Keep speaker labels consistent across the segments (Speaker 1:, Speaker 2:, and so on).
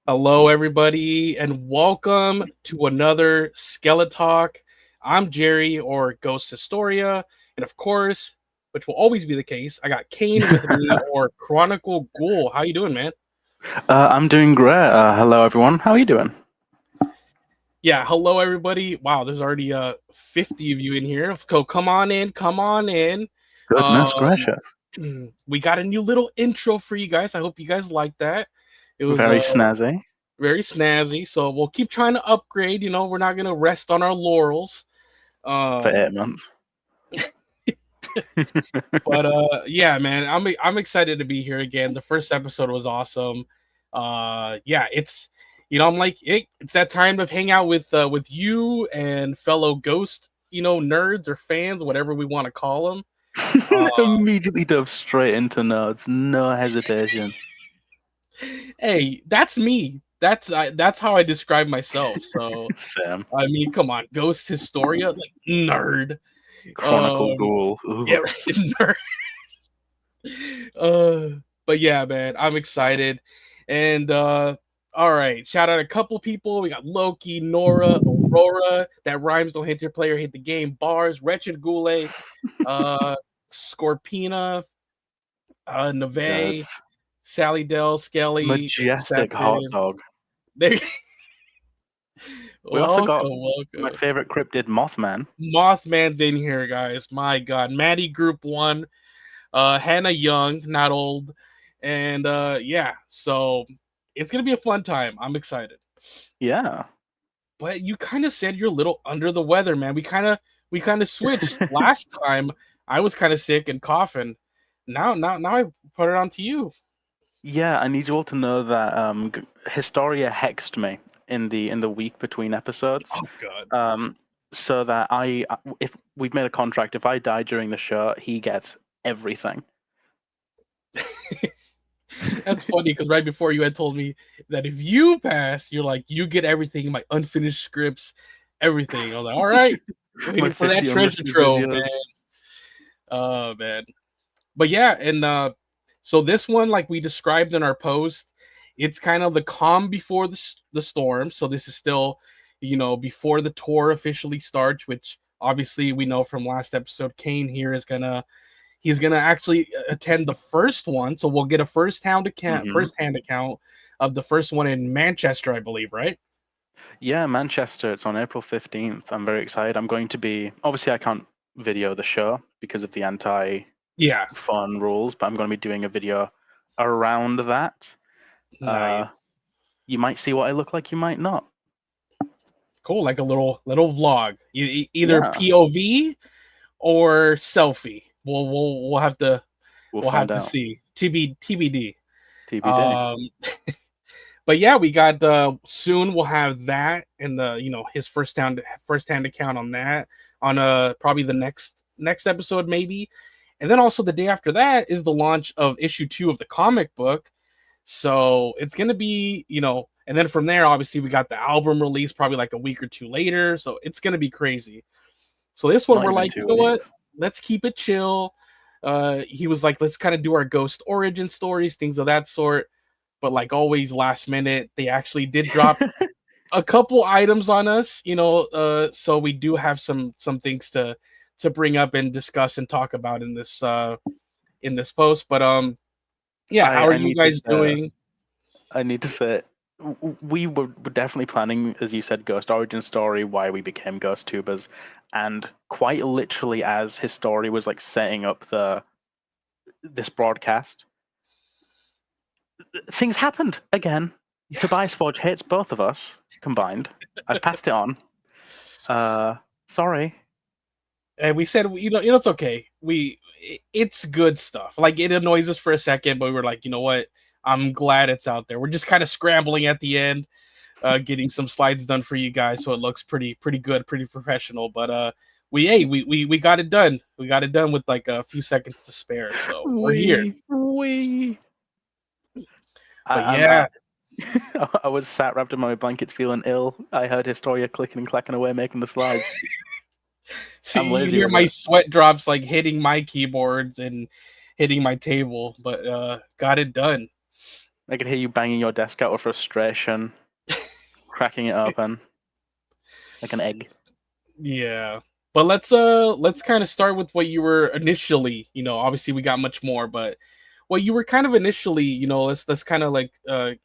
Speaker 1: Hello, everybody, and welcome to another Skeletalk. I'm Jerry, or Ghost Historia, and of course, which will always be the case, I got Kane with me, or Chronicle Ghoul. How you doing, man?
Speaker 2: I'm doing great. Hello, everyone. How are you doing?
Speaker 1: Yeah, hello, everybody. Wow, there's already 50 of you in here. So come on in, come on in.
Speaker 2: Goodness
Speaker 1: Um,
Speaker 2: gracious.
Speaker 1: we got a new little intro for you guys. I hope you guys like that. It was
Speaker 2: Very snazzy.
Speaker 1: very snazzy. So we'll keep trying to upgrade. We're not gonna rest on our laurels.
Speaker 2: For
Speaker 1: Um,
Speaker 2: 8 months.
Speaker 1: but yeah, man, I'm excited to be here again. The first episode was awesome. Yeah, it's I'm like it's that time to hang out with you and fellow ghost nerds or fans, whatever we want to call them.
Speaker 2: Immediately dove straight into notes. No hesitation.
Speaker 1: Hey, that's me. That's how I describe myself. So
Speaker 2: Sam.
Speaker 1: I mean, come on, Ghost Historia, like nerd.
Speaker 2: Chronicle
Speaker 1: Um,
Speaker 2: Ghoul.
Speaker 1: yeah,
Speaker 2: Ooh.
Speaker 1: right, nerd. But yeah, man, I'm excited. And all right, shout out a couple people. We got Loki, Nora, Aurora. That rhymes don't hit your player, hit the game. Bars, Wretched Goulet, uh, Scorpina, Neve,
Speaker 2: That's
Speaker 1: Sally Dell, Skelly,
Speaker 2: majestic hot
Speaker 1: Incepted.
Speaker 2: dog.
Speaker 1: There,
Speaker 2: We also got my
Speaker 1: welcome.
Speaker 2: favorite cryptid, Mothman.
Speaker 1: Mothman's in here, guys. My God, Maddie Group 1, Hannah Young, not old, and yeah. So it's gonna be a fun time. I'm excited.
Speaker 2: Yeah.
Speaker 1: But you kind of said you're a little under the weather, man. We kind of switched. Last time I was kind of sick and coughing. Now I put it on to you.
Speaker 2: Yeah, I need you all to know that Historia hexed me in the week between episodes.
Speaker 1: Oh God.
Speaker 2: So that if we've made a contract, if I die during the show, he gets everything.
Speaker 1: That's funny because right before you had told me that if you pass, you're like, you get everything, my unfinished scripts, everything. I was like, all right,
Speaker 2: My
Speaker 1: waiting for that
Speaker 2: 50
Speaker 1: treasure
Speaker 2: unlisted
Speaker 1: trove, man.
Speaker 2: videos.
Speaker 1: Oh man. But yeah, and so this one, like we described in our post, it's kind of the calm before the storm. So this is still, before the tour officially starts, which obviously we know from last episode, Kane here he's gonna actually attend the first one, so we'll get a first-hand account of the first one in Manchester, I believe, right?
Speaker 2: Yeah, Manchester. It's on April 15th. I'm very excited. I'm going to be obviously I can't video the show because of the
Speaker 1: Yeah,
Speaker 2: anti-fun rules, but I'm going to be doing a video around that.
Speaker 1: nice,
Speaker 2: You might see what I look like. You might not.
Speaker 1: cool, like a little vlog, either
Speaker 2: Yeah,
Speaker 1: POV or selfie. We'll have to
Speaker 2: we'll find out.
Speaker 1: see. TBD.
Speaker 2: TBD.
Speaker 1: Um, but yeah, we got soon we'll have that and the his first hand account on that on probably the next episode maybe. And then also the day after that is the launch of issue 2 of the comic book. So it's gonna be, and then from there, obviously, we got the album release probably like a week or two later. So it's gonna be crazy. So this one
Speaker 2: Not
Speaker 1: we're
Speaker 2: even
Speaker 1: like, you
Speaker 2: 2
Speaker 1: know what?
Speaker 2: weeks.
Speaker 1: Let's keep it chill. He was like, let's kind of do our ghost origin stories, things of that sort. But like always, last minute, they actually did drop a couple items on us, so we do have some things to bring up and discuss and talk about in this post. But yeah, how are
Speaker 2: I
Speaker 1: you
Speaker 2: need to
Speaker 1: guys
Speaker 2: say.
Speaker 1: doing?
Speaker 2: I need to say. We were definitely planning, as you said, Ghost origin story, why we became ghost tubers, and quite literally as his story was like setting up this broadcast, things happened again.
Speaker 1: Yeah.
Speaker 2: Tobias Forge hates both of us combined. I've passed it on. Sorry.
Speaker 1: And we said, it's okay. It's good stuff. Like it annoys us for a second, but we were like, you know what? I'm glad it's out there. We're just kind of scrambling at the end, getting some slides done for you guys, so it looks pretty good, pretty professional. But we got it done. We got it done with like a few seconds to spare, so we're here.
Speaker 2: We.
Speaker 1: But
Speaker 2: I'm.
Speaker 1: yeah,
Speaker 2: I was sat wrapped in my blankets, feeling ill. I heard Historia clicking and clacking away, making the slides. I'm
Speaker 1: you
Speaker 2: lazy
Speaker 1: hear
Speaker 2: with
Speaker 1: my
Speaker 2: it.
Speaker 1: sweat drops like hitting my keyboards and hitting my table, but got it done.
Speaker 2: I could hear you banging your desk out of frustration, cracking it open like an egg.
Speaker 1: Yeah. But let's kind of start with what you were initially, obviously we got much more, but what you were kind of initially, let's kind of like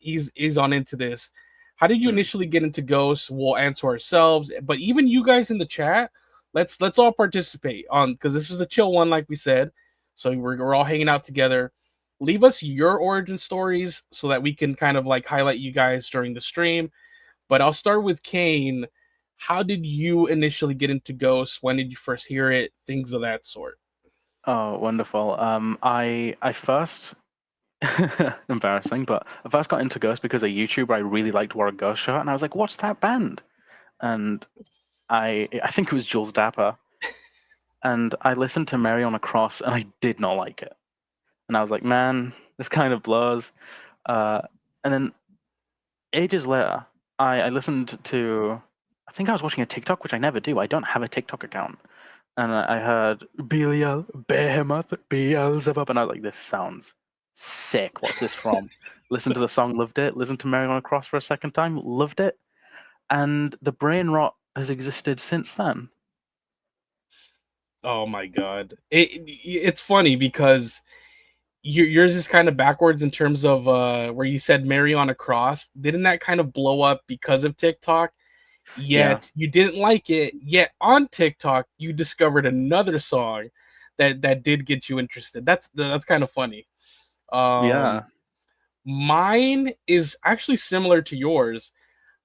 Speaker 1: ease on into this. How did you
Speaker 2: Hmm.
Speaker 1: initially get into ghosts? We'll answer ourselves, but even you guys in the chat, let's all participate on, because this is the chill one, like we said. So we're all hanging out together. Leave us your origin stories so that we can kind of like highlight you guys during the stream. But I'll start with Kane. How did you initially get into Ghosts? When did you first hear it? Things of that sort.
Speaker 2: Oh, wonderful. I first embarrassing, but I first got into Ghost because a YouTuber I really liked wore a Ghost shirt, and I was like, "What's that band?" And I think it was Jules Dapper, and I listened to Mary on a Cross, and I did not like it, and I was like, "Man, this kind of blows." Uh, and then ages later, I listened to, I think I was watching a TikTok, which I never do. I don't have a TikTok account, and I heard Belial, Behemoth, Beelzebub, and I was like, "This sounds sick. What's this from?" Listened to the song, loved it. Listened to Mary on a Cross for a second time, loved it. And the brain rot has existed since then.
Speaker 1: Oh my god, it's funny because yours is kind of backwards in terms of where you said Mary on a Cross. Didn't that kind of blow up because of TikTok?
Speaker 2: Yeah,
Speaker 1: Yet you didn't like it. Yet on TikTok you discovered another song that did get you interested. That's kind of funny. Um,
Speaker 2: yeah.
Speaker 1: Mine is actually similar to yours.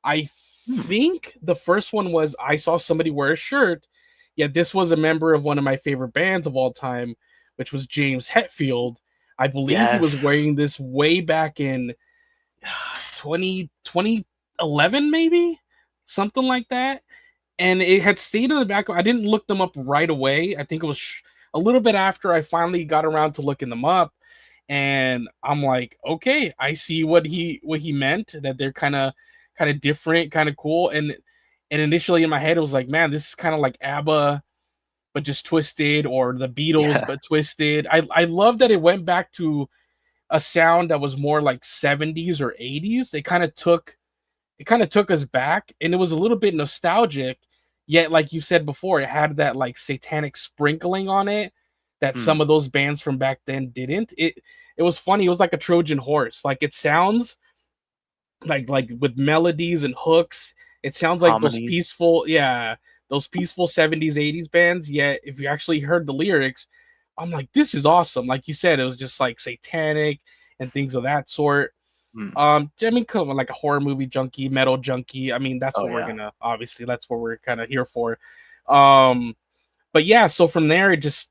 Speaker 1: I
Speaker 2: Hmm.
Speaker 1: think the first one was I saw somebody wear a shirt. Yeah, this was a member of one of my favorite bands of all time, which was James Hetfield. I believe he was
Speaker 2: Yes.
Speaker 1: wearing this way back in 2011, maybe something like that. And it had stayed in the back. I didn't look them up right away. I think it was a little bit after I finally got around to looking them up, and I'm like, okay, I see what he meant, that they're kind of different, kind of cool. And initially in my head it was like, man, this is kind of like ABBA but just twisted, or the Beatles
Speaker 2: Yeah.
Speaker 1: but twisted. I love that it went back to a sound that was more like 70s or 80s. It kind of took us back, and it was a little bit nostalgic, yet like you said before, it had that like satanic sprinkling on it that
Speaker 2: Hmm.
Speaker 1: some of those bands from back then didn't. It was funny. It was like a Trojan horse. Like, it sounds like with melodies and hooks, it sounds like those
Speaker 2: Harmonies.
Speaker 1: peaceful, yeah, those peaceful 70s 80s bands. Yet if you actually heard the lyrics, I'm like, this is awesome. Like you said, it was just like satanic and things of that sort.
Speaker 2: Hmm.
Speaker 1: I mean, come on, like a horror movie junkie, metal junkie. I mean, that's
Speaker 2: Oh
Speaker 1: what we're
Speaker 2: yeah.
Speaker 1: gonna, obviously, that's what we're kind of here for. Um, but yeah, so from there, it just,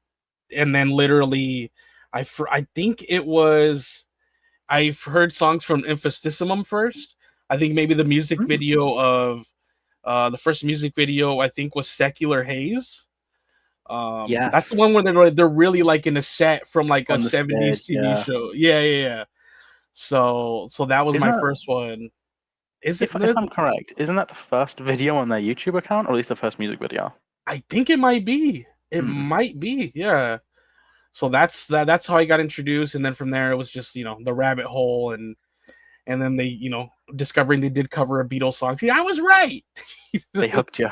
Speaker 1: and then literally, I think it was, I've heard songs from Infestissumam first. I think maybe the music
Speaker 2: Hmm.
Speaker 1: video of, the first music video I think was Secular Haze. That's the
Speaker 2: Yes.
Speaker 1: one where they're really like in a set from like a
Speaker 2: On the
Speaker 1: 70s
Speaker 2: stage.
Speaker 1: TV
Speaker 2: Yeah.
Speaker 1: show. Yeah, yeah, yeah. So that was
Speaker 2: Isn't
Speaker 1: my
Speaker 2: that,
Speaker 1: first one. Is it?
Speaker 2: if I'm correct, isn't that the first video on their YouTube account, or at least the first music video?
Speaker 1: I think it might be. It
Speaker 2: Hmm.
Speaker 1: might be. Yeah. So that's how I got introduced, and then from there it was just the rabbit hole, and then they discovering they did cover a Beatles song. See, I was right.
Speaker 2: They hooked you.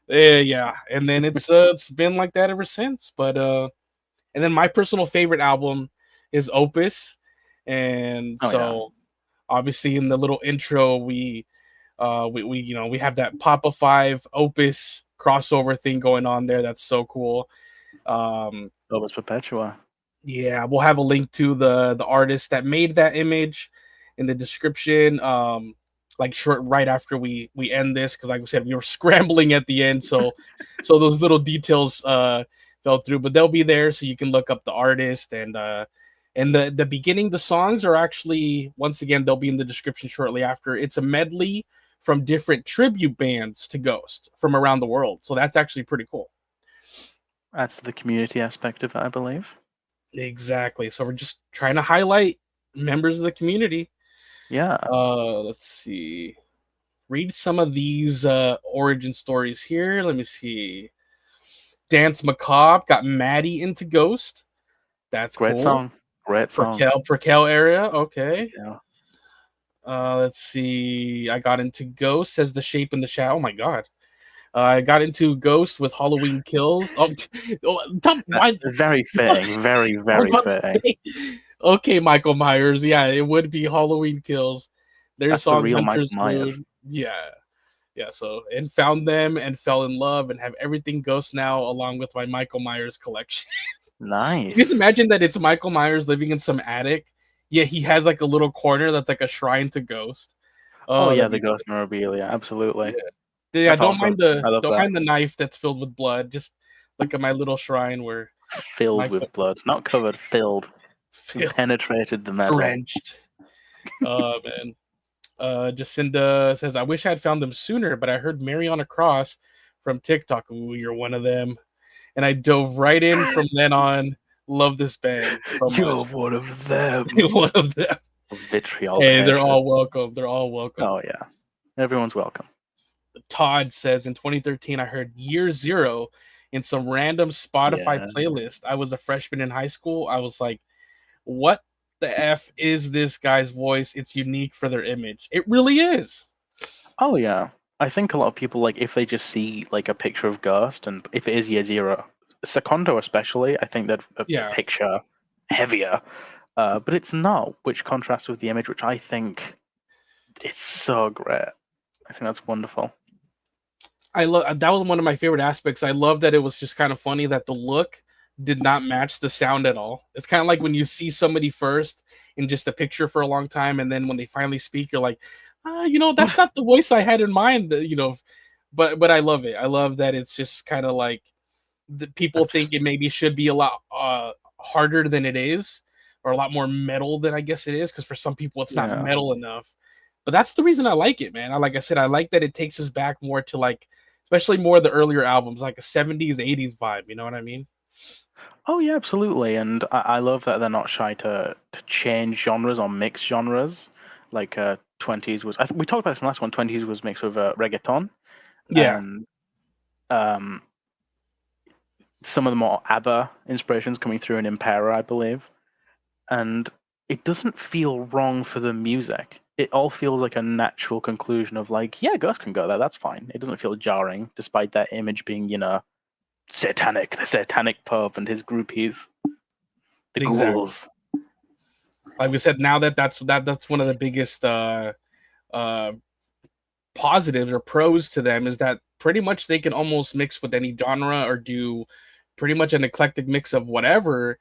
Speaker 1: Yeah, and then it's been like that ever since. But and then my personal favorite album is Opus, and
Speaker 2: Oh yeah.
Speaker 1: so obviously in the little intro we have that Papa 5 Opus crossover thing going on there. That's so cool. Um,
Speaker 2: Opus Perpetua.
Speaker 1: yeah, we'll have a link to the artist that made that image in the description. Like short right after we end this, because like we said, we were scrambling at the end, so those little details fell through, but they'll be there so you can look up the artist. And the beginning, the songs are actually, once again, they'll be in the description shortly after. It's a medley from different tribute bands to Ghost from around the world, so that's actually pretty cool.
Speaker 2: That's the community aspect of it, I believe.
Speaker 1: Exactly. So we're just trying to highlight members of the community.
Speaker 2: Yeah.
Speaker 1: Let's see. Read some of these origin stories here. Let me see. Dance Macabre got Maddie into Ghost. That's
Speaker 2: Great
Speaker 1: cool.
Speaker 2: song. Great song.
Speaker 1: Perkel area. Okay.
Speaker 2: Yeah.
Speaker 1: Let's see. I got into Ghost, says the shape in the shadow. Oh my god. I got into Ghost with Halloween Kills. Oh, why?
Speaker 2: Very fitting. Very,
Speaker 1: I was
Speaker 2: very
Speaker 1: about to
Speaker 2: fitting.
Speaker 1: say, okay, Michael Myers. Yeah, it would be Halloween Kills. Their
Speaker 2: That's the
Speaker 1: song
Speaker 2: real Michael
Speaker 1: Hunter's
Speaker 2: Myers.
Speaker 1: Moon. Yeah, yeah. So and found them and fell in love and have everything Ghost now, along with my Michael Myers collection. Can you just
Speaker 2: Nice.
Speaker 1: imagine that it's Michael Myers living in some attic? Yeah, he has like a little corner that's like a shrine to Ghost.
Speaker 2: Oh
Speaker 1: Oh,
Speaker 2: yeah,
Speaker 1: that'd
Speaker 2: the
Speaker 1: be
Speaker 2: ghost memorabilia. Absolutely.
Speaker 1: yeah. Yeah,
Speaker 2: That's awesome. I love
Speaker 1: don't
Speaker 2: that.
Speaker 1: mind the knife that's filled with blood. Just look at my little shrine where
Speaker 2: Filled
Speaker 1: Michael
Speaker 2: with blood. Not covered, filled.
Speaker 1: filled,
Speaker 2: Penetrated the metal.
Speaker 1: drenched. Oh man. Jacinda says, I wish I had found them sooner, but I heard Mary on a Cross from TikTok. Ooh, you're one of them. And I dove right in from then on. Love this band so
Speaker 2: You're
Speaker 1: much.
Speaker 2: one of them.
Speaker 1: One of them.
Speaker 2: Vitriol
Speaker 1: Hey, they're
Speaker 2: hatred.
Speaker 1: all welcome. They're all welcome.
Speaker 2: Oh yeah. Everyone's welcome.
Speaker 1: Todd says in 2013, I heard Year Zero in some random Spotify
Speaker 2: Yeah.
Speaker 1: playlist. I was a freshman in high school. I was like, what the F is this guy's voice? It's unique for their image. It really is.
Speaker 2: Oh yeah. I think a lot of people, like, if they just see like a picture of Ghost, and if it is Year Zero, Secondo especially, I think that a
Speaker 1: Yeah.
Speaker 2: picture heavier. But it's not, which contrasts with the image, which I think it's so great. I think that's wonderful.
Speaker 1: I love that was one of my favorite aspects. I love that it was just kind of funny that the look did not match the sound at all. It's kind of like when you see somebody first in just a picture for a long time, and then when they finally speak, you're like, that's not the voice I had in mind. But I love it. I love that it's just kind of like the people
Speaker 2: I've
Speaker 1: think
Speaker 2: just
Speaker 1: it maybe should be a lot harder than it is, or a lot more metal than I guess it is. Because for some people, it's not
Speaker 2: yeah.
Speaker 1: metal enough. But that's the reason I like it, man. Like I said, I like that it takes us back more to like, especially more of the earlier albums, like a 70s, 80s vibe. You know what I mean?
Speaker 2: Oh yeah, absolutely. And I love that they're not shy to change genres or mix genres. Like 20s was we talked about this in the last one. 20s was mixed with reggaeton,
Speaker 1: Yeah,
Speaker 2: and um, some of the more ABBA inspirations coming through in Impera, I believe. And it doesn't feel wrong for the music. It all feels like a natural conclusion of like, yeah, Ghost can go there. That's fine. It doesn't feel jarring, despite that image being, satanic, the satanic pope and his groupies, the
Speaker 1: exactly.
Speaker 2: ghouls.
Speaker 1: Like we said, now that's one of the biggest uh positives or pros to them is that pretty much they can almost mix with any genre or do pretty much an eclectic mix of whatever,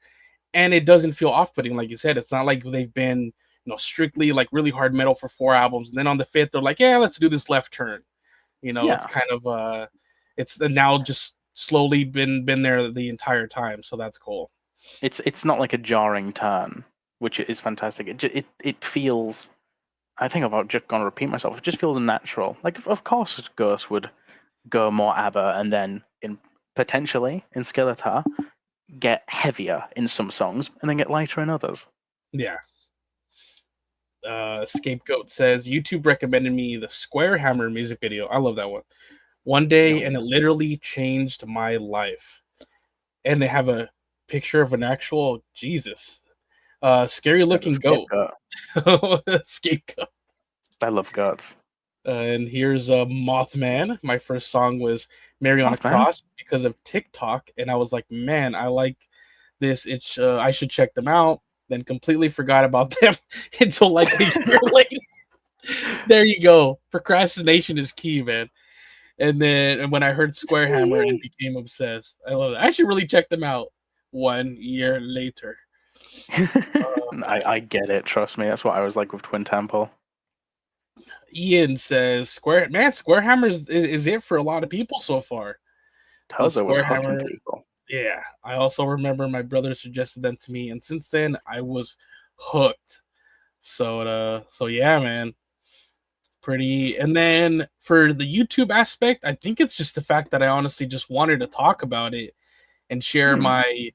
Speaker 1: and it doesn't feel off-putting. Like you said, it's not like they've been strictly like really hard metal for 4 albums, and then on the fifth they're like, yeah, let's do this left turn. It's
Speaker 2: Yeah,
Speaker 1: kind of it's now just slowly been there the entire time, so that's cool.
Speaker 2: it's not like a jarring turn, which is fantastic. It feels. I think I've just gonna repeat myself. It just feels natural. Like, of course, Ghost would go more ABBA, and then potentially in Skeletar get heavier in some songs, and then get lighter in others.
Speaker 1: Yeah. Scapegoat says YouTube recommended me the Square Hammer music video. I love that one day, and it literally changed my life. And they have a picture of an actual Jesus, scary looking goat. Scapegoat.
Speaker 2: I love goats.
Speaker 1: And here's Mothman. My first song was Mary on a
Speaker 2: Mothman?
Speaker 1: Cross because of TikTok, and I was like, man, I like this. I should check them out. Then completely forgot about them until like a year later. There you go. Procrastination is key, man. And then when I heard Square Hammer and became obsessed, I love it. I should really check them out 1 year later.
Speaker 2: I get it. Trust me. That's what I was like with Twin Temple.
Speaker 1: Ian says Square Hammer is it for a lot of people so far.
Speaker 2: Tozo was
Speaker 1: Square
Speaker 2: hooking
Speaker 1: Hammer,
Speaker 2: people.
Speaker 1: yeah. I also remember my brother suggested them to me, and since then I was hooked. So yeah, man. Pretty. And then for the YouTube aspect, I think it's just the fact that I honestly just wanted to talk about it and share my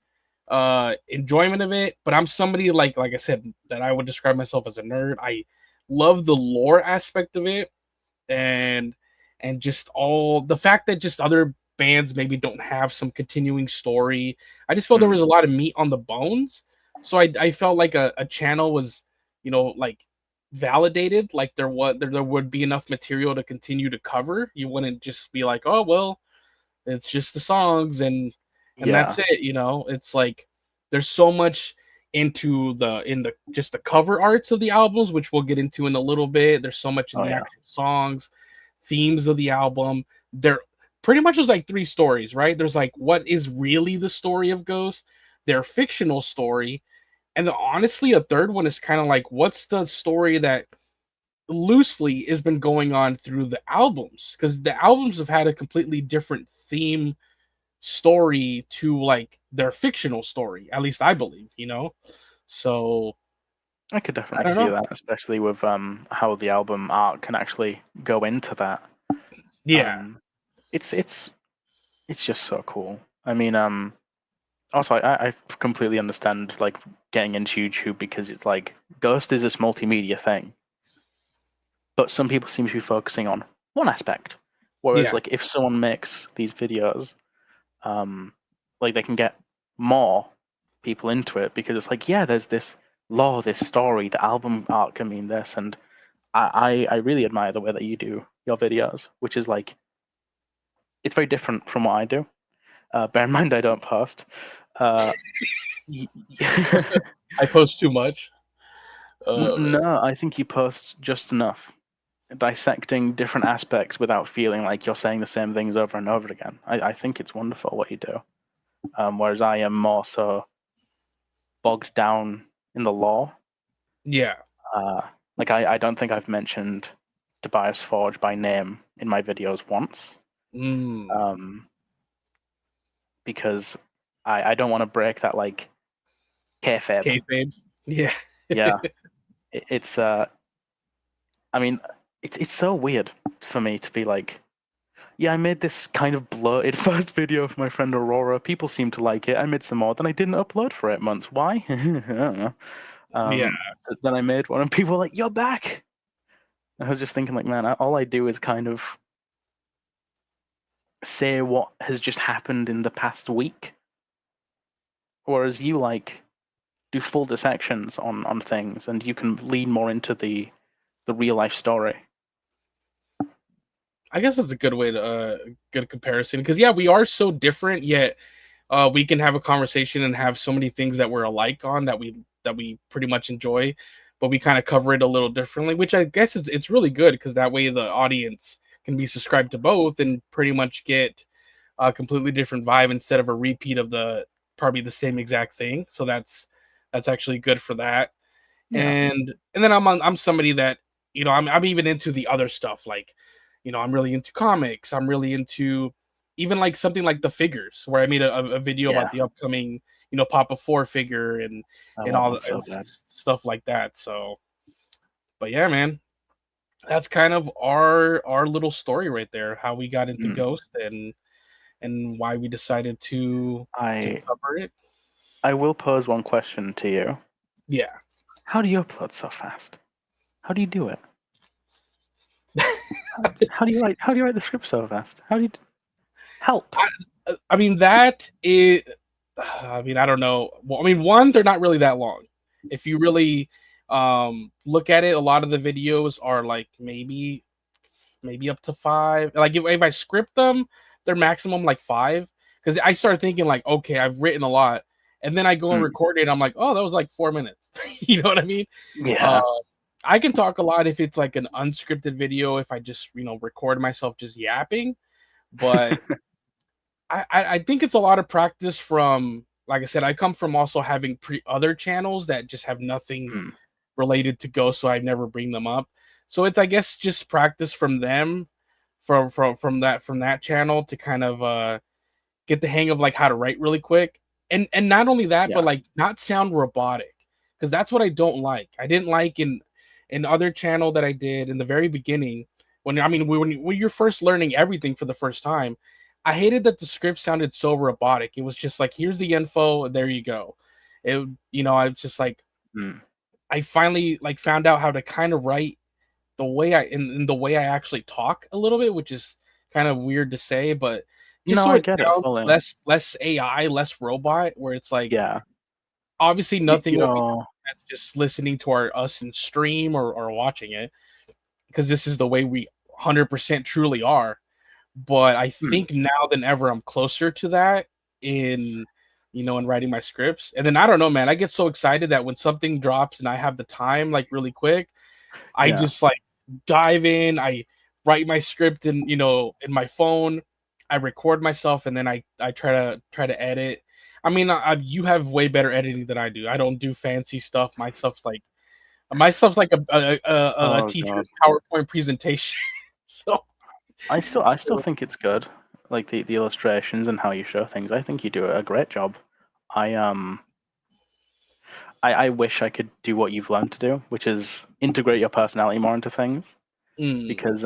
Speaker 1: enjoyment of it. But I'm somebody like I said that I would describe myself as a nerd. I love the lore aspect of it, and just all the fact that just other bands maybe don't have some continuing story. I just felt there was a lot of meat on the bones. So I felt like a channel was, like validated, like there would be enough material to continue to cover. You wouldn't just be like, oh well, it's just the songs and
Speaker 2: Yeah.
Speaker 1: that's it. It's like there's so much into the just the cover arts of the albums, which we'll get into in a little bit. There's so much in
Speaker 2: Oh
Speaker 1: the
Speaker 2: yeah.
Speaker 1: actual songs, themes of the album. There pretty much was like three stories, right? There's like what is really the story of Ghost, their fictional story, and honestly, a third one is kind of like what's the story that loosely has been going on through the albums, because the albums have had a completely different theme story to like their fictional story, at least I believe. So
Speaker 2: I could
Speaker 1: I
Speaker 2: definitely
Speaker 1: don't
Speaker 2: see
Speaker 1: know.
Speaker 2: that, especially with how the album art can actually go into that.
Speaker 1: Yeah.
Speaker 2: Um, it's just so cool. I mean, also I completely understand like getting into YouTube because it's like Ghost is this multimedia thing, but some people seem to be focusing on one aspect. Whereas
Speaker 1: Yeah.
Speaker 2: like if someone makes these videos, um, like they can get more people into it because it's like, yeah, there's this lore, this story, the album art can mean this, and I really admire the way that you do your videos, which is like it's very different from what I do. Bear in mind I don't post. Uh,
Speaker 1: I post too much.
Speaker 2: no, I think you post just enough, dissecting different aspects without feeling like you're saying the same things over and over again. I think it's wonderful what you do. Whereas I am more so bogged down in the lore.
Speaker 1: Yeah.
Speaker 2: Uh, like I don't think I've mentioned Tobias Forge by name in my videos once,
Speaker 1: Mm.
Speaker 2: because I don't want to break that like kayfabe.
Speaker 1: Kayfabe. Yeah.
Speaker 2: Yeah, it's I mean, it's so weird for me to be like, yeah, I made this kind of bloated first video for my friend Aurora. People seem to like it. I made some more, then I didn't upload for 8 months. Why? I don't know.
Speaker 1: Yeah.
Speaker 2: Then I made one, and people were like, "You're back." I was just thinking, like, man, all I do is kind of say what has just happened in the past week, whereas you like do full dissections on things, and you can lean more into the real life story.
Speaker 1: I guess that's a good way to good comparison, because yeah, we are so different, yet we can have a conversation and have so many things that we're alike on that we pretty much enjoy, but we kind of cover it a little differently, which I guess it's really good because that way the audience can be subscribed to both and pretty much get a completely different vibe instead of a repeat of the probably the same exact thing. So that's actually good for that.
Speaker 2: Yeah,
Speaker 1: And then I'm somebody that I'm even into the other stuff, like I'm really into comics. I'm really into even like something like the figures, where I made a video
Speaker 2: yeah,
Speaker 1: about the upcoming Papa 4 figure
Speaker 2: I
Speaker 1: and
Speaker 2: want
Speaker 1: all
Speaker 2: one so bad.
Speaker 1: stuff like that. So but yeah, man, that's kind of our little story right there, how we got into
Speaker 2: Mm.
Speaker 1: Ghost and why we decided to
Speaker 2: I
Speaker 1: cover it.
Speaker 2: I will pose one question to you.
Speaker 1: Yeah.
Speaker 2: How do you upload so fast? How do you do it? How do you write the script so fast? How do you help?
Speaker 1: I mean, that is. I mean, I don't know. Well, I mean, one, they're not really that long. If you really look at it, a lot of the videos are like maybe up to 5. Like if I script them, they're maximum like 5. Because I started thinking like, okay, I've written a lot, and then I go and
Speaker 2: Mm.
Speaker 1: record it. I'm like, oh, that was like 4 minutes. You know what I mean? Uh,
Speaker 2: Yeah.
Speaker 1: I can talk a lot if it's like an unscripted video. If I just record myself just yapping, but I think it's a lot of practice from, like I said, I come from also having other channels that just have nothing
Speaker 2: Mm.
Speaker 1: related to Ghost, so I never bring them up. So it's, I guess, just practice from them, from that channel to kind of get the hang of like how to write really quick, and not only that, but
Speaker 2: Yeah.
Speaker 1: like not sound robotic, because that's what I don't like. I didn't like in other channel that I did in the very beginning, when I mean when you're first learning everything for the first time. I hated that the script sounded so robotic. It was just like, here's the info, there you go. I was just like,
Speaker 2: Mm.
Speaker 1: I finally like found out how to kind of write the way in the way I actually talk a little bit, which is kind of weird to say, but just
Speaker 2: No,
Speaker 1: so
Speaker 2: I
Speaker 1: it
Speaker 2: get it
Speaker 1: sounds
Speaker 2: fully.
Speaker 1: less AI, less robot, where it's like
Speaker 2: Yeah.
Speaker 1: obviously nothing will be
Speaker 2: You're
Speaker 1: as just listening to us in stream or watching it, because this is the way we 100% truly are. But I think now than ever I'm closer to that in in writing my scripts. And then I don't know, man, I get so excited that when something drops and I have the time like really quick, I
Speaker 2: Yeah.
Speaker 1: just like dive in, I write my script in my phone, I record myself, and then I try to edit. I mean, you have way better editing than I do. I don't do fancy stuff. My stuff's like a
Speaker 2: Oh god.
Speaker 1: teacher's PowerPoint presentation. So
Speaker 2: I still think it's good. Like the illustrations and how you show things. I think you do a great job. I I wish I could do what you've learned to do, which is integrate your personality more into things.
Speaker 1: mm,
Speaker 2: Because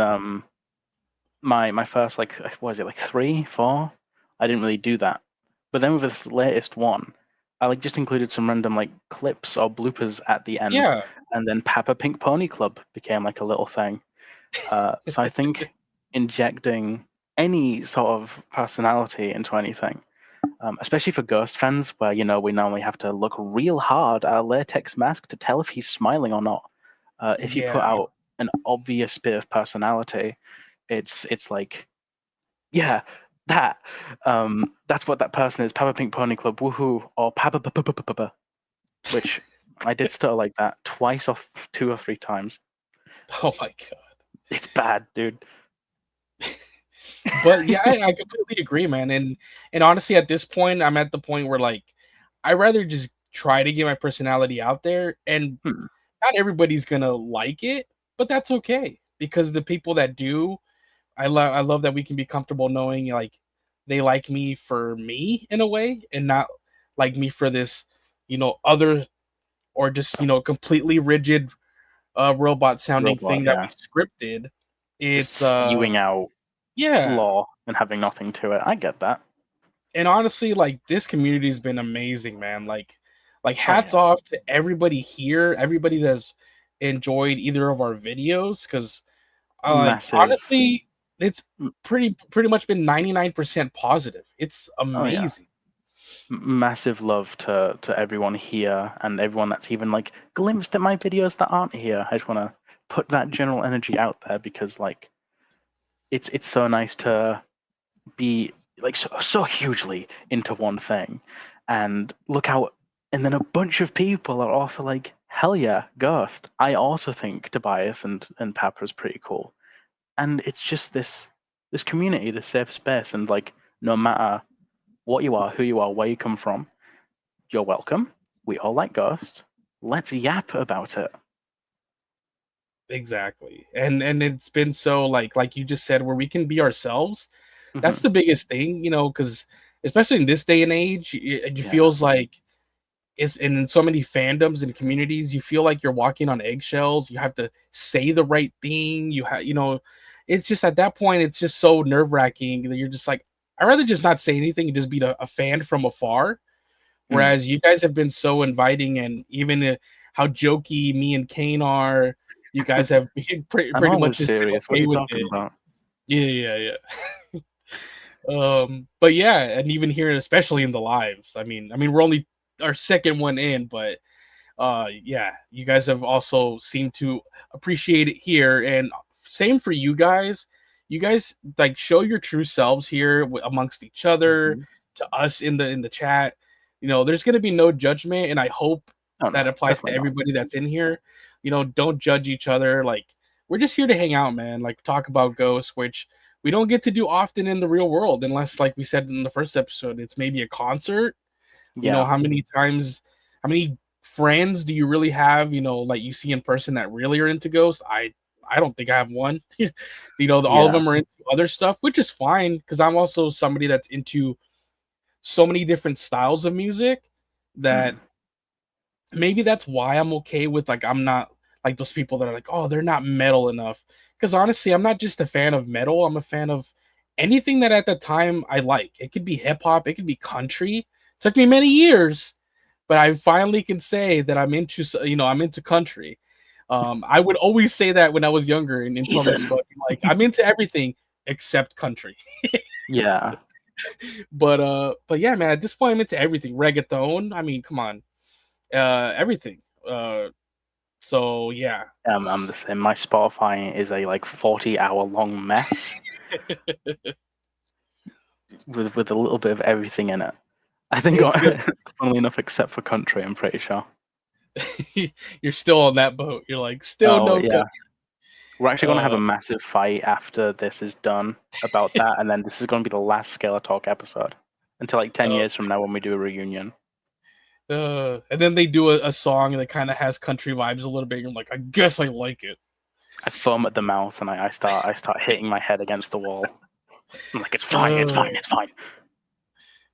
Speaker 2: my first like what is it, like 3, 4? I didn't really do that. But then with this latest one, I like just included some random like clips or bloopers at the end,
Speaker 1: yeah,
Speaker 2: and then Papa Pink Pony Club became like a little thing. So I think injecting any sort of personality into anything, especially for Ghost fans, where we normally have to look real hard at a latex mask to tell if he's smiling or not. If you put
Speaker 1: yeah,
Speaker 2: out an obvious bit of personality, it's like, yeah, that. That's what that person is. Papa Pink Pony Club, woohoo, or Papa Papa, which I did stutter like that twice or 2 or 3 times.
Speaker 1: oh my god.
Speaker 2: It's bad, dude.
Speaker 1: But yeah, I completely agree, man. And honestly, at this point, I'm at the point where like I rather just try to get my personality out there, and
Speaker 2: Hmm.
Speaker 1: not everybody's gonna like it, but that's okay because the people that do, I love that we can be comfortable knowing like they like me for me in a way, and not like me for this, other, or just completely rigid robot sounding
Speaker 2: Robot,
Speaker 1: thing that we
Speaker 2: yeah.
Speaker 1: scripted.
Speaker 2: Just
Speaker 1: It's
Speaker 2: spewing out
Speaker 1: yeah.
Speaker 2: law and having nothing to it. I get that.
Speaker 1: And honestly, like this community's been amazing, man. Like
Speaker 2: Oh
Speaker 1: hats
Speaker 2: yeah.
Speaker 1: off to everybody here, everybody that's enjoyed either of our videos, because like
Speaker 2: Massive.
Speaker 1: honestly, it's
Speaker 2: m-
Speaker 1: pretty much been 99% positive. It's
Speaker 2: Oh yeah.
Speaker 1: amazing.
Speaker 2: Massive love to everyone here and everyone that's even like glimpsed at my videos that aren't here. I just want to put that general energy out there because like it's so nice to be like so hugely into one thing and look out, and then a bunch of people are also like, hell yeah, Ghost. I also think Tobias and Papa is pretty cool. And it's just this community, this safe space, and like no matter what you are, who you are, where you come from, you're welcome. We all like Ghost. Let's yap about it.
Speaker 1: Exactly. And it's been so like you just said, where we can be ourselves. That's
Speaker 2: Hmm.
Speaker 1: the biggest thing, because especially in this day and age, it
Speaker 2: Yeah.
Speaker 1: feels like it's, and in so many fandoms and communities, you feel like you're walking on eggshells. You have to say the right thing. It's just at that point, it's just so nerve wracking that you're just like, I'd rather just not say anything and just be a fan from afar.
Speaker 2: Mm.
Speaker 1: Whereas you guys have been so inviting, and even how jokey me and Kane are, you guys have been
Speaker 2: I'm
Speaker 1: pretty much
Speaker 2: always
Speaker 1: just been
Speaker 2: serious. What are
Speaker 1: okay
Speaker 2: you
Speaker 1: with
Speaker 2: talking
Speaker 1: it.
Speaker 2: about?
Speaker 1: Yeah, yeah, yeah. But yeah, and even here, especially in the lives. I mean, we're only our second one in, but yeah, you guys have also seemed to appreciate it here, and same for you guys. You guys like show your true selves here amongst each other,
Speaker 2: Hmm.
Speaker 1: to us in the chat. There's going to be no judgment, and I hope
Speaker 2: Oh
Speaker 1: that
Speaker 2: no,
Speaker 1: applies to
Speaker 2: definitely not.
Speaker 1: everybody that's in here. Don't judge each other. Like, we're just here to hang out, man, like talk about ghosts, which we don't get to do often in the real world, unless, like we said in the first episode, it's maybe a concert.
Speaker 2: Yeah.
Speaker 1: How many friends do you really have, like you see in person, that really are into ghosts? I don't think I have one. All of
Speaker 2: Yeah.
Speaker 1: them are into other stuff, which is fine, because I'm also somebody that's into so many different styles of music that
Speaker 2: Mm.
Speaker 1: maybe that's why I'm okay with, like, I'm not like those people that are like, oh, they're not metal enough. Because honestly, I'm not just a fan of metal, I'm a fan of anything that at the time I like. It could be hip hop, it could be country. Took me many years, but I finally can say that I'm into country. I would always say that when I was younger in public
Speaker 2: Ethan.
Speaker 1: school. I'd be like, I'm into everything except country.
Speaker 2: Yeah.
Speaker 1: But yeah, man, at this point I'm into everything. Reggaeton. I mean, come on. Everything. So yeah.
Speaker 2: I'm the same. My Spotify is a like 40-hour long mess with a little bit of everything in it. I think,
Speaker 1: It's good.
Speaker 2: funnily enough, except for country, I'm pretty sure.
Speaker 1: You're still on that boat. You're like, still
Speaker 2: Oh
Speaker 1: no
Speaker 2: yeah,
Speaker 1: country.
Speaker 2: we're actually going to have a
Speaker 1: Uh,
Speaker 2: massive fight after this is done about that, and then this is going to be the last Skeletalk episode until like 10 years from now when we do a reunion.
Speaker 1: and then they do a song that kind of has country vibes a little bit. You're like, I guess I like it.
Speaker 2: I foam at the mouth and I start hitting my head against the wall. I'm like, it's fine, it's
Speaker 1: Uh,
Speaker 2: fine, it's fine.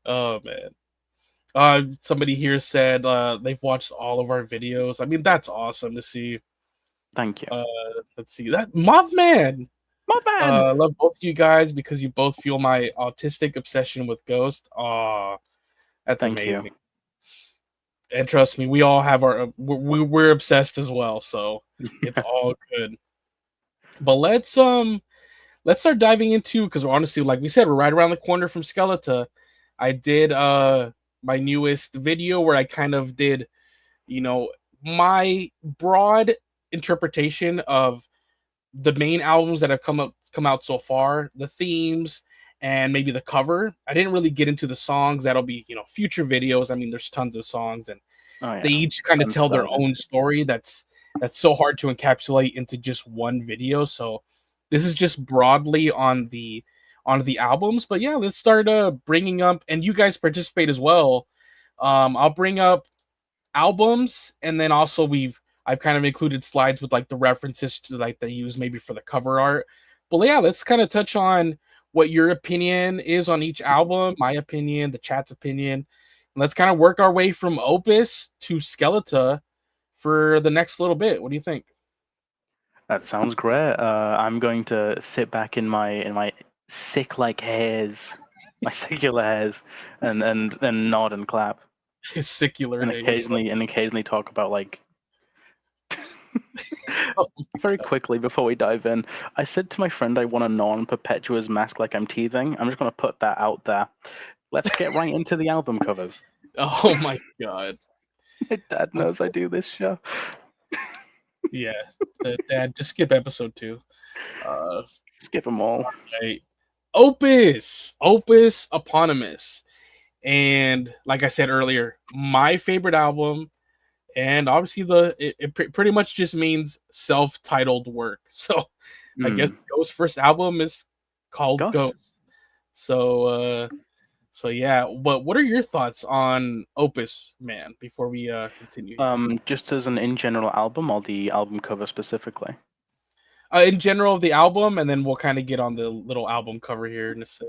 Speaker 1: oh man. Somebody here said they've watched all of our videos. I mean, that's awesome to see.
Speaker 2: Thank you.
Speaker 1: Let's see that Mothman.
Speaker 2: Mothman!
Speaker 1: I love both you guys because you both fuel my autistic obsession with Ghost. Aw, that's
Speaker 2: Thank
Speaker 1: amazing.
Speaker 2: you.
Speaker 1: And trust me, we all have our we're obsessed as well, so it's all good. But let's start diving into, because honestly, like we said, we're right around the corner from Skeleta. I did my newest video where I kind of did, you know, my broad interpretation of the main albums that have come out so far, the themes, and maybe the cover. I didn't really get into the songs. That'll be, future videos. I mean, there's tons of songs, and
Speaker 2: Oh
Speaker 1: they
Speaker 2: yeah.
Speaker 1: each kind of
Speaker 2: Tons to
Speaker 1: tell their
Speaker 2: dive
Speaker 1: own
Speaker 2: into.
Speaker 1: story. That's so hard to encapsulate into just one video. So this is just broadly on the albums. But yeah, let's start bringing up, and you guys participate as well. I'll bring up albums, and then also I've kind of included slides with like the references to like they use maybe for the cover art. But yeah, let's kind of touch on what your opinion is on each album, my opinion, the chat's opinion. And let's kind of work our way from Opus to Skeleta for the next little bit. What do you think?
Speaker 2: That sounds great. I'm going to sit back in my sick like hairs, my secular hairs, and nod and clap,
Speaker 1: Secular
Speaker 2: and
Speaker 1: hairs.
Speaker 2: occasionally talk about like.
Speaker 1: Oh,
Speaker 2: Very quickly before we dive in, I said to my friend I want a non-Perpetua's mask like I'm teething. I'm just going to put that out there. Let's get right into the album covers.
Speaker 1: oh my god.
Speaker 2: My dad knows I do this show.
Speaker 1: Yeah. Dad, just skip episode 2.
Speaker 2: Skip them all.
Speaker 1: Right. Opus Eponymous. And like I said earlier, my favorite album, and obviously it pretty much just means self-titled work. So I guess Ghost's first album is called Ghost. So yeah, but what are your thoughts on Opus, man, before we continue here?
Speaker 2: Just as an in general album or the album cover specifically?
Speaker 1: In general, the album, and then we'll kind of get on the little album cover here in a sec.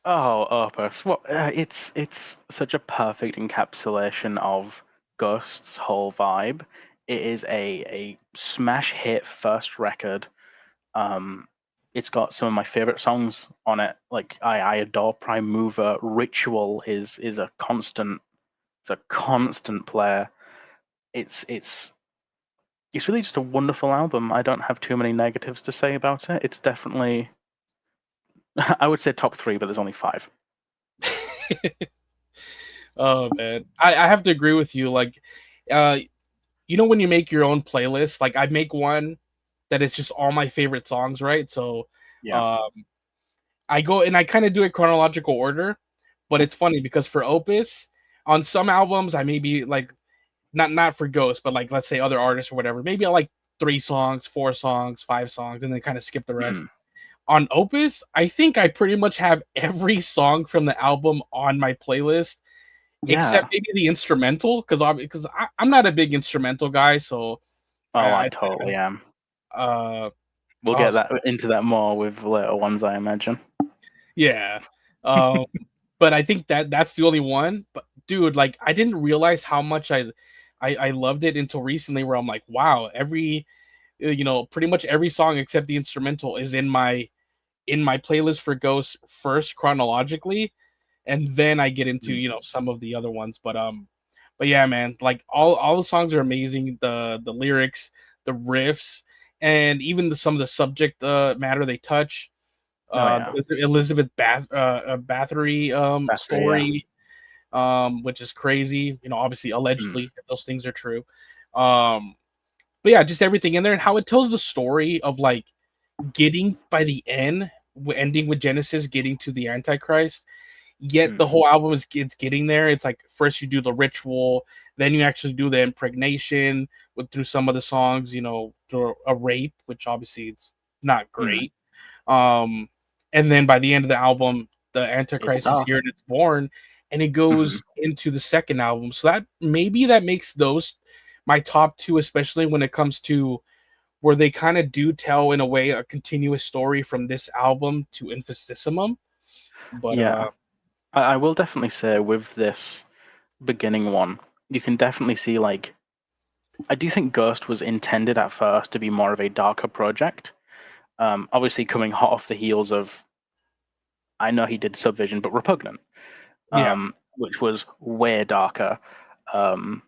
Speaker 2: Oh, Opus. Well, it's such a perfect encapsulation of Ghost's whole vibe. It is a smash hit first record. It's got some of my favorite songs on it. Like I adore Prime Mover. Ritual is a constant. It's a constant player. It's really just a wonderful album. I don't have too many negatives to say about it. It's definitely, I would say top 3, but there's only 5.
Speaker 1: Oh man, I have to agree with you. Like, when you make your own playlist, like I make one that is just all my favorite songs, right? So,
Speaker 2: Yeah.
Speaker 1: I go and I kind of do it chronological order, but it's funny because for Opus, on some albums, I maybe like not for Ghost, but like let's say other artists or whatever, maybe I like 3 songs, 4 songs, 5 songs, and then kind of skip the rest. On Opus, I think I pretty much have every song from the album on my playlist,
Speaker 2: Yeah.
Speaker 1: except maybe the instrumental, because I'm not a big instrumental guy, so
Speaker 2: Oh, I
Speaker 1: I
Speaker 2: totally am.
Speaker 1: uh
Speaker 2: We'll get
Speaker 1: also,
Speaker 2: that into that more with later ones, I imagine.
Speaker 1: yeah. But I think that's the only one. But dude, like I didn't realize how much I loved it until recently, where I'm like, wow, every pretty much every song except the instrumental is in my playlist for Ghost first chronologically, and then I get into some of the other ones. But yeah, man, like all the songs are amazing. The lyrics, the riffs, and even some of the subject matter they touch.
Speaker 2: Oh yeah.
Speaker 1: Elizabeth Bathory
Speaker 2: Battery, yeah.
Speaker 1: story, which is crazy. Obviously, allegedly, if those things are true. But yeah, just everything in there and how it tells the story of like getting by the end, ending with Genesis, getting to the Antichrist. Yet the whole album is it's getting there. It's like first you do the ritual, then you actually do the impregnation with through some of the songs, you know, through a rape, which obviously it's not great. Um, and then by the end of the album, the
Speaker 2: It's
Speaker 1: Antichrist is
Speaker 2: dark.
Speaker 1: here and it's born, and it goes into the second album. So that maybe that makes those my top two, especially when it comes to where they kind of do tell in a way a continuous story from this album to Infestissumam. But
Speaker 2: Yeah, I will definitely say with this beginning one, you can definitely see like I do think Ghost was intended at first to be more of a darker project. Obviously coming hot off the heels of I know he did Subvision, but Repugnant,
Speaker 1: yeah,
Speaker 2: which was way darker in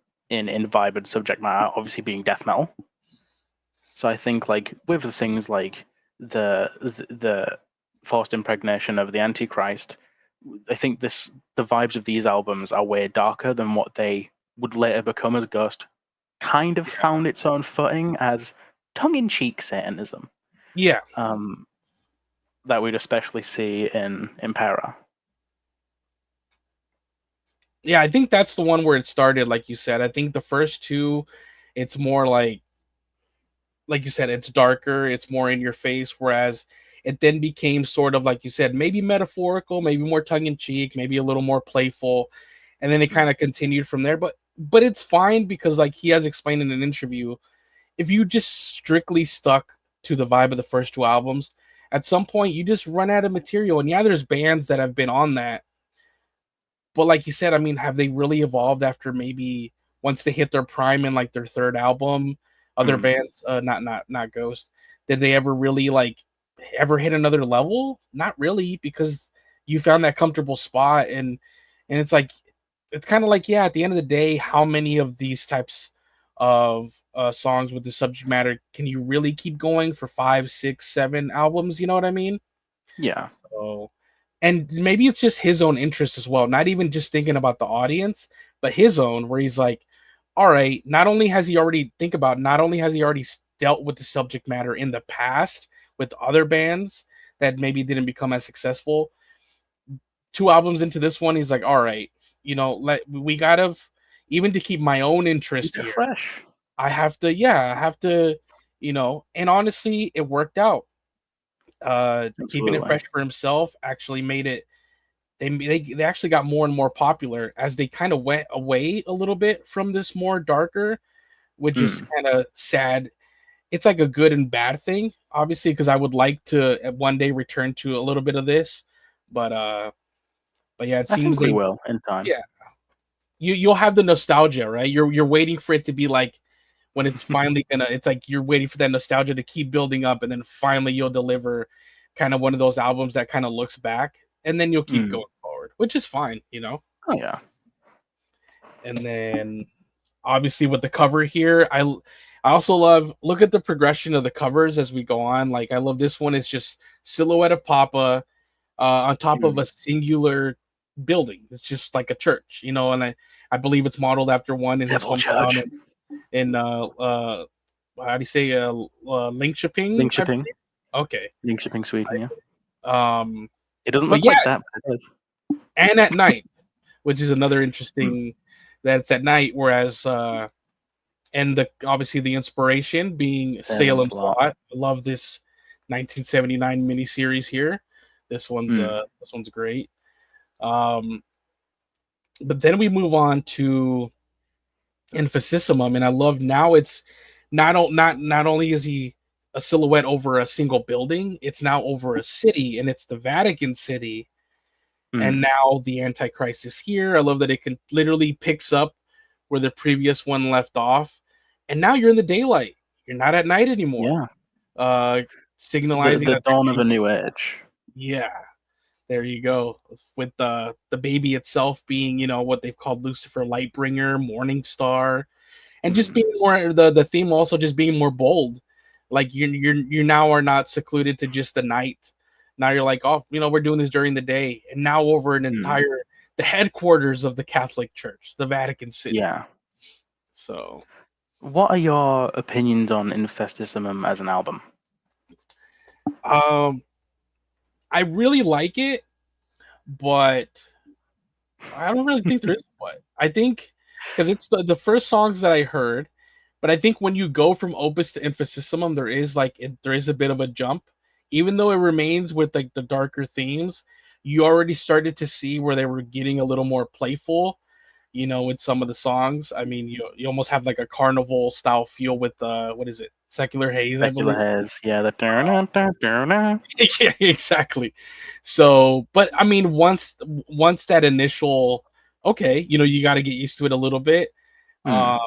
Speaker 2: vibe and subject matter, obviously being death metal. So I think like with the things like the forced impregnation of the Antichrist, I think the vibes of these albums are way darker than what they would later become as Ghost kind of found its own footing as tongue-in-cheek Satanism.
Speaker 1: yeah.
Speaker 2: That we'd especially see in Impera.
Speaker 1: Yeah, I think that's the one where it started, like you said. I think the first two, it's more like you said, it's darker, it's more in your face, whereas it then became sort of like you said, maybe metaphorical, maybe more tongue in cheek, maybe a little more playful, and then it kind of continued from there. But it's fine because like he has explained in an interview, if you just strictly stuck to the vibe of the first two albums, at some point you just run out of material. And yeah, there's bands that have been on that, but like you said, I mean, have they really evolved after maybe once they hit their prime in like their third album? Other bands, not Ghost, did they ever really like ever hit another level? Not really, because you found that comfortable spot, and it's like it's kind of like yeah, at the end of the day, how many of these types of songs with the subject matter can you really keep going for 5, 6, 7 albums? You know what I mean?
Speaker 2: Yeah.
Speaker 1: So, and maybe it's just his own interest as well, not even just thinking about the audience, but his own, where he's like, all right, not only has he already dealt with the subject matter in the past with other bands that maybe didn't become as successful. 2 albums into this one, he's like, all right, you know, we gotta even to keep my own interest
Speaker 2: Keep it
Speaker 1: here.
Speaker 2: fresh.
Speaker 1: I have to, you know, and honestly, it worked out. Keeping it
Speaker 2: Absolutely.
Speaker 1: fresh for himself actually made it they actually got more and more popular as they kind of went away a little bit from this more darker, which is kind of sad. It's like a good and bad thing, obviously, because I would like to one day return to a little bit of this, but yeah, it
Speaker 2: I
Speaker 1: seems
Speaker 2: think we
Speaker 1: they
Speaker 2: will in time.
Speaker 1: yeah you'll have the nostalgia, right? You're waiting for it to be like when it's finally gonna. It's like you're waiting for that nostalgia to keep building up, and then finally you'll deliver kind of one of those albums that kind of looks back, and then you'll keep going forward, which is fine, you know.
Speaker 2: Oh yeah.
Speaker 1: And then obviously with the cover here, I also love look at the progression of the covers as we go on. Like I love this one is just silhouette of Papa on top of a singular building. It's just like a church, you know, and I believe it's modeled after one in his
Speaker 2: Devil
Speaker 1: hometown
Speaker 2: Church.
Speaker 1: in how do you say Linköping,
Speaker 2: Link
Speaker 1: I
Speaker 2: shipping.
Speaker 1: believe. Okay.
Speaker 2: Link shipping Sweden, yeah.
Speaker 1: Um
Speaker 2: It doesn't
Speaker 1: but
Speaker 2: look
Speaker 1: yeah,
Speaker 2: like that, but it is.
Speaker 1: and at night, which is another interesting that's at night, whereas and the obviously the inspiration being
Speaker 2: Salem's
Speaker 1: Salem's
Speaker 2: Lot.
Speaker 1: Lot. I love this 1979 miniseries here. This one's great. Um, but then we move on to Infestissumam, and I love now it's not only is he a silhouette over a single building, it's now over a city, and it's the Vatican City. And now the Antichrist is here. I love that it can literally picks up where the previous one left off, and now you're in the daylight. You're not at night anymore.
Speaker 2: Yeah.
Speaker 1: Uh,
Speaker 2: The
Speaker 1: signalizing
Speaker 2: the
Speaker 1: that they're
Speaker 2: dawn of a
Speaker 1: being
Speaker 2: new age.
Speaker 1: yeah. There you go. With the baby itself being, you know, what they've called Lucifer Lightbringer, Morning Star, and just being more the theme also just being more bold. Like you now are not secluded to just the night. Now you're like, oh, you know, we're doing this during the day, and now over an entire the headquarters of the Catholic Church, the Vatican City.
Speaker 2: Yeah.
Speaker 1: So
Speaker 2: What are your opinions on Infestissumam as an album?
Speaker 1: Um, I really like it, but I don't really think there is what. I think because it's the first songs that I heard, but I think when you go from Opus to Infestissumam, there is a bit of a jump. Even though it remains with like the darker themes, you already started to see where they were getting a little more playful, with some of the songs. I mean, you almost have like a carnival style feel with what is it? Secular Haze, I
Speaker 2: Secular
Speaker 1: believe.
Speaker 2: Haze, yeah, the turn.
Speaker 1: Yeah, exactly. So, but I mean, once that initial, okay, you got to get used to it a little bit.
Speaker 2: Hmm.
Speaker 1: Uh,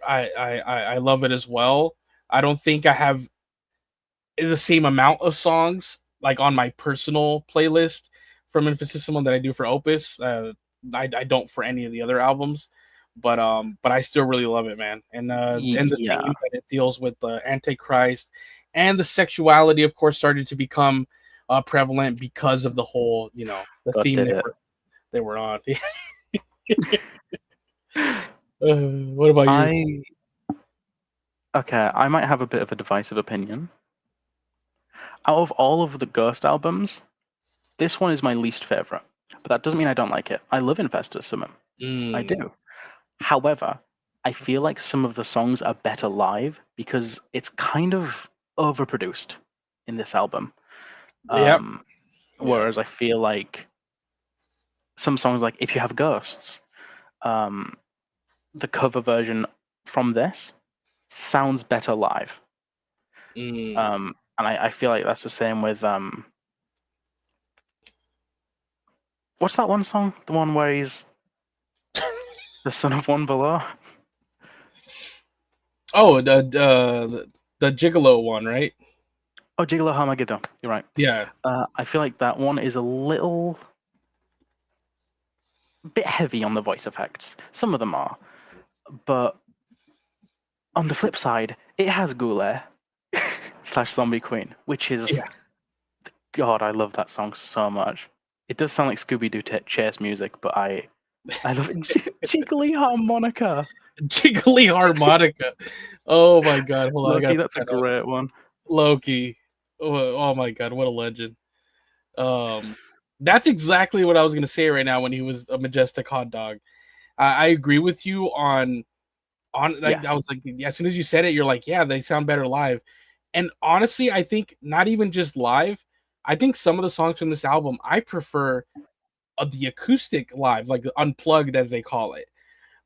Speaker 1: I love it as well. I don't think I have the same amount of songs like on my personal playlist from Infestissumam that I do for Opus. I don't for any of the other albums, but I still really love it, man. And the
Speaker 2: Yeah,
Speaker 1: theme that it deals with the Antichrist and the sexuality, of course, started to become prevalent because of the whole, the
Speaker 2: God
Speaker 1: theme
Speaker 2: did it.
Speaker 1: they were on. What about you?
Speaker 2: I Okay, I might have a bit of a divisive opinion. Out of all of the Ghost albums, this one is my least favorite. But that doesn't mean I don't like it. I love Infestissumam. I
Speaker 1: Mm,
Speaker 2: do. However, I feel like some of the songs are better live because it's kind of overproduced in this album.
Speaker 1: yep.
Speaker 2: Um,
Speaker 1: Yeah.
Speaker 2: Whereas I feel like some songs, like If You Have Ghosts, um, the cover version from this sounds better live.
Speaker 1: Mm.
Speaker 2: And I feel like that's the same with what's that one song? The one where he's the son of one below?
Speaker 1: Oh, the Gigolo one, right?
Speaker 2: Oh, Gigolo Harmageddon. You're right.
Speaker 1: Yeah.
Speaker 2: I feel like that one is a little bit heavy on the voice effects. Some of them are. But on the flip side, it has Ghoul slash Zombie Queen, which is
Speaker 1: Yeah.
Speaker 2: God, I love that song so much. It does sound like Scooby Doo chase music, but I love it. Jiggly harmonica.
Speaker 1: Jiggly harmonica. Oh my god, hold on, I
Speaker 2: Loki,
Speaker 1: gotta put
Speaker 2: that's a
Speaker 1: that up.
Speaker 2: great one.
Speaker 1: Loki. Oh my god, what a legend. Um, that's exactly what I was gonna say right now when he was a majestic hot dog. I agree with you on like I
Speaker 2: Yes.
Speaker 1: was like as soon as you said it, you're like, yeah, they sound better live. And honestly, I think not even just live. I think some of the songs from this album I prefer the acoustic live, like the unplugged as they call it.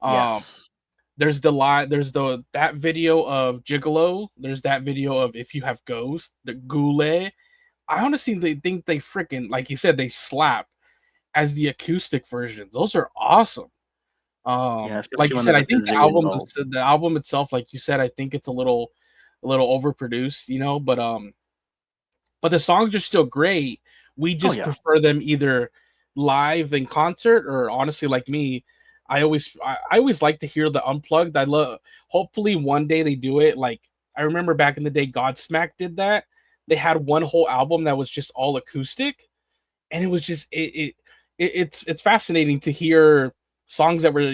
Speaker 1: Um,
Speaker 2: Yes.
Speaker 1: there's the that video of Gigolo. There's that video of If You Have Ghosts, the Ghoul. I honestly think they freaking like you said they slap as the acoustic versions. Those are awesome.
Speaker 2: Yeah,
Speaker 1: Like
Speaker 2: especially
Speaker 1: you
Speaker 2: when
Speaker 1: said,
Speaker 2: there's
Speaker 1: I
Speaker 2: a
Speaker 1: think
Speaker 2: kazoo involved.
Speaker 1: the album itself, like you said, I think it's a little overproduced, but the songs are still great. We
Speaker 2: Oh
Speaker 1: just
Speaker 2: yeah.
Speaker 1: prefer them either live in concert or honestly, like me, I always like to hear the unplugged. I love. Hopefully, one day they do it. Like I remember back in the day, Godsmack did that. They had one whole album that was just all acoustic, and it was just it's fascinating to hear songs that were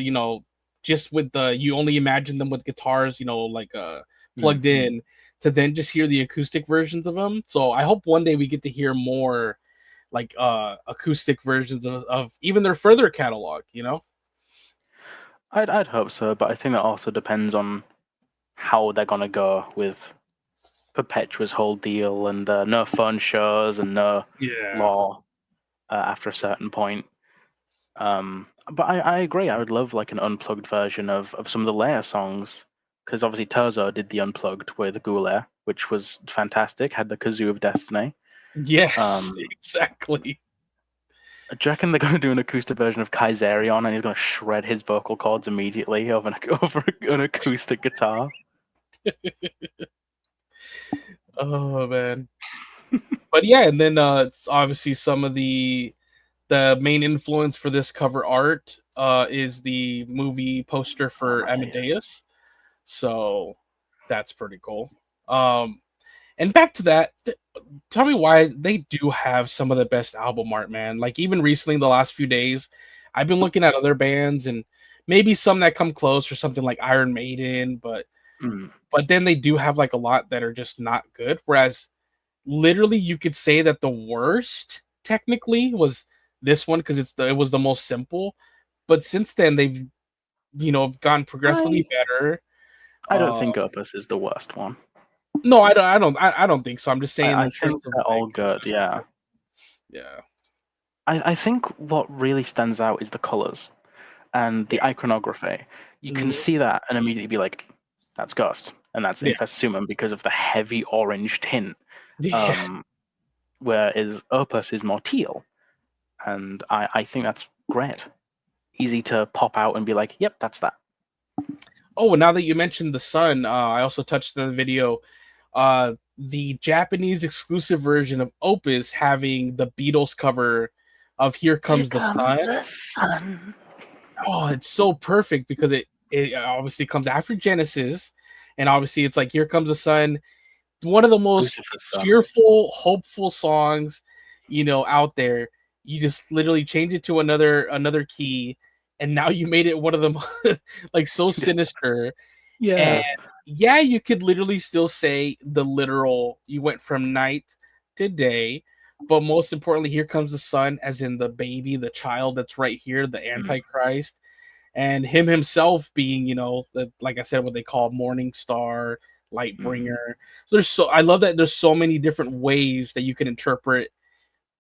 Speaker 1: just with the you only imagine them with guitars, like plugged
Speaker 2: Hmm.
Speaker 1: in, to then just hear the acoustic versions of them. So I hope one day we get to hear more like acoustic versions of even their further catalog.
Speaker 2: I'd hope so, but I think that also depends on how they're gonna go with Perpetua's whole deal and no phone shows and no
Speaker 1: Yeah.
Speaker 2: law after a certain point. But I agree. I would love like an unplugged version of some of the layer songs because obviously Tozo did the unplugged with Goulet, which was fantastic. Had the kazoo of destiny.
Speaker 1: Yes,
Speaker 2: Um,
Speaker 1: exactly.
Speaker 2: do you reckon they're going to do an acoustic version of Kaiserion and he's going to shred his vocal cords immediately over over an acoustic guitar?
Speaker 1: Oh man. But yeah, and then it's obviously some of the main influence for this cover art is the movie poster for
Speaker 2: Amadeus.
Speaker 1: Amadeus. So that's pretty cool. Um, and back to that, tell me why they do have some of the best album art, man. Like even recently, the last few days, I've been looking at other bands and maybe some that come close or something like Iron Maiden, but but then they do have like a lot that are just not good. Whereas literally you could say that the worst technically was this one because it was the most simple. But since then they've gone progressively better.
Speaker 2: I don't think Opus is the worst one.
Speaker 1: No, I don't think so. I'm just saying
Speaker 2: I
Speaker 1: in terms
Speaker 2: think
Speaker 1: of
Speaker 2: they're all
Speaker 1: like
Speaker 2: good, yeah.
Speaker 1: yeah.
Speaker 2: I think what really stands out is the colors and the iconography. You can
Speaker 1: Mhm.
Speaker 2: see that and immediately be like, that's Ghost, and that's
Speaker 1: Yeah.
Speaker 2: Infestissumam because of the heavy orange tint.
Speaker 1: Yeah.
Speaker 2: Whereas Opus is more teal, and I think that's great. Easy to pop out and be like, yep, that's that.
Speaker 1: Oh, now that you mentioned the sun, I also touched on the video. The Japanese exclusive version of Opus having the Beatles cover of "Here
Speaker 2: Here
Speaker 1: Comes the
Speaker 2: comes
Speaker 1: Sun."
Speaker 2: the sun.
Speaker 1: Oh, it's so perfect because it obviously comes after Genesis, and obviously it's like "Here Comes the Sun," one of the most
Speaker 2: Lucifer's son.
Speaker 1: cheerful, hopeful songs, out there. You just literally change it to another key, and now you made it one of them like so sinister. And
Speaker 2: Yeah.
Speaker 1: yeah, you could literally still say the literal, you went from night to day, but most importantly, here comes the sun, as in the baby, the child that's right here, the Antichrist, and him himself being, like I said, what they call morning star, light bringer. So I love that there's so many different ways that you can interpret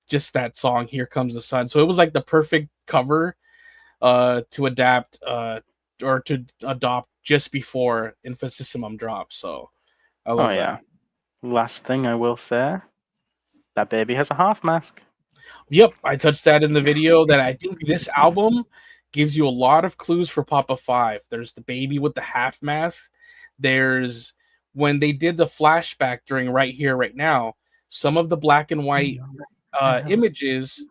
Speaker 1: just that song, Here Comes the Sun. So it was like the perfect cover to adapt or to adopt just before Infestissumam drops. So I
Speaker 2: Oh
Speaker 1: love that.
Speaker 2: yeah. Last thing I will say, that baby has a half mask.
Speaker 1: Yep, I touched that in the video that I think this album gives you a lot of clues for Papa 5. There's the baby with the half mask. There's when they did the flashback during Right Here, Right Now, some of the black and white images.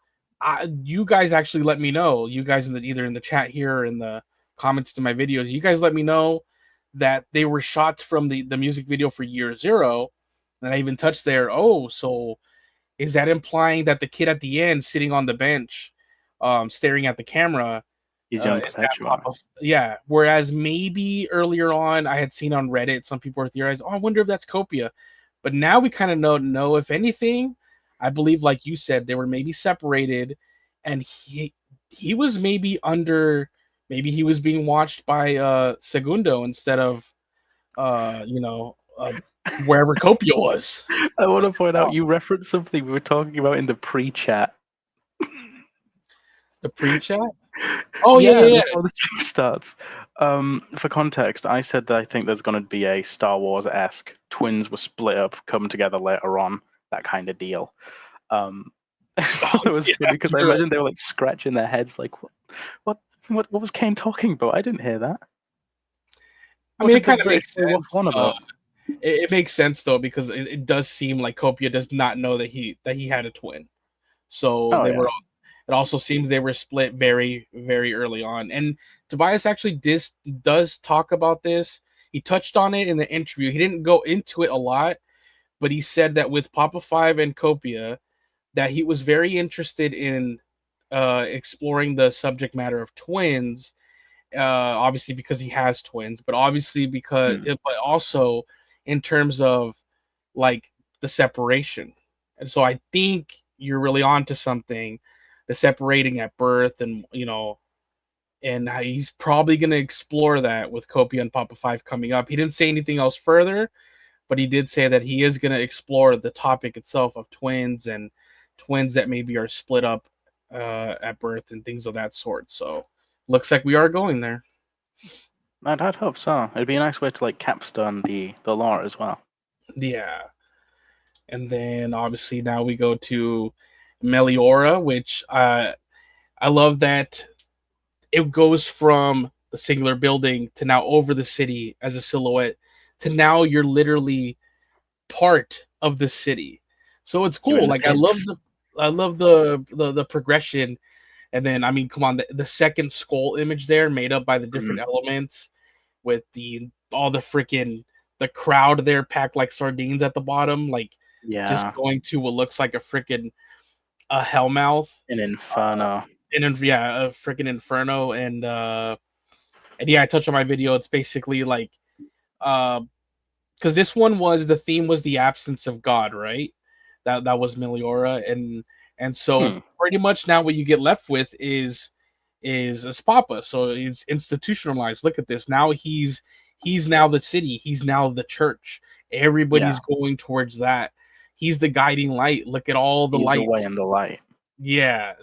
Speaker 1: You guys actually let me know. You guys either in the chat here or in the comments to my videos. You guys let me know that they were shots from the music video for Year Zero, and I even touched there. Oh, so is that implying that the kid at the end sitting on the bench, staring at the camera,
Speaker 2: He's young
Speaker 1: is that
Speaker 2: Perpetua.
Speaker 1: Papa? Yeah. Whereas maybe earlier on, I had seen on Reddit some people were theorizing, "Oh, I wonder if that's Copia," but now we kind of know if anything. I believe, like you said, they were maybe separated, and he was maybe under, maybe he was being watched by Segundo instead of wherever Copia was.
Speaker 2: I want to point out you referenced something we were talking about in the pre-chat.
Speaker 1: The pre-chat. Oh yeah,
Speaker 2: Yeah,
Speaker 1: yeah, yeah.
Speaker 2: that's how the stream starts. For context, I said that I think there's going to be a Star Wars-esque twins were split up, come together later on, that kind of deal. I thought it was
Speaker 1: Yeah,
Speaker 2: funny because I
Speaker 1: you're right.
Speaker 2: imagine they were like scratching their heads, like, what was Kane talking about? I didn't hear that.
Speaker 1: I
Speaker 2: What
Speaker 1: mean,
Speaker 2: did
Speaker 1: it
Speaker 2: the
Speaker 1: kind of
Speaker 2: British
Speaker 1: makes
Speaker 2: say what's
Speaker 1: sense.
Speaker 2: one about?
Speaker 1: It makes sense though because it does seem like Copia does not know that he had a twin. So
Speaker 2: Oh
Speaker 1: they
Speaker 2: yeah.
Speaker 1: were. It also seems they were split very very early on. And Tobias actually does talk about this. He touched on it in the interview. He didn't go into it a lot, but he said that with Papa 5 and Copia, that he was very interested in exploring the subject matter of twins, obviously because he has twins, but obviously but also in terms of like the separation. And so I think you're really onto something, the separating at birth, and and he's probably going to explore that with Copia and Papa 5 coming up. He didn't say anything else further, but he did say that he is going to explore the topic itself of twins and twins that maybe are split up at birth and things of that sort. So looks like we are going there.
Speaker 2: I'd hope so. It'd be a nice way to like capstone the lore as well.
Speaker 1: Yeah. And then obviously now we go to Meliora, which I love that it goes from the singular building to now over the city as a silhouette to now you're literally part of the city. So it's
Speaker 2: You're
Speaker 1: cool.
Speaker 2: in the
Speaker 1: Like
Speaker 2: pits.
Speaker 1: I love the progression. And then I mean, come on, the second skull image there made up by the different elements with all the freaking the crowd there packed like sardines at the bottom, like just
Speaker 2: Yeah,
Speaker 1: going to what looks like a freaking a hellmouth.
Speaker 2: an inferno.
Speaker 1: And yeah, a freaking inferno. And yeah, I touched on my video. It's basically like because this one was the theme was the absence of God, right? That was Meliora, and so
Speaker 2: Hmm.
Speaker 1: pretty much now what you get left with is Papa. So he's institutionalized. Look at this. Now he's now the city. He's now the church.
Speaker 2: Yeah.
Speaker 1: Everybody's going towards that. He's the guiding light. Look at all the
Speaker 2: He's the way
Speaker 1: lights.
Speaker 2: and the light.
Speaker 1: Yeah,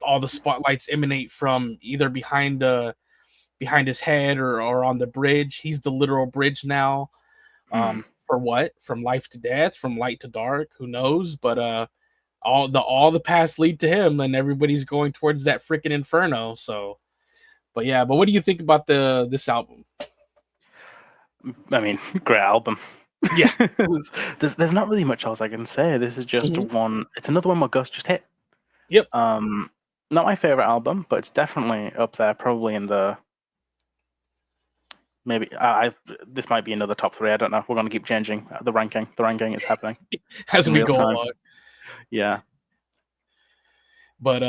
Speaker 1: all the spotlights emanate from either behind his head or on the bridge. He's the literal bridge now.
Speaker 2: Hmm.
Speaker 1: For what? From life to death, from light to dark, who knows? But all the paths lead to him, and everybody's going towards that freaking inferno. So, but yeah, but what do you think about this album?
Speaker 2: I mean, great album.
Speaker 1: Yeah.
Speaker 2: there's not really much else I can say. This is just
Speaker 1: Mhm.
Speaker 2: one. It's another one where Ghost just hit.
Speaker 1: Yep.
Speaker 2: Not my favorite album, but it's definitely up there. Probably in the maybe this might be another top 3. I don't know. We're gonna keep changing the ranking. The ranking is happening
Speaker 1: As
Speaker 2: in
Speaker 1: we
Speaker 2: real
Speaker 1: go
Speaker 2: time.
Speaker 1: along.
Speaker 2: Yeah.
Speaker 1: But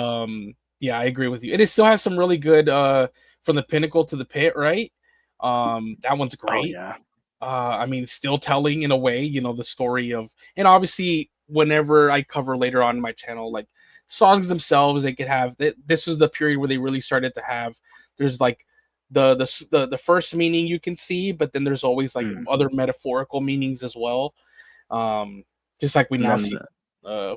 Speaker 1: yeah, I agree with you. And it still has some really good from the pinnacle to the pit, right? That one's
Speaker 2: Oh
Speaker 1: great.
Speaker 2: yeah.
Speaker 1: I mean, still telling in a way, the story of, and obviously, whenever I cover later on in my channel, like songs themselves, they could have. This is the period where they really started to have. There's like the first meaning you can see, but then there's always like
Speaker 2: Mm.
Speaker 1: other metaphorical meanings as well. Um, just like we
Speaker 2: And
Speaker 1: now
Speaker 2: then
Speaker 1: see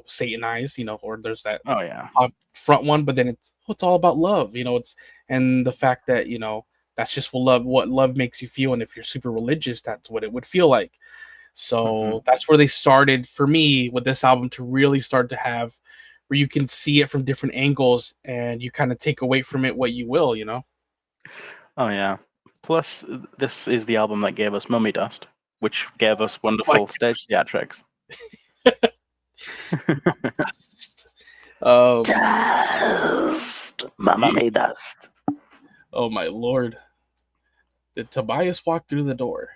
Speaker 1: satanized, or there's that
Speaker 2: oh yeah.
Speaker 1: front one, but then it's all about love, it's and the fact that that's just what love makes you feel, and if you're super religious, that's what it would feel like.
Speaker 2: Mhm.
Speaker 1: So that's where they started for me with this album to really start to have where you can see it from different angles and you kind of take away from it what you will.
Speaker 2: Oh yeah. Plus, this is the album that gave us Mummy Dust, which gave us
Speaker 1: Like
Speaker 2: wonderful stage theatrics.
Speaker 1: um
Speaker 2: Dust, Mummy Dust.
Speaker 1: oh my lord, did Tobias walk through the door?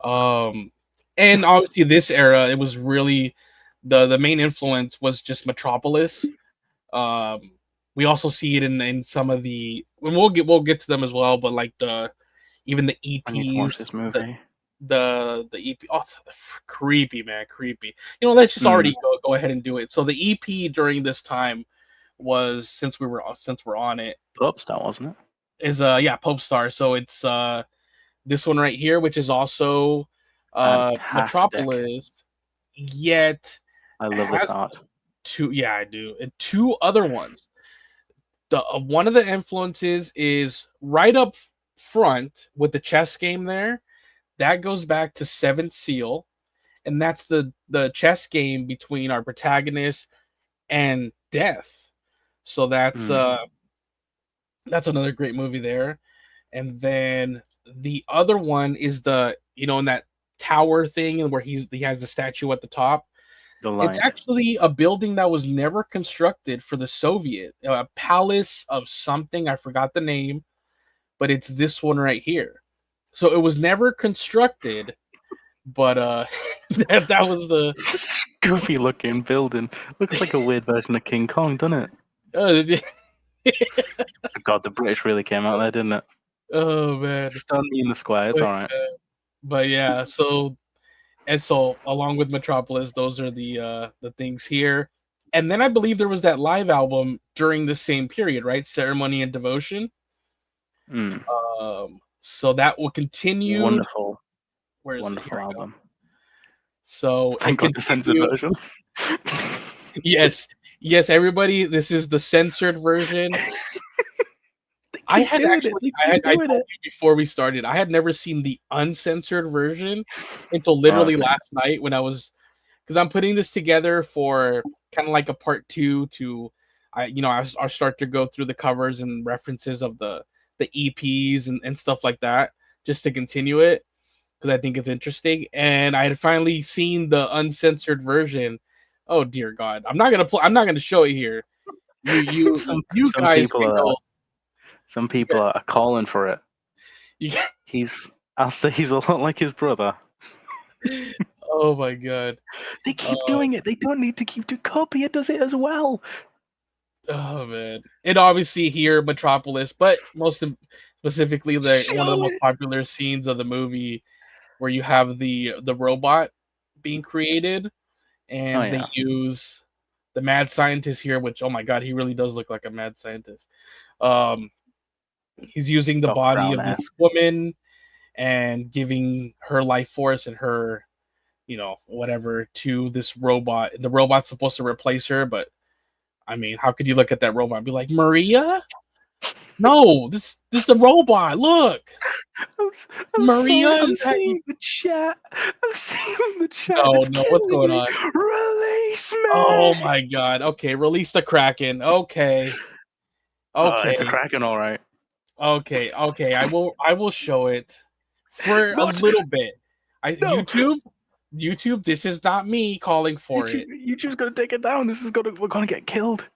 Speaker 1: And obviously this era, it was really the main influence was just Metropolis. Um, we also see it in some of the, and we'll get to them as well, but like even the
Speaker 2: I need to watch
Speaker 1: EPs,
Speaker 2: this movie.
Speaker 1: the EP, oh, creepy, man, creepy. Let's just
Speaker 2: Mm.
Speaker 1: already go ahead and do it. So the EP during this time was, since we're on it,
Speaker 2: Popstar, wasn't it?
Speaker 1: is yeah, Pope Star. So it's this one right here, which is also
Speaker 2: Fantastic.
Speaker 1: Metropolis, yet
Speaker 2: I love this
Speaker 1: has
Speaker 2: art.
Speaker 1: two, yeah, I do, and two other ones. The one of the influences is right up front with the chess game there. That goes back to Seventh Seal, and that's the chess game between our protagonist and Death. So
Speaker 2: Mm.
Speaker 1: that's another great movie there. And then the other one is in that tower thing, and where he has the statue at the top.
Speaker 2: The
Speaker 1: It's
Speaker 2: light.
Speaker 1: actually a building that was never constructed for the Soviet, a palace of something. I forgot the name, but it's this one right here. So it was never constructed, but that was the
Speaker 2: Goofy looking building. Looks like a weird version of King Kong, doesn't
Speaker 1: uh,
Speaker 2: it? God, the British really came out there, didn't it?
Speaker 1: oh man.
Speaker 2: Stun me in the square. It's
Speaker 1: But,
Speaker 2: all right.
Speaker 1: but yeah, so along with Metropolis, those are the things here. And then I believe there was that live album during the same period, right? Ceremony and Devotion.
Speaker 2: Mm.
Speaker 1: So that will continue.
Speaker 2: Wonderful,
Speaker 1: Where is it? Here
Speaker 2: wonderful
Speaker 1: we go.
Speaker 2: album.
Speaker 1: So it
Speaker 2: Thank God the censored
Speaker 1: continued.
Speaker 2: version.
Speaker 1: Yes, yes, everybody. This is the censored version.
Speaker 2: They
Speaker 1: I
Speaker 2: keep
Speaker 1: had
Speaker 2: doing it.
Speaker 1: actually,
Speaker 2: They
Speaker 1: I
Speaker 2: keep
Speaker 1: told
Speaker 2: doing it.
Speaker 1: you before we started, I had never seen the uncensored version until
Speaker 2: Oh,
Speaker 1: literally
Speaker 2: same.
Speaker 1: last night when because I'm putting this together for kind of like a part two to, I'll start to go through the covers and references of the EPs and stuff like that, just to continue it because I think it's interesting. And I had finally seen the uncensored version. Oh dear God, I'm not gonna show it here. You you
Speaker 2: some
Speaker 1: you
Speaker 2: some
Speaker 1: guys
Speaker 2: people
Speaker 1: can
Speaker 2: are
Speaker 1: go.
Speaker 2: some
Speaker 1: You
Speaker 2: people are calling for it.
Speaker 1: you
Speaker 2: I'll say he's a lot like his brother.
Speaker 1: oh my God.
Speaker 2: They
Speaker 1: Uh,
Speaker 2: keep doing it. They don't need to keep doing. Copia does it as well.
Speaker 1: oh man. And obviously here Metropolis, but specifically the one of the
Speaker 2: Show
Speaker 1: most
Speaker 2: it.
Speaker 1: popular scenes of the movie. where you have the robot being created, and they use the mad scientist here, which, oh my god, he really does look like a mad scientist. He's using the body of this woman and giving her life force and her, whatever, to this robot. The robot's supposed to replace her, but I mean, how could you look at that robot and be like, Maria? No, this is the robot. Look, Maria.
Speaker 2: I'm seeing the chat. I'm seeing the chat.
Speaker 1: No, what's going on?
Speaker 2: Release me!
Speaker 1: Oh my god. Okay, release the Kraken. Okay.
Speaker 2: It's a Kraken, all right.
Speaker 1: Okay. I will show it for a little bit. YouTube, this is not me calling for it.
Speaker 2: YouTube's gonna take it down. We're gonna get killed.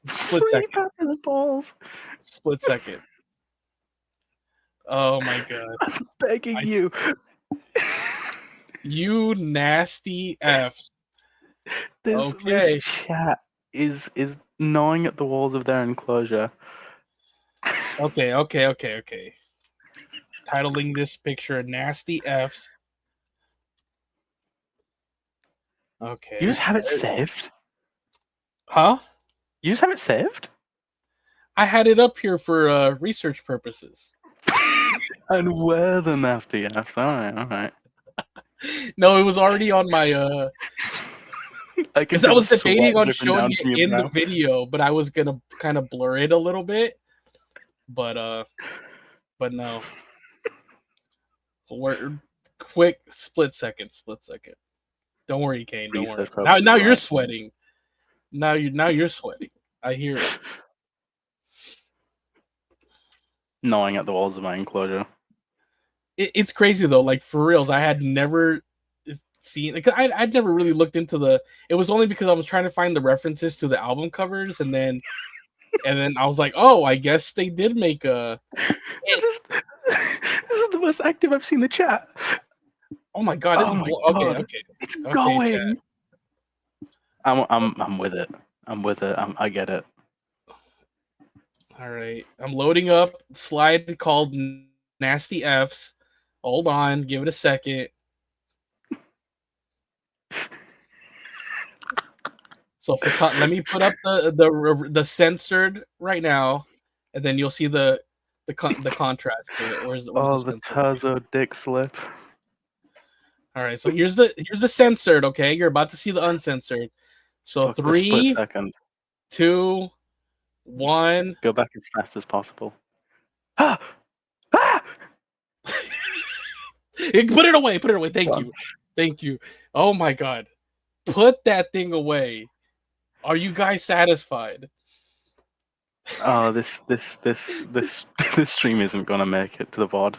Speaker 1: Split second.
Speaker 2: Balls.
Speaker 1: Split second. Oh my god.
Speaker 2: I'm begging you.
Speaker 1: You nasty Fs.
Speaker 2: This chat is gnawing at the walls of their enclosure.
Speaker 1: Okay. Titling this picture Nasty Fs. Okay.
Speaker 2: You just have it saved?
Speaker 1: Huh?
Speaker 2: You just have it saved?
Speaker 1: I had it up here for research purposes.
Speaker 2: And where the nasty Fs? All right.
Speaker 1: No, it was already on my because I was debating on showing it in the video, but I was gonna kind of blur it a little bit. But no. We're quick split second. Don't worry, Kane. Don't worry. Now you're sweating. Now you're sweating. I hear it.
Speaker 2: Gnawing at the walls of my enclosure.
Speaker 1: It's crazy though. Like, for reals, I had never seen. Like, I'd never really looked into it was only because I was trying to find the references to the album covers, and then I was like, oh, I guess they did make a.
Speaker 2: This is the most active I've seen the chat.
Speaker 1: Oh my god! Okay.
Speaker 2: It's going. I'm with it. I get it.
Speaker 1: All right, I'm loading up slide called Nasty Fs. Hold on, give it a second. So let me put up the censored right now, and then you'll see the contrast to it. Where's the
Speaker 2: Tazo dick slip.
Speaker 1: All right, so here's the censored. Okay, you're about to see the uncensored. So 3, 2, 1.
Speaker 2: Go back as fast as possible.
Speaker 1: Put it away. Thank you. Oh my god. Put that thing away. Are you guys satisfied?
Speaker 2: Oh, this stream isn't gonna make it to the VOD.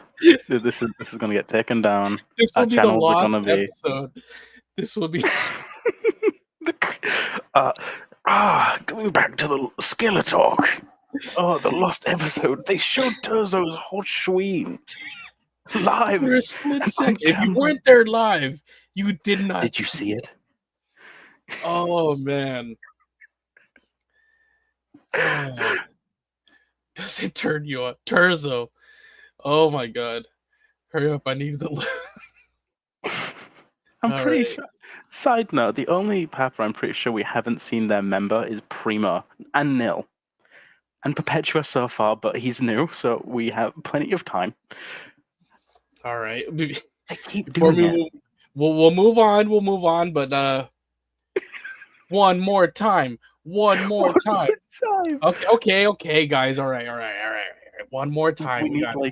Speaker 2: This is gonna get taken down.
Speaker 1: This will be the lost episode. This will be.
Speaker 2: Going back to the SKELETÁLK. Oh, the lost episode. They showed Turzo's hot Schween live.
Speaker 1: For a split second. If you weren't there live, you did not.
Speaker 2: Did you see it?
Speaker 1: Oh man. Oh. Does it turn you on? Turzo. Oh my god. Hurry up, I need the
Speaker 2: I'm pretty sure. Side note, the only Papa I'm pretty sure we haven't seen their member is Primo and Nil. And Perpetua so far, but he's new, so we have plenty of time.
Speaker 1: All right.
Speaker 2: I keep doing it.
Speaker 1: We'll move on, but one more time. Okay, guys. All right. One more time.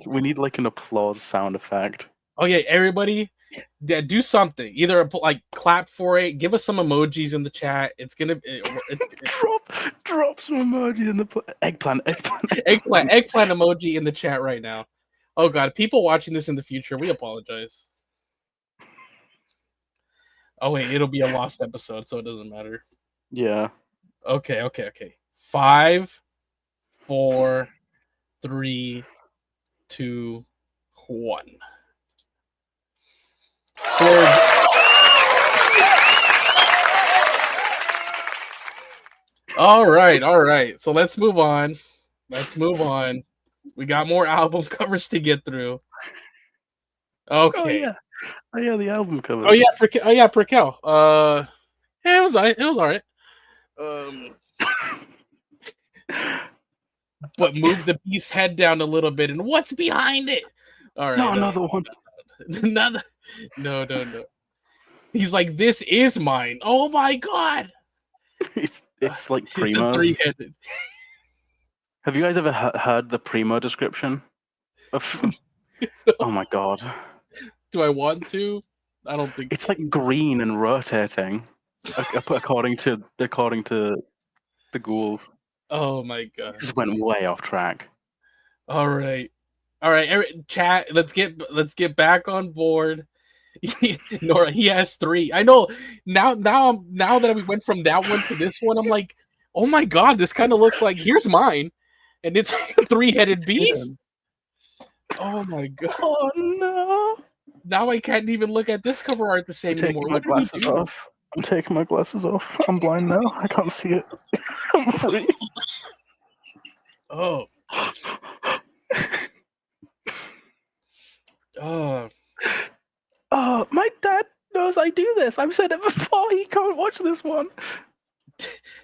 Speaker 2: We need an applause sound effect.
Speaker 1: Oh yeah, everybody, do something. Either clap for it. Give us some emojis in the chat. It's gonna
Speaker 2: drop some emojis in the eggplant
Speaker 1: emoji in the chat right now. Oh god, people watching this in the future, we apologize. Oh wait, it'll be a lost episode, so it doesn't matter.
Speaker 2: Yeah.
Speaker 1: Okay. 5, 4, 3, 2, 1. All right. So let's move on. We got more album covers to get through. Okay.
Speaker 2: Oh yeah, the album covers.
Speaker 1: Oh yeah, Prequel. Yeah, it was alright. It was alright. But move the beast's head down a little bit, and what's behind it? All right,
Speaker 2: Not another one.
Speaker 1: No. He's like, this is mine. Oh my god!
Speaker 2: It's like
Speaker 1: It's a
Speaker 2: Primo's.
Speaker 1: three-headed.
Speaker 2: Have you guys ever heard the Primo description? Oh my god.
Speaker 1: Do I want to? I don't think
Speaker 2: It's
Speaker 1: so.
Speaker 2: like green and rotating, according to the ghouls.
Speaker 1: Oh my god!
Speaker 2: This just went way off track.
Speaker 1: All right, chat. Let's get back on board. Nora, he has 3. I know now that we went from that one to this one, I'm like, oh my god, this kind of looks like here's mine, and it's a 3-headed beast. Oh my god!
Speaker 2: Oh no!
Speaker 1: Now I can't even look at this cover art the same anymore.
Speaker 2: My glasses off. I'm taking my glasses off. I'm blind now. I can't see it. I'm free.
Speaker 1: Oh. Oh.
Speaker 2: Oh, my dad knows I do this. I've said it before. He can't watch this one.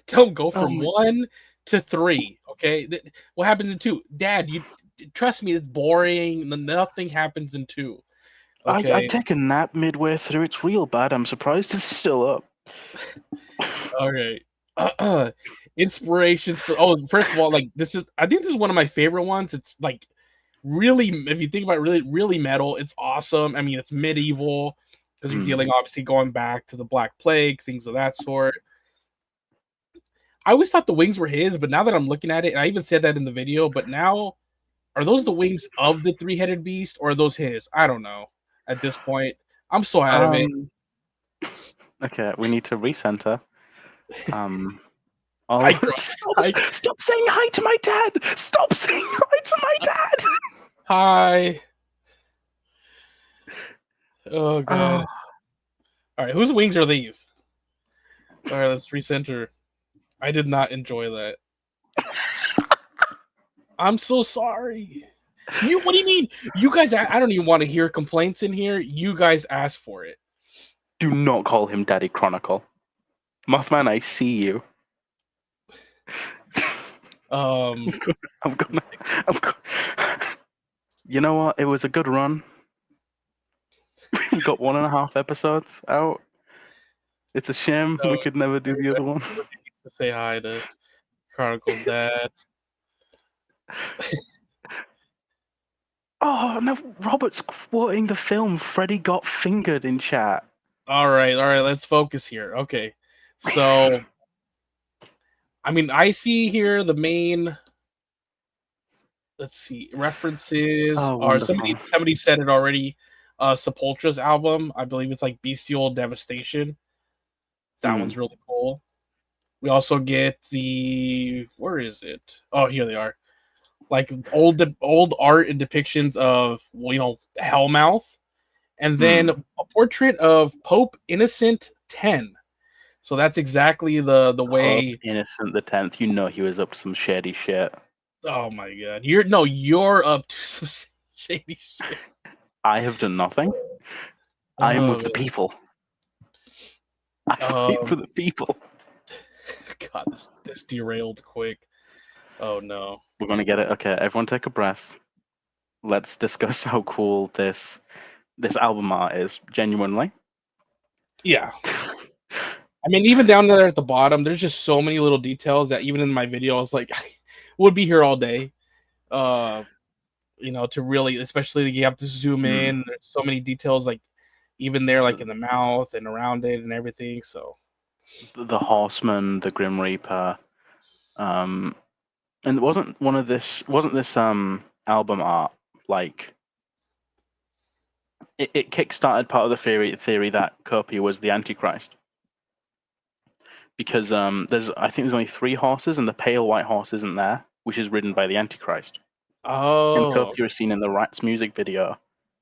Speaker 1: Don't go from 1 to 3. Okay, what happens in 2? Dad, you trust me. It's boring. Nothing happens in 2. Okay?
Speaker 2: I take a nap midway through. It's real bad. I'm surprised it's still up.
Speaker 1: All right. Inspirations for first of all, like I think this is one of my favorite ones. It's like really, if you think about it, really metal. It's awesome. I mean, it's medieval because you're dealing obviously going back to the Black Plague, things of that sort. I always thought the wings were his, but now that I'm looking at it, and I even said that in the video, but now are those the wings of the 3-headed beast or are those his? I don't know. At this point, I'm so out of it.
Speaker 2: Okay, we need to recenter. Stop saying hi to my dad! Stop saying hi to my dad!
Speaker 1: Hi. Oh god. All right, whose wings are these? All right, let's recenter. I did not enjoy that. I'm so sorry. What do you mean? You guys, I don't even want to hear complaints in here. You guys asked for it.
Speaker 2: Do not call him Daddy Chronicle. Mothman, I see you. I'm gonna. You know what? It was a good run. We got 1.5 episodes out. It's a shame we could never do the other one.
Speaker 1: Say hi to Chronicle's dad.
Speaker 2: Oh no! Robert's quoting the film "Freddy Got Fingered" in chat.
Speaker 1: All right. Let's focus here. Okay, so I mean, I see here the main. Let's see references. Or somebody said it already. Sepultra's album, I believe it's like Bestial Devastation. That one's really cool. We also get where is it? Oh, here they are. Like old art and depictions of Hellmouth, and then a portrait of Pope Innocent X. So that's exactly the way.
Speaker 2: Pope Innocent the 10th. You know he was up to some shady shit.
Speaker 1: Oh my god! You're up to some shady shit.
Speaker 2: I have done nothing. I am with the people. I fight for the people.
Speaker 1: God, this derailed quick. Oh no.
Speaker 2: We're gonna get it. Okay, everyone take a breath. Let's discuss how cool this album art is, genuinely.
Speaker 1: Yeah. I mean, even down there at the bottom, there's just so many little details that even in my video, I was like, I would be here all day. To really, especially you have to zoom in. There's so many details, like even there, like in the mouth and around it and everything. So
Speaker 2: the Horseman, the Grim Reaper, and wasn't this album art like it kickstarted part of the theory that Copia was the Antichrist, because I think there's only 3 horses and the pale white horse isn't there, which is ridden by the Antichrist. And Copia is seen in the Rats music video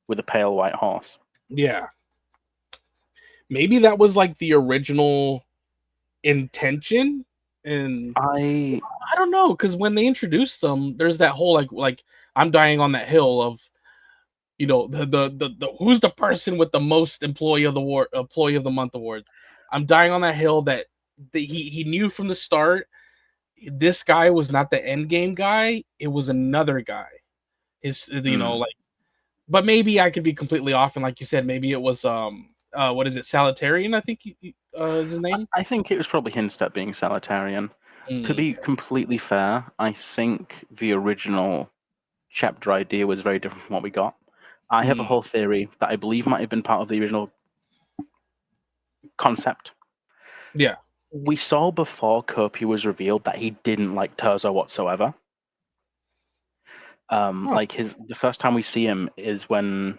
Speaker 2: with a pale white horse.
Speaker 1: Yeah. Maybe that was like the original intention, and I don't know, because when they introduced them, there's that whole like I'm dying on that hill of the who's the person with the most employee of the month awards. I'm dying on that hill that he knew from the start this guy was not the end game guy. It was another guy. Like, but maybe I could be completely off. And like you said, maybe it was what is it, Salutarian? I think is his name.
Speaker 2: I think it was probably hinted at being Salutarian. To be completely fair, I think the original chapter idea was very different from what we got. I have a whole theory that I believe might have been part of the original concept.
Speaker 1: Yeah.
Speaker 2: We saw before Copia was revealed that he didn't like Terzo whatsoever. Like the first time we see him is when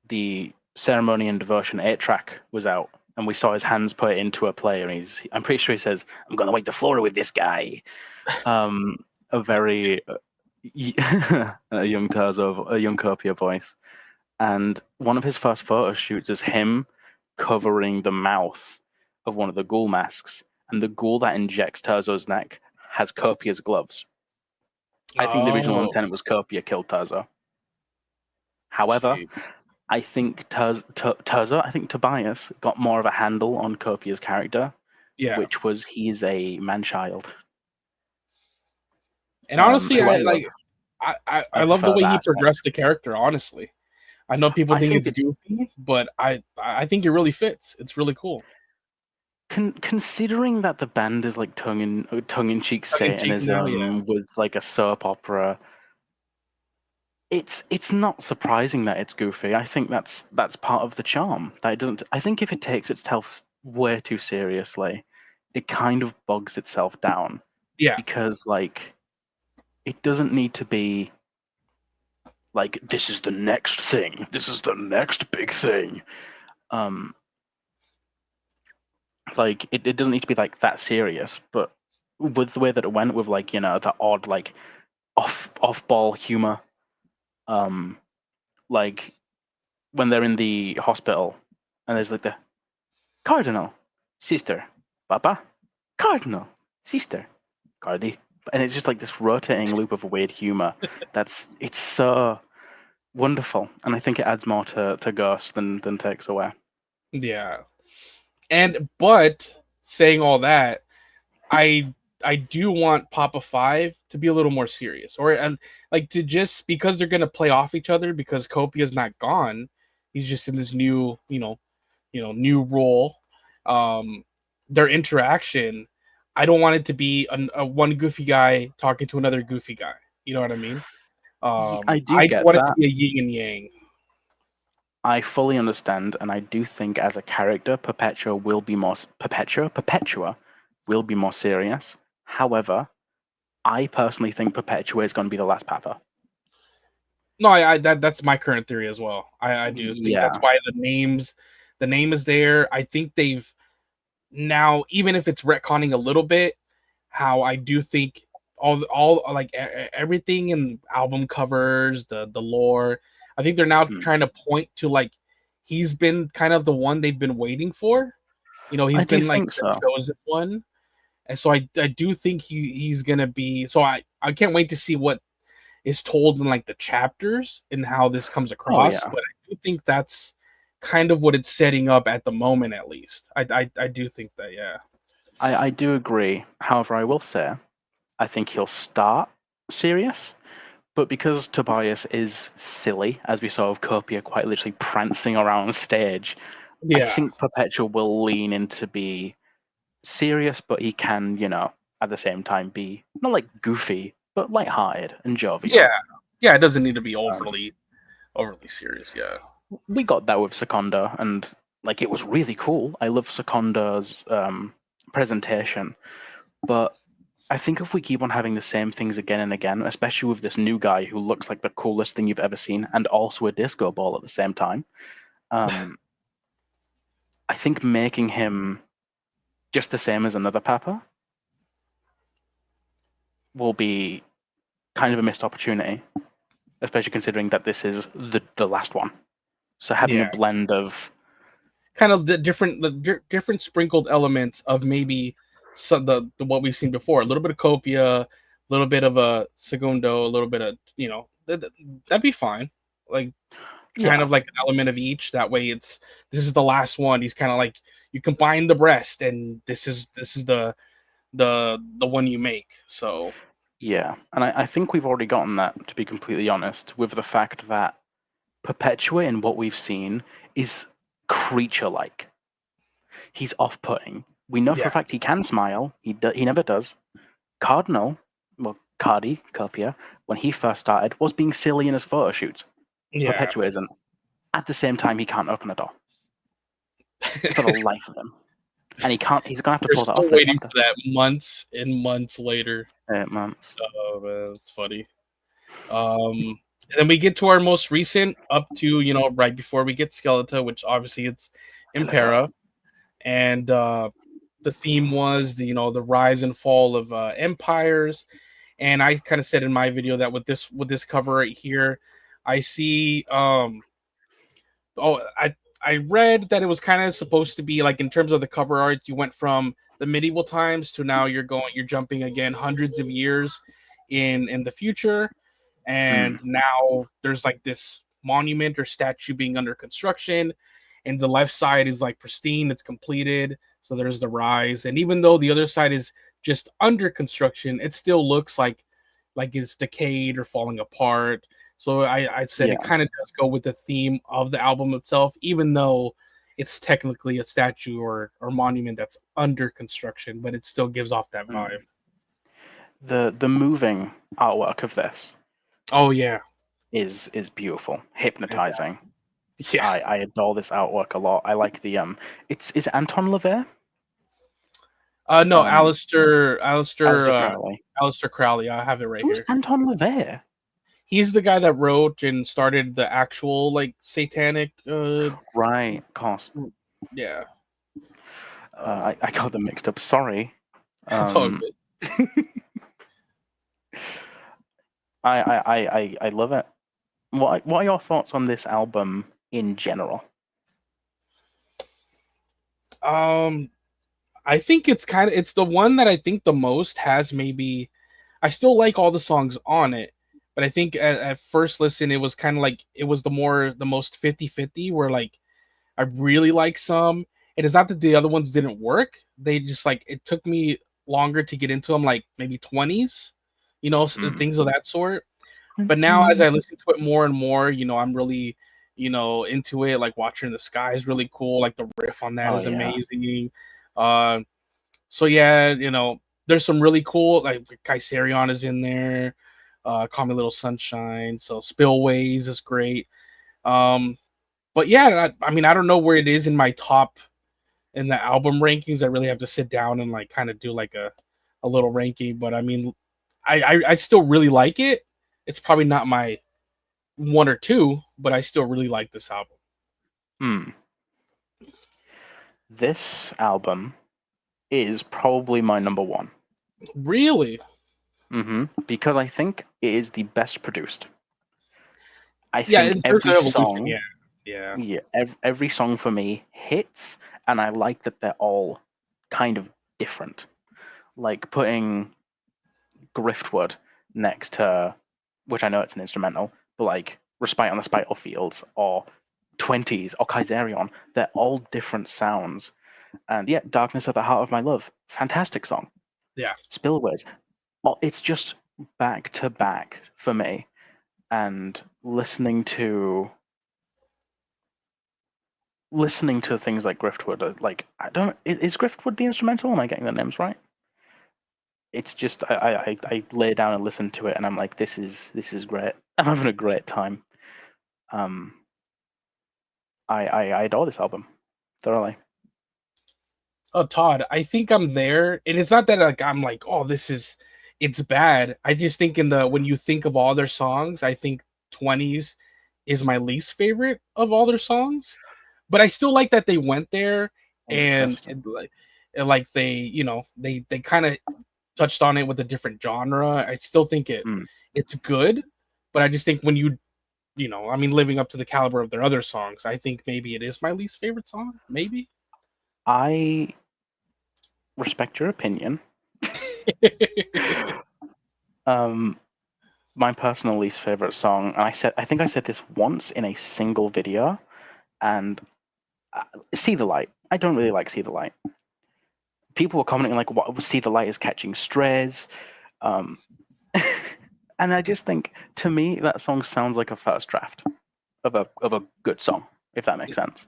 Speaker 2: the Ceremony and Devotion 8-track was out, and we saw his hands put into a play, and I'm pretty sure he says, "I'm gonna wipe the floor with this guy." A very a young Terzo, a young Copia voice, and one of his first photo shoots is him covering the mouth of one of the ghoul masks, and the ghoul that injects Terzo's neck has Copia's gloves. I think the original intent was Copia killed Terzo. However, I think Terzo, I think Tobias got more of a handle on Copia's character, which was he's a man-child.
Speaker 1: And honestly, I love the way he progressed the character. Honestly, I know people think it's goofy, but I think it really fits. It's really cool.
Speaker 2: Considering that the band is like tongue-in-cheek Satanism with like a soap opera, it's not surprising that it's goofy. I think that's part of the charm. That it doesn't. I think if it takes itself way too seriously, it kind of bogs itself down.
Speaker 1: Yeah.
Speaker 2: Because like, it doesn't need to be like, this is the next thing. This is the next big thing. Like it doesn't need to be like that serious, but with the way that it went, with like, you know, the odd like off-ball humor, like when they're in the hospital and there's like the Cardinal, Sister, Papa, Cardinal, Sister, Cardi, and it's just like this rotating loop of weird humor. It's so wonderful, and I think it adds more to Ghost than takes away.
Speaker 1: Yeah. But saying all that, I do want Papa 5 to be a little more serious, or like to just because they're gonna play off each other because Copia's not gone, he's just in this new new role. Their interaction, I don't want it to be a one goofy guy talking to another goofy guy. You know what I mean?
Speaker 2: I
Speaker 1: want it to be a yin and yang.
Speaker 2: I fully understand, and I do think as a character, Perpetua will be more serious. However, I personally think Perpetua is going to be the last Papa.
Speaker 1: No, that's my current theory as well. I do think that's why the name is there. I think they've now, even if it's retconning a little bit, how I do think all like everything in album covers, the lore, I think they're now trying to point to like he's been kind of the one they've been waiting for. You know, he's been like the chosen one. And so I do think he's gonna be. So I can't wait to see what is told in like the chapters and how this comes across. But I do think that's kind of what it's setting up at the moment, at least. I do think that, yeah.
Speaker 2: I do agree. However, I will say, I think he'll start serious, but because Tobias is silly, as we saw of Copia quite literally prancing around stage, I think Perpetua will lean into be serious, but he can, you know, at the same time be not like goofy, but lighthearted and jovial.
Speaker 1: Yeah, it doesn't need to be overly serious. Yeah,
Speaker 2: we got that with Secondo, and like it was really cool. I love Secondo's presentation, but I think if we keep on having the same things again and again, especially with this new guy who looks like the coolest thing you've ever seen, and also a disco ball at the same time, I think making him just the same as another Papa will be kind of a missed opportunity, especially considering that this is the last one. So having a blend of
Speaker 1: kind of the different sprinkled elements of maybe some the what we've seen before, a little bit of Copia, a little bit of a Segundo, a little bit of, you know, that'd be fine. Like, kind
Speaker 2: Yeah.
Speaker 1: of like an element of each. That way, this is the last one. He's kind of like you combine the breast, and this is the one you make. So
Speaker 2: Yeah. And I think we've already gotten that, to be completely honest, with the fact that Perpetua in what we've seen is creature-like. He's off-putting. We know for a
Speaker 1: yeah,
Speaker 2: fact he can smile. He never does. Cardinal, well, Cardi, Copia, when he first started, was being silly in his photo shoots.
Speaker 1: yeah.
Speaker 2: Perpetua isn't. At the same time, he can't open a door for the life of him, and he can't. He's gonna have to
Speaker 1: We're
Speaker 2: pull that
Speaker 1: still
Speaker 2: off in
Speaker 1: waiting
Speaker 2: Atlanta.
Speaker 1: for that months and months later.
Speaker 2: 8 months.
Speaker 1: Oh man, that's funny. And then we get to our most recent, up to right before we get Skeleta, which obviously it's Impera, and the theme was the rise and fall of empires. And I kind of said in my video that with this cover right here, I see I read that it was kind of supposed to be like, in terms of the cover art, you went from the medieval times to now you're jumping again hundreds of years in the future, and now there's like this monument or statue being under construction, and the left side is like pristine, it's completed, so there's the rise, and even though the other side is just under construction, it still looks like it's decayed or falling apart. So I said
Speaker 2: Yeah.
Speaker 1: it kind of does go with the theme of the album itself, even though it's technically a statue or monument that's under construction, but it still gives off that vibe.
Speaker 2: The moving artwork of this
Speaker 1: Oh yeah,
Speaker 2: is beautiful, hypnotizing.
Speaker 1: yeah.
Speaker 2: I adore this artwork a lot. I like the is it Anton LaVey?
Speaker 1: No, Alistair,
Speaker 2: Aleister Crowley.
Speaker 1: Alistair Crowley. I have it right
Speaker 2: Who's
Speaker 1: here.
Speaker 2: Anton LaVey?
Speaker 1: He's the guy that wrote and started the actual like satanic.
Speaker 2: Right, of course.
Speaker 1: Yeah.
Speaker 2: I got them mixed up. Sorry.
Speaker 1: That's all good.
Speaker 2: I love it. What are your thoughts on this album in general?
Speaker 1: I think it's the one that I think the most has maybe. I still like all the songs on it, but I think at first listen it was kind of like it was the most 50-50, where like I really like some. It is not that the other ones didn't work. They just like it took me longer to get into them, like maybe 20s, things of that sort. But now as I listen to it more and more, I'm really, into it. Like Watcher in the Sky is really cool. Like the riff on that
Speaker 2: Oh
Speaker 1: is
Speaker 2: yeah.
Speaker 1: amazing. So yeah, there's some really cool, like Kaiserion is in there. Call Me Little Sunshine. So Spillways is great. But yeah, I mean, I don't know where it is in my top in the album rankings. I really have to sit down and like kind of do like a little ranking. But I mean, I still really like it. It's probably not my one or two, but I still really like this album.
Speaker 2: This album is probably my number one.
Speaker 1: Really?
Speaker 2: Because I think it is the best produced. I
Speaker 1: Yeah,
Speaker 2: think
Speaker 1: in terms
Speaker 2: every
Speaker 1: of evolution,
Speaker 2: song,
Speaker 1: yeah.
Speaker 2: every song for me hits, and I like that they're all kind of different. Like putting Griftwood next to, which I know it's an instrumental, but like Respite on the Spital Fields or 20s or Kaiserion, they're all different sounds. And yeah, Darkness at the Heart of My Love, fantastic song.
Speaker 1: Yeah.
Speaker 2: Spillways, it's just back to back for me. And listening to things like Griftwood, like I don't, is Griftwood the instrumental? Am I getting the names right? It's just I lay down and listen to it, and I'm like, this is great. I'm having a great time. I adore this album thoroughly.
Speaker 1: Oh, Todd, I think I'm there, and it's not that like I'm like, oh, it's bad. I just think when you think of all their songs, I think 20s is my least favorite of all their songs, but I still like that they went there, and
Speaker 2: Interesting.
Speaker 1: like they kind of touched on it with a different genre. I still think it's good, but I just think when I mean, living up to the caliber of their other songs, I think maybe it is my least favorite song. Maybe.
Speaker 2: I respect your opinion. my personal least favorite song, and I think I said this once in a single video, and See the Light. I don't really like See the Light. People were commenting like, "What? See the Light is catching strays," um, and I just think, to me, that song sounds like a first draft of a good song, if that makes sense.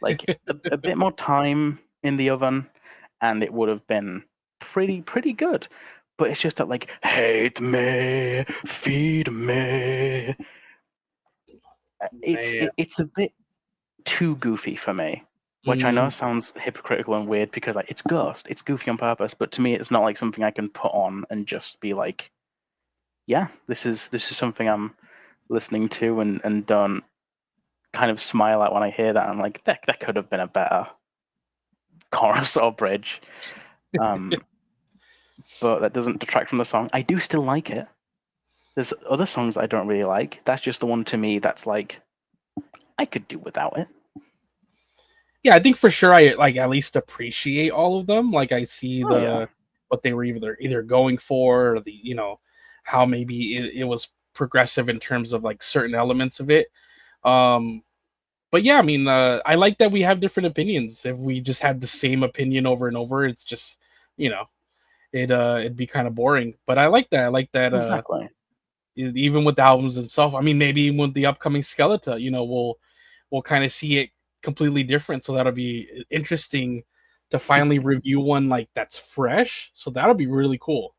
Speaker 2: Like a bit more time in the oven, and it would have been pretty good. But it's just that, like, hate me, feed me.
Speaker 1: Man.
Speaker 2: It's a bit too goofy for me, which I know
Speaker 1: Mm,
Speaker 2: sounds hypocritical and weird because, like, it's Ghost, it's goofy on purpose. But to me, it's not like something I can put on and just be like, yeah, this is something I'm listening to, and don't kind of smile at when I hear that. I'm like, that could have been a better chorus or bridge. But that doesn't detract from the song. I do still like it. There's other songs I don't really like. That's just the one to me that's like, I could do without it.
Speaker 1: yeah, I think for sure I like at least appreciate all of them. Like I see
Speaker 2: Oh yeah,
Speaker 1: what they were either going for, or the how maybe it was progressive in terms of like certain elements of it. Um, but yeah, I mean, I like that we have different opinions. If we just had the same opinion over and over, it's just you know it'd be kind of boring. But I like that. I like that.
Speaker 2: exactly.
Speaker 1: Even with the albums themselves. I mean, maybe even with the upcoming Skeleta, we'll kind of see it completely different. So that'll be interesting to finally review one like that's fresh. So that'll be really cool.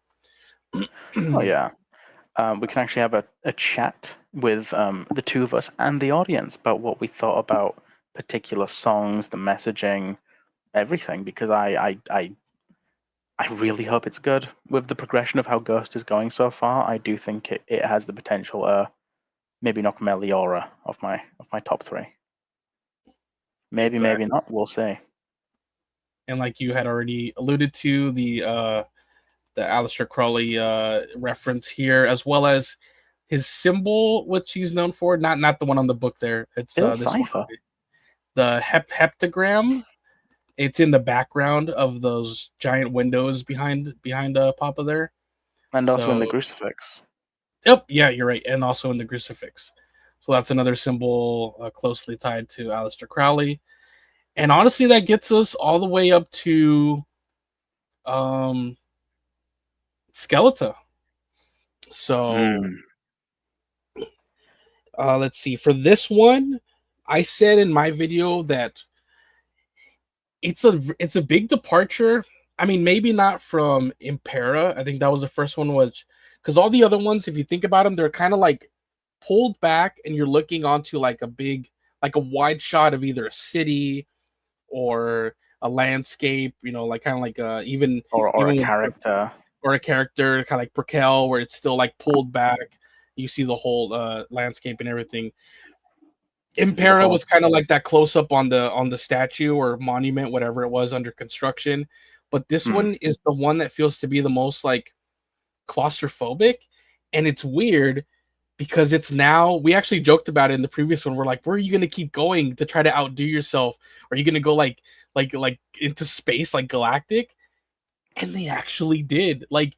Speaker 2: Oh yeah. We can actually have a chat with the two of us and the audience about what we thought about particular songs, the messaging, everything. Because I really hope it's good. With the progression of how Ghost is going so far, I do think it has the potential maybe knock Meliora off my top three. Maybe
Speaker 1: Exactly.
Speaker 2: not. We'll see.
Speaker 1: And like you had already alluded to, the Aleister Crowley reference here, as well as his symbol, which he's known for. Not the one on the book there. It's
Speaker 2: Still
Speaker 1: this one,
Speaker 2: Cipher.
Speaker 1: the heptagram. It's in the background of those giant windows behind Papa there.
Speaker 2: And also in the
Speaker 1: So,
Speaker 2: crucifix.
Speaker 1: yep, yeah, you're right, and also in the crucifix. So that's another symbol closely tied to Aleister Crowley. And honestly, that gets us all the way up to um, Skeleta. So
Speaker 2: Mm.
Speaker 1: let's see. For this one, I said in my video that it's a big departure. I mean, maybe not from Impera. I think that was the first one, was because all the other ones, if you think about them, they're kind of like pulled back, and you're looking onto like like a wide shot of either a city or a landscape. Like kind of like
Speaker 2: Or a
Speaker 1: even with
Speaker 2: character.
Speaker 1: or a character, kind of like Brickell, where it's still like pulled back. You see the whole landscape and everything.
Speaker 2: See the
Speaker 1: Impera
Speaker 2: whole.
Speaker 1: was kind of like that close up on the statue or monument, whatever it was under construction. But this
Speaker 2: Hmm.
Speaker 1: one is the one that feels to be the most like claustrophobic, and it's weird because it's now, we actually joked about it in the previous one. We're like, where are you gonna keep going to try to outdo yourself? Are you gonna go like into space like galactic? And they actually did. Like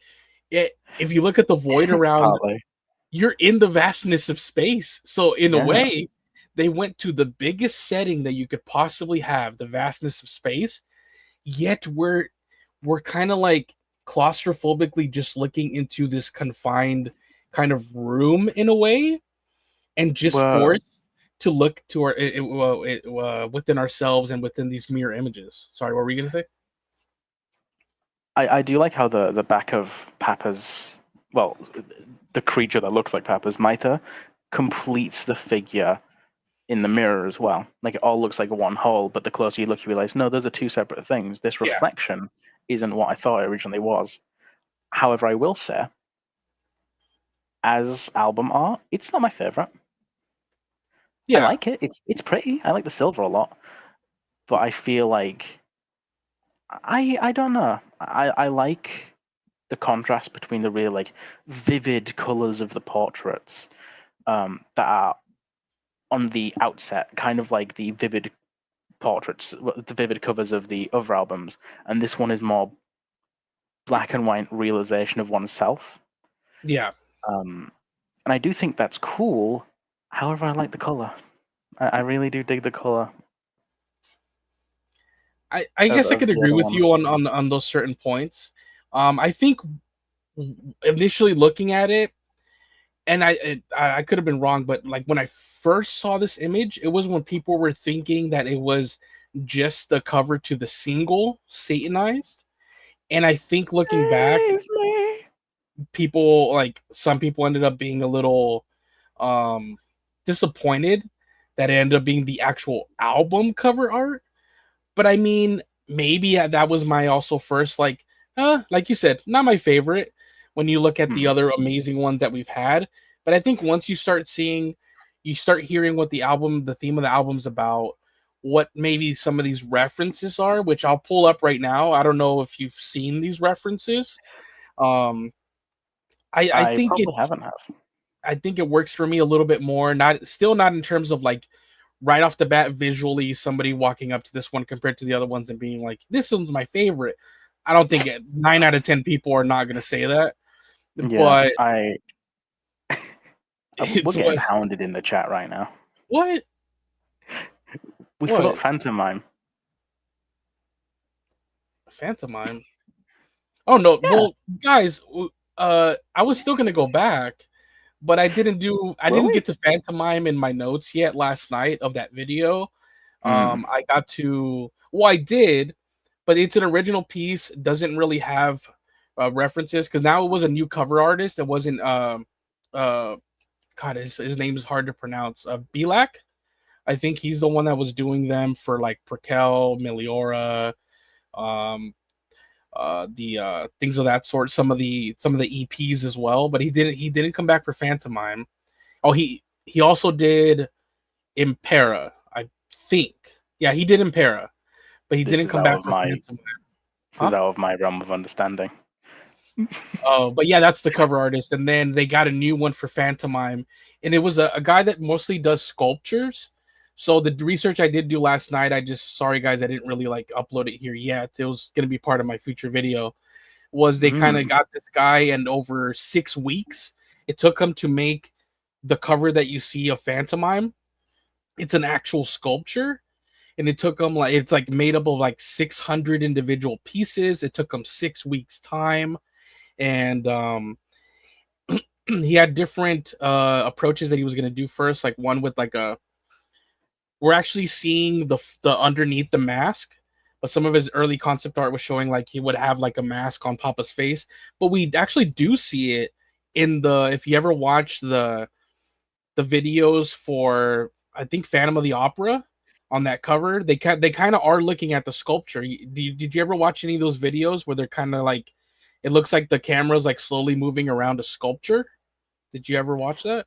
Speaker 1: if you look at the void around,
Speaker 2: Partly.
Speaker 1: you're in the vastness of space. So in a
Speaker 2: Yeah.
Speaker 1: way, they went to the biggest setting that you could possibly have, the vastness of space. Yet we're kind of like claustrophobically just looking into this confined kind of room in a way, and just
Speaker 2: Well,
Speaker 1: forced to look to within ourselves and within these mirror images. Sorry, what were you gonna say?
Speaker 2: I do like how the back of Papa's, well, the creature that looks like Papa's Mitre completes the figure in the mirror as well. Like, it all looks like one whole, but the closer you look, you realize, no, those are two separate things. This
Speaker 1: Yeah,
Speaker 2: reflection isn't what I thought it originally was. However, I will say, as album art, it's not my favorite. I
Speaker 1: yeah,
Speaker 2: like it. It's pretty. I like the silver a lot, but I feel like I don't know. I like the contrast between the real, like, vivid colors of the portraits that are on the outset, kind of like the vivid portraits, the vivid covers of the other albums, and this one is more black and white realization of oneself.
Speaker 1: yeah.
Speaker 2: Um, And I do think that's cool. However, I like the color. I really do dig the color.
Speaker 1: I guess I
Speaker 2: Of
Speaker 1: could
Speaker 2: the
Speaker 1: agree
Speaker 2: other
Speaker 1: with you
Speaker 2: ones.
Speaker 1: on those certain points. I think initially looking at it, and I could have been wrong, but like when I first saw this image, it was when people were thinking that it was just the cover to the single Satanized. And I think looking back,
Speaker 2: Save me.
Speaker 1: people like some people ended up being a little um disappointed that it ended up being the actual album cover art. But I mean, maybe that was my also first like you said, not my favorite when you look at the other amazing ones that we've had. But I think once you start seeing, you start hearing what the theme of the album's about, what maybe some of these references are, which I'll pull up right now. I don't know if you've seen these references. Um, I
Speaker 2: I
Speaker 1: think
Speaker 2: probably haven't have.
Speaker 1: I think it works for me a little bit more. Not in terms of like right off the bat visually somebody walking up to this one compared to the other ones and being like, this one's my favorite. I don't think 9 out of 10 people are not going to say that,
Speaker 2: Yeah,
Speaker 1: but
Speaker 2: we're
Speaker 1: it's
Speaker 2: getting hounded in the chat right now.
Speaker 1: what
Speaker 2: We
Speaker 1: what
Speaker 2: forgot Phantomime.
Speaker 1: Phantomime. Oh no,
Speaker 2: Yeah.
Speaker 1: well guys, I was still going to go back, but I didn't
Speaker 2: Were we?
Speaker 1: get to Phantomime in my notes yet last night of that video. I got to, well, I did, but it's an original piece. Doesn't really have references because now it was a new cover artist. It wasn't. Uh, God, his name is hard to pronounce. Bilak. I think he's the one that was doing them for like Prekel, Meliora, um, the things of that sort. Some of the EPs as well. But he didn't come back for Phantomime. Oh, he also did Impera, I think. Yeah, he did Impera, but he
Speaker 2: This
Speaker 1: didn't
Speaker 2: is
Speaker 1: come
Speaker 2: out
Speaker 1: back
Speaker 2: of
Speaker 1: for
Speaker 2: my
Speaker 1: Phantomime. Huh?
Speaker 2: realm of understanding.
Speaker 1: Oh, but yeah, that's the cover artist. And then they got a new one for Phantomime, and it was a guy that mostly does sculptures. So the research I did do last night, sorry guys, I didn't really like upload it here yet. It was gonna be part of my future video. Was they kind of got this guy, and over 6 weeks, it took him to make the cover that you see of Phantomime. It's an actual sculpture, and it took him like it's like made up of like 600 individual pieces. It took him 6 weeks time, and he had different approaches that he was going to do first, like one with like a we're actually seeing the underneath the mask, but some of his early concept art was showing like he would have like a mask on Papa's face, but we actually do see it in the if you ever watch the videos for I think Phantom of the Opera on that cover, they kind of are looking at the sculpture. Did you ever watch any of those videos where they're kind of like it looks like the camera's like slowly moving around a sculpture? Did you ever watch that?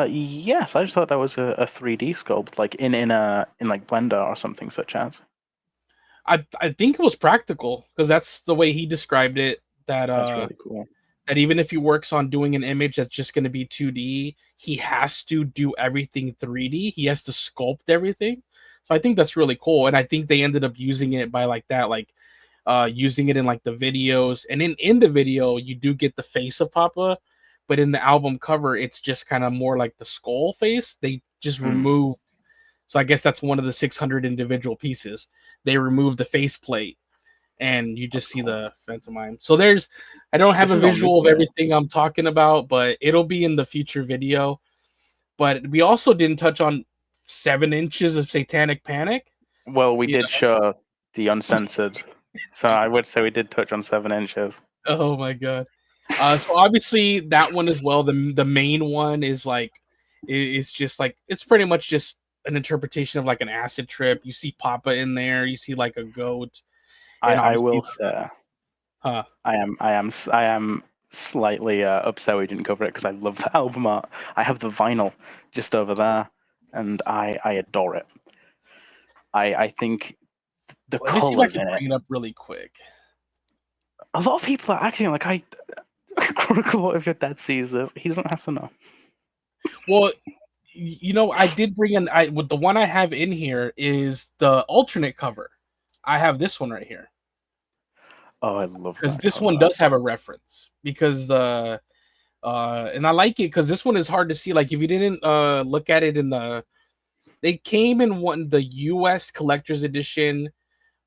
Speaker 2: Yes, I just thought that was a 3D sculpt, like in like Blender or something such as.
Speaker 1: I think it was practical because that's the way he described it.
Speaker 2: That's really cool.
Speaker 1: That even if he works on doing an image that's just going to be 2D, he has to do everything 3D. He has to sculpt everything. So I think that's really cool. And I think they ended up using it by like that, like using it in like the videos. And in the video, you do get the face of Papa, but in the album cover, it's just kind of more like the skull face. They just remove. So I guess that's one of the 600 individual pieces. They remove the faceplate and you just see the Phantomime. So I don't have
Speaker 2: This
Speaker 1: a
Speaker 2: is all new
Speaker 1: visual
Speaker 2: to
Speaker 1: of
Speaker 2: me.
Speaker 1: everything I'm talking about, but it'll be in the future video. But we also didn't touch on 7 inches of Satanic Panic.
Speaker 2: Well, we did show the uncensored, so I would say we did touch on 7 inches.
Speaker 1: Oh my god. So obviously that one as well. The main one is like it's just like it's pretty much just an interpretation of like an acid trip. You see Papa in there. You see like a goat, and
Speaker 2: I
Speaker 1: obviously,
Speaker 2: will say,
Speaker 1: huh?
Speaker 2: I am slightly upset we didn't cover it because I love the album art. I have the vinyl just over there, and I adore it. I think the
Speaker 1: Let me see if I
Speaker 2: colors
Speaker 1: can
Speaker 2: in it.
Speaker 1: bring it up really quick.
Speaker 2: A lot of people are acting like Chronicle. What if your dad sees this? He doesn't have to know.
Speaker 1: Well, you know, I did bring in. I with the one I have in here is the alternate cover. I have this one right here
Speaker 2: Oh, I love
Speaker 1: because
Speaker 2: that
Speaker 1: this one
Speaker 2: cover.
Speaker 1: does have a reference because And I like it because this one is hard to see. Like if you didn't look at it in they came in the U.S. collector's edition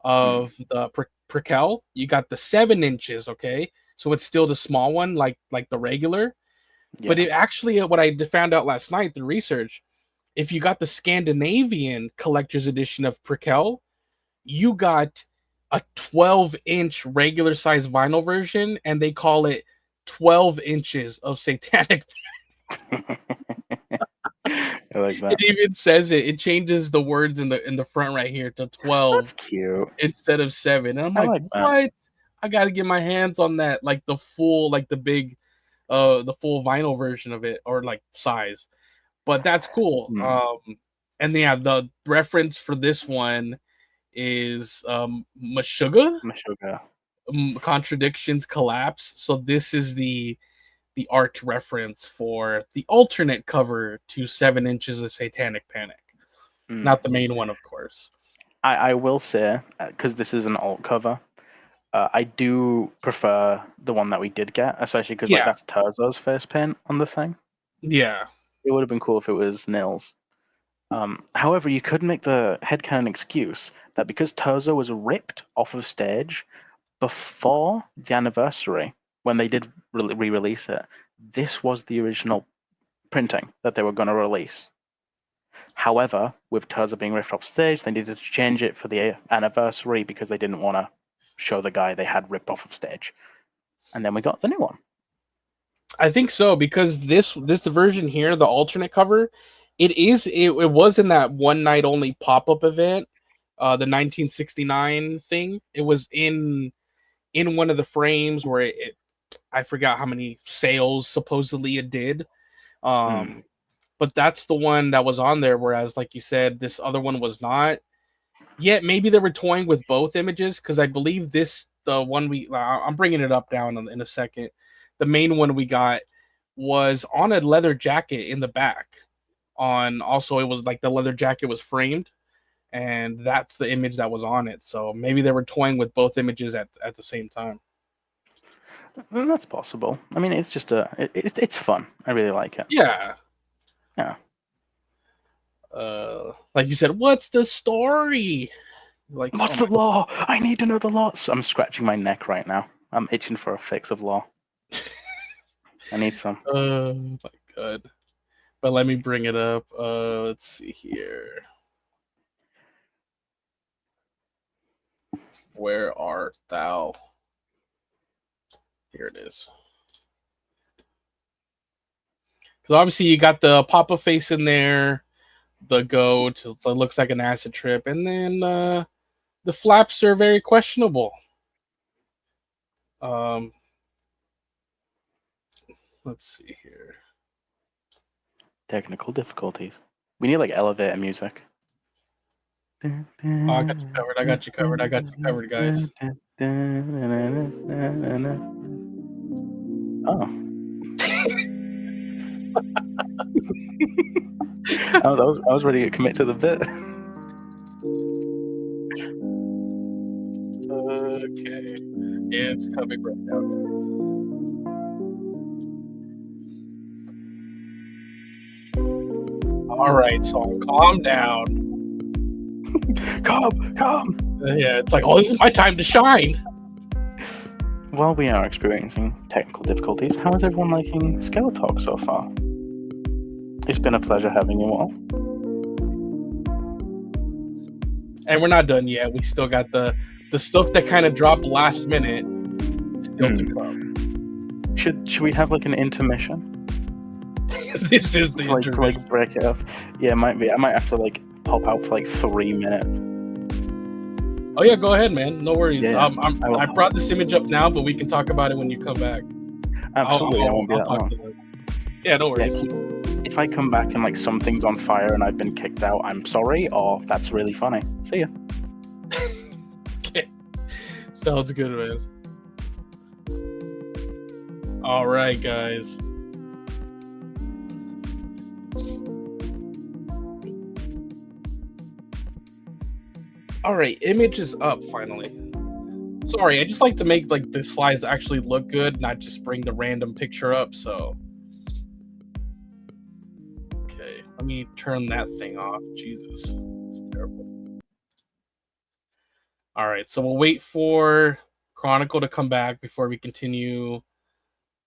Speaker 1: of the Prequel. You got the 7 inches, okay, so it's still the small one, like the regular. But
Speaker 2: Yeah.
Speaker 1: it actually, what I found out last night through research, if you got the Scandinavian collector's edition of Prequel, you got a 12-inch regular size vinyl version, and they call it 12 inches of satanic.
Speaker 2: I like that.
Speaker 1: It even says it. It changes the words in the front right here to 12
Speaker 2: That's cute.
Speaker 1: instead of 7. And I'm
Speaker 2: I
Speaker 1: like,
Speaker 2: like that.
Speaker 1: what? I got to get my hands on that, like the full, like the full vinyl version of it, or like size. But that's cool. And yeah, the reference for this one is Meshuggah,
Speaker 2: Meshuggah.
Speaker 1: Contradictions Collapse. So this is the art reference for the alternate cover to 7 Inches of Satanic Panic. Not the main one, of course.
Speaker 2: I will say, because this is an alt cover, I do prefer the one that we did get, especially because like that's Terzo's first paint on the thing.
Speaker 1: Yeah.
Speaker 2: It would have been cool if it was Nils. However, you could make the headcanon excuse that because Terzo was ripped off of stage before the anniversary, when they did re-release it, this was the original printing that they were going to release. However, with Terzo being ripped off stage, they needed to change it for the anniversary because they didn't want to show the guy they had ripped off of stage. And then we got the new one.
Speaker 1: I think so, because this version here, the alternate cover, it was in that one night only pop-up event, the 1969 thing. It was in one of the frames where I forgot how many sales supposedly it did. But that's the one that was on there, whereas like you said, this other one was not. Yet maybe they were toying with both images, because I believe the one I'm bringing it up down in a second. The main one we got was on a leather jacket in the back. Also, it was like the leather jacket was framed, and that's the image that was on it. So maybe they were toying with both images at the same time.
Speaker 2: That's possible. I mean, it's just it's fun. I really like it.
Speaker 1: Yeah.
Speaker 2: Yeah.
Speaker 1: Like you said, what's the story? Like,
Speaker 2: what's the law? I need to know the law. So I'm scratching my neck right now. I'm itching for a fix of law. I need some.
Speaker 1: Oh my god. But let me bring it up. Let's see here. Where art thou? Here it is. Because obviously you got the Papa face in there, the goat. It looks like an acid trip, and then the flaps are very questionable. Let's see here.
Speaker 2: Technical difficulties. We need like elevator music.
Speaker 1: Oh, I got you covered. I got you covered. I got you covered, guys.
Speaker 2: Oh. I was ready to commit to the bit.
Speaker 1: Okay. Yeah, it's coming right now, guys. All right, so calm down.
Speaker 2: Calm.
Speaker 1: Yeah, it's like, oh, this is my time to shine.
Speaker 2: While we are experiencing technical difficulties, how is everyone liking SKELETÁLK so far? It's been a pleasure having you all.
Speaker 1: And we're not done yet. We still got the stuff that kind of dropped last minute still to come.
Speaker 2: Should we have like an intermission?
Speaker 1: This is the
Speaker 2: to like break it up. Yeah, it might be. I might have to like pop out for like 3 minutes.
Speaker 1: Oh yeah, go ahead, man. No worries.
Speaker 2: Yeah,
Speaker 1: I brought this image up now, but we can talk about it when you come back.
Speaker 2: Absolutely, I won't be that long.
Speaker 1: Yeah, no worries.
Speaker 2: Yeah, if I come back and like something's on fire and I've been kicked out, I'm sorry. Or that's really funny. See ya.
Speaker 1: Okay. Sounds good, man. All right, guys. All right, image is up finally. Sorry, I just like to make like the slides actually look good, not just bring the random picture up. So, okay, let me turn that thing off. Jesus, it's terrible. All right, so we'll wait for Chronicle to come back before we continue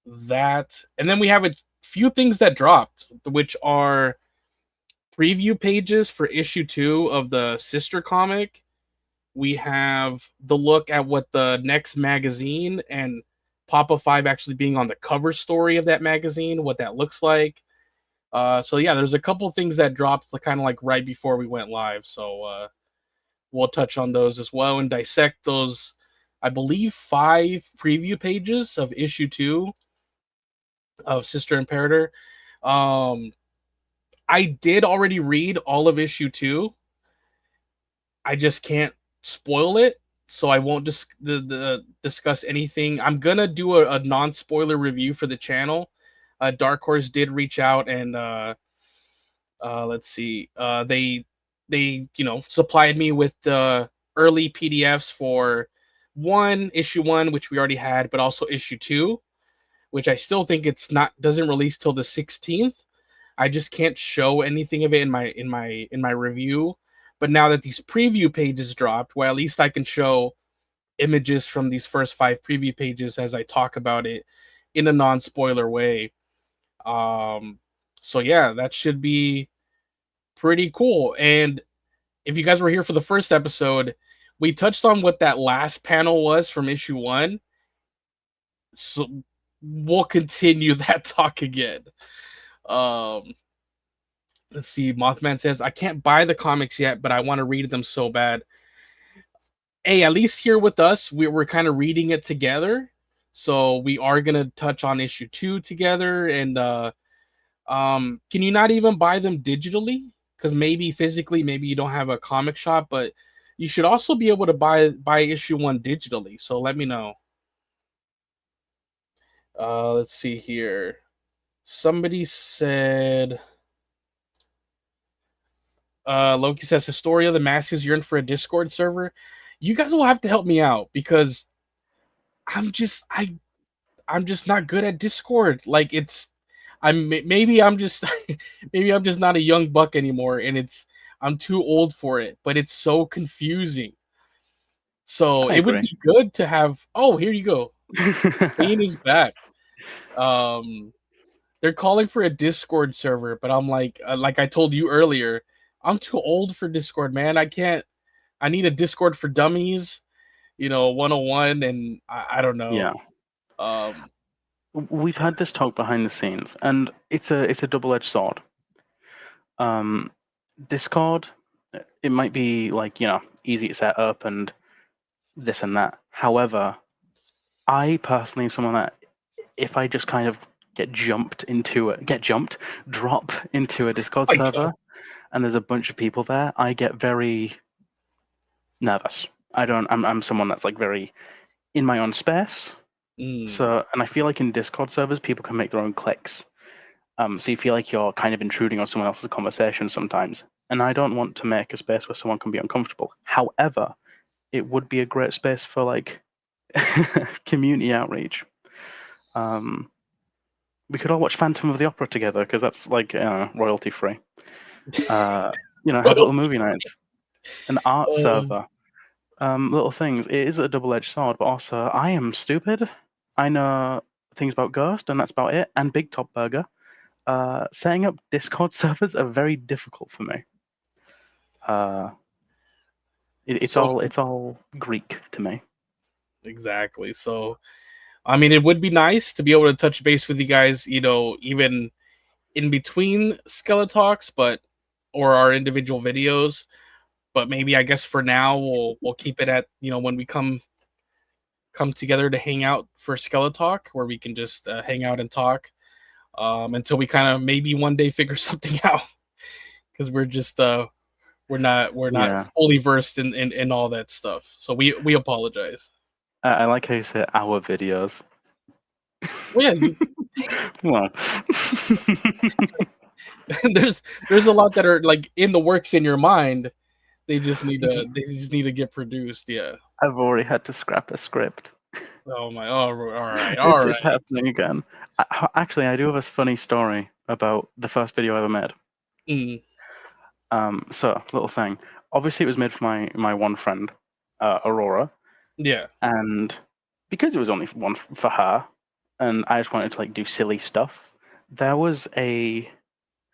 Speaker 1: that, and then we have a few things that dropped, which are preview pages for issue 2 of the sister comic. We have the look at what the next magazine and Papa 5 actually being on the cover story of that magazine, what that looks like. So yeah, there's a couple things that dropped kind of like right before we went live. So we'll touch on those as well and dissect those, I believe, 5 preview pages of issue 2 of Sister Imperator. I did already read all of issue 2. I just can't spoil it, so I won't discuss anything. I'm gonna do a non-spoiler review for the channel. Dark Horse did reach out and let's see, they supplied me with the early PDFs for issue 1, which we already had, but also issue 2, which I still think doesn't release till the 16th. I just can't show anything of it in my review. But now that these preview pages dropped, well, at least I can show images from these first 5 preview pages as I talk about it in a non-spoiler way. So yeah, that should be pretty cool. And if you guys were here for the first episode, we touched on what that last panel was from issue 1. So we'll continue that talk again. Let's see. Mothman says, I can't buy the comics yet, but I want to read them so bad. Hey, at least here with us, we're kind of reading it together. So we are going to touch on issue 2 together. And can you not even buy them digitally? Because maybe physically, maybe you don't have a comic shop, but you should also be able to buy issue 1 digitally. So let me know. Let's see here. Somebody said... Loki says, Historia, the masses yearn for a Discord server. You guys will have to help me out because I'm just not good at Discord. Like maybe I'm just not a young buck anymore, and I'm too old for it. But it's so confusing. So it would be good to have. Oh, here you go. Queen is back. They're calling for a Discord server, but I'm like I told you earlier, I'm too old for Discord, man. I need a Discord for dummies, 101, and I don't know.
Speaker 2: Yeah. We've had this talk behind the scenes, and it's a double-edged sword. Discord, it might be like, easy to set up and this and that. However, I personally am someone that if I just kind of drop into a Discord server, and there's a bunch of people there, I get very nervous. I'm someone that's like very in my own space. So, and I feel like in Discord servers, people can make their own cliques. So you feel like you're kind of intruding on someone else's conversation sometimes. And I don't want to make a space where someone can be uncomfortable. However, it would be a great space for like community outreach. We could all watch Phantom of the Opera together because that's like royalty free. Have little movie nights, an art server, little things. It is a double-edged sword, but also I am stupid. I know things about Ghost, and that's about it. And Big Top Burger. Setting up Discord servers are very difficult for me. It's all Greek to me.
Speaker 1: Exactly. So, I mean, it would be nice to be able to touch base with you guys, even in between SKELETÁLKs, or our individual videos. But maybe I guess for now we'll keep it at when we come together to hang out for SKELETÁLK, where we can just hang out and talk until we kind of maybe one day figure something out, because we're just we're not fully versed in all that stuff. So we apologize.
Speaker 2: I like how you say our videos.
Speaker 1: Well, yeah.
Speaker 2: Well,
Speaker 1: there's a lot that are like in the works in your mind They just need to get produced. Yeah.
Speaker 2: I've already had to scrap a script.
Speaker 1: Oh my. Oh, all right.
Speaker 2: It's happening again. Actually, I do have a funny story about the first video I ever made.
Speaker 1: Mm,
Speaker 2: So little thing. Obviously, it was made for my one friend, Aurora,
Speaker 1: yeah.
Speaker 2: and because it was only one for her, and I just wanted to like do silly stuff. There was a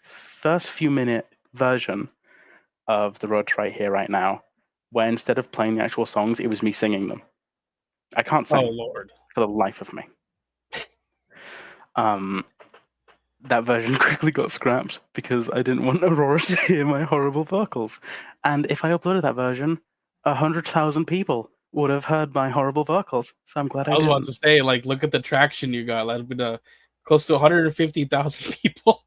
Speaker 2: first few minute version of The Road to Right Here, Right Now, where instead of playing the actual songs, it was me singing them. I can't
Speaker 1: Oh
Speaker 2: sing
Speaker 1: Lord.
Speaker 2: for the life of me. That version quickly got scrapped because I didn't want Aurora to hear my horrible vocals. And if I uploaded that version, 100,000 people would have heard my horrible vocals. So I'm glad I
Speaker 1: I was about
Speaker 2: didn't.
Speaker 1: to say, like, look at the traction you got. That'd been close to 150,000 people.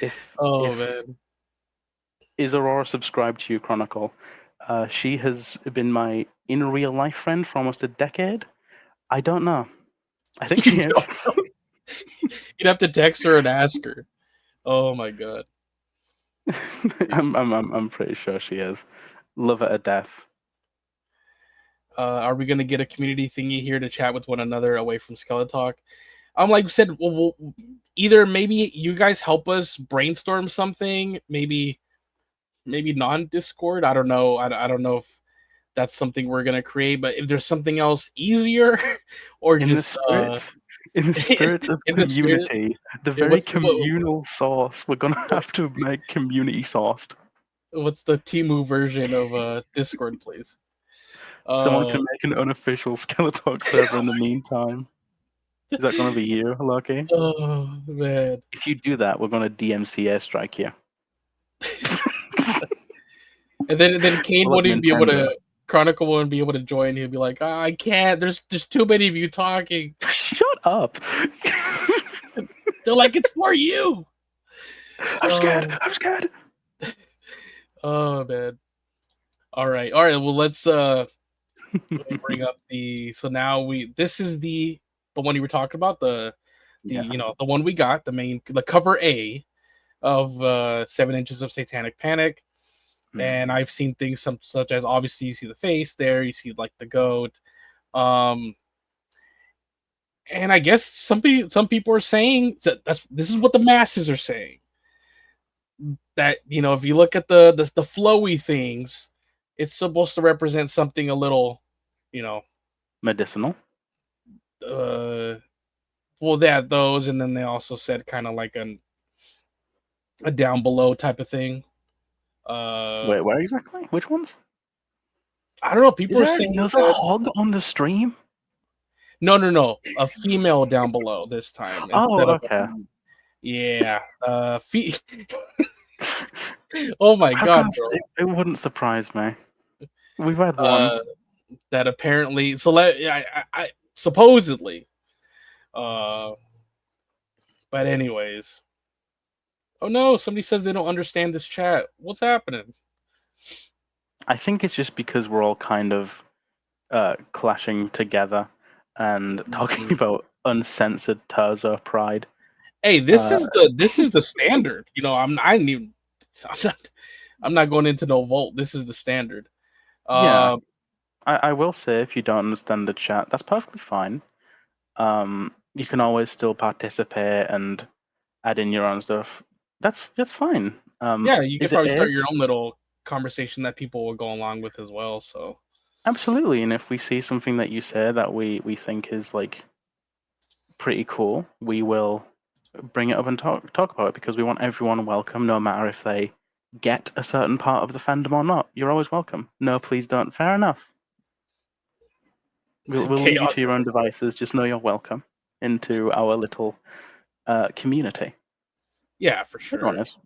Speaker 2: If
Speaker 1: Oh
Speaker 2: if
Speaker 1: man.
Speaker 2: is Aurora subscribed to you, Chronicle? She has been my in real life friend for almost a decade. I don't know. I think she
Speaker 1: You
Speaker 2: is.
Speaker 1: don't know. You'd have to text her and ask her. Oh my god.
Speaker 2: I'm pretty sure she is. Love her to death.
Speaker 1: Are we gonna get a community thingy here to chat with one another away from Skeletalk? Like I said, we'll either maybe you guys help us brainstorm something, maybe non-Discord. I don't know. I don't know if that's something we're gonna create, but if there's something else easier, or
Speaker 2: In the
Speaker 1: just
Speaker 2: spirit, in the spirit of
Speaker 1: in the spirit,
Speaker 2: community, the
Speaker 1: yeah,
Speaker 2: very communal sauce, we're gonna have to make community sauced.
Speaker 1: what's the Timu version of Discord, please?
Speaker 2: Someone
Speaker 1: Uh,
Speaker 2: can make an unofficial Skeletalk server in the meantime. Is that gonna be you, Lucky?
Speaker 1: oh man.
Speaker 2: If you do that, we're gonna DMCA strike you.
Speaker 1: And then Kane
Speaker 2: Like
Speaker 1: wouldn't even be able
Speaker 2: Nintendo.
Speaker 1: to. Chronicle wouldn't be able to join. He'd be like, I can't. There's too many of you talking.
Speaker 2: Shut up!
Speaker 1: They're like, it's for you.
Speaker 2: I'm scared. I'm scared.
Speaker 1: Oh man. All right. Well, let's let me bring up the. So now this is the one you were talking about, the
Speaker 2: Yeah.
Speaker 1: the one we got, the cover A of 7 Inches of Satanic Panic. And I've seen things such as, obviously, you see the face there, you see like the goat, and I guess some people are saying that this is what the masses are saying, that if you look at the flowy things, it's supposed to represent something a little,
Speaker 2: Medicinal.
Speaker 1: well, they had those, and then they also said kind of like a down below type of thing.
Speaker 2: Wait, where exactly? Which ones?
Speaker 1: I don't know. People are
Speaker 2: Is there
Speaker 1: saying
Speaker 2: another hog on the stream?
Speaker 1: no, a female down below this time
Speaker 2: Oh,
Speaker 1: instead of
Speaker 2: okay.
Speaker 1: yeah. Oh my god, bro.
Speaker 2: It wouldn't surprise me. We've had one.
Speaker 1: That apparently, so I supposedly, but anyways. Oh no, somebody says they don't understand this chat. What's happening?
Speaker 2: I think it's just because we're all kind of clashing together and talking about uncensored Terzo pride.
Speaker 1: Hey, this is the standard. I'm not going into no vault. This is the standard.
Speaker 2: Yeah, I will say, if you don't understand the chat, that's perfectly fine. You can always still participate and add in your own stuff. That's fine.
Speaker 1: Yeah, you could probably start your
Speaker 2: AIDS?
Speaker 1: own little conversation that people will go along with as well. So
Speaker 2: Absolutely, and if we see something that you say that we think is like pretty cool, we will bring it up and talk about it, because we want everyone welcome, no matter if they get a certain part of the fandom or not. You're always welcome. No, please don't. Fair enough. We'll leave you to your own devices. Just know you're welcome into our little community.
Speaker 1: Yeah, for sure.
Speaker 2: Everyone is.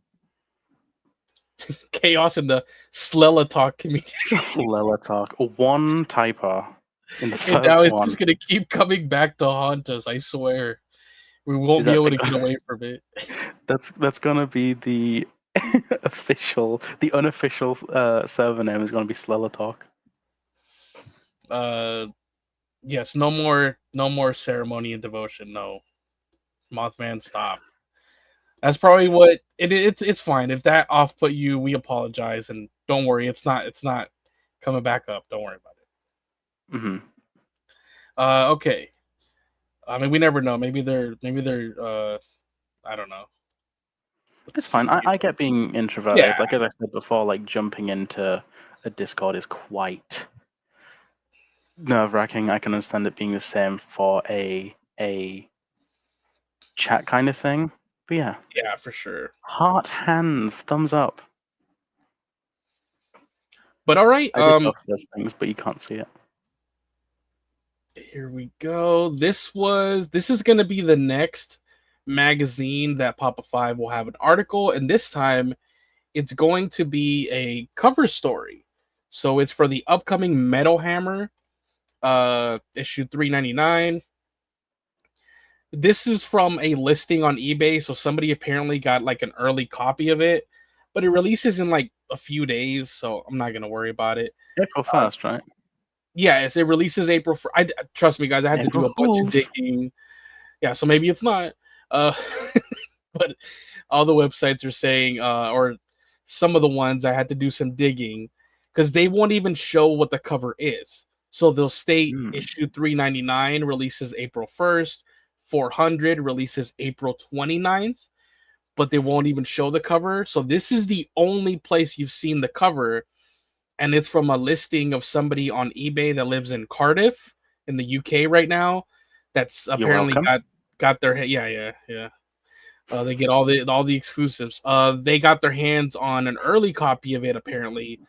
Speaker 1: Chaos in the Skeletalk community.
Speaker 2: Skeletalk. One typo in the
Speaker 1: And now
Speaker 2: first
Speaker 1: it's
Speaker 2: one.
Speaker 1: just gonna keep coming back to haunt us. I swear, we won't be able to get away from it.
Speaker 2: That's gonna be the the unofficial server name is gonna be Skeletalk.
Speaker 1: Yes, no more ceremony and devotion. No, Mothman, stop. That's probably what it's fine. If that off put you, we apologize, and Don't worry, it's not coming back up. Don't worry about it.
Speaker 2: Mm-hmm.
Speaker 1: Okay. I mean, we never know. Maybe they're I don't know.
Speaker 2: It's fine. I get being introverted.
Speaker 1: Yeah.
Speaker 2: Like as I said before, like jumping into a Discord is quite nerve-wracking. I can understand it being the same for a chat kind of thing. But yeah.
Speaker 1: Yeah, for sure.
Speaker 2: Heart, hands, thumbs up.
Speaker 1: But all right.
Speaker 2: I did both of those things, but you can't see it.
Speaker 1: Here we go. This is going to be the next magazine that Papa 5 will have an article, and this time it's going to be a cover story. So it's for the upcoming Metal Hammer issue 399. This is from a listing on eBay, so somebody apparently got like an early copy of it, but it releases in like a few days, so I'm not going to worry about it.
Speaker 2: April 1st, right?
Speaker 1: Yeah, it releases April. Trust me, guys. I had to do a bunch of digging. Yeah, so maybe it's not. But all the websites are saying, or some of the ones I had to do some digging because they won't even show what the cover is. So they'll state issue 399 releases April 1st, 400 releases April 29th, but they won't even show the cover. So this is the only place you've seen the cover. And it's from a listing of somebody on eBay that lives in Cardiff in the UK right now. That's apparently got their yeah. They get all the exclusives. They got their hands on an early copy of it apparently.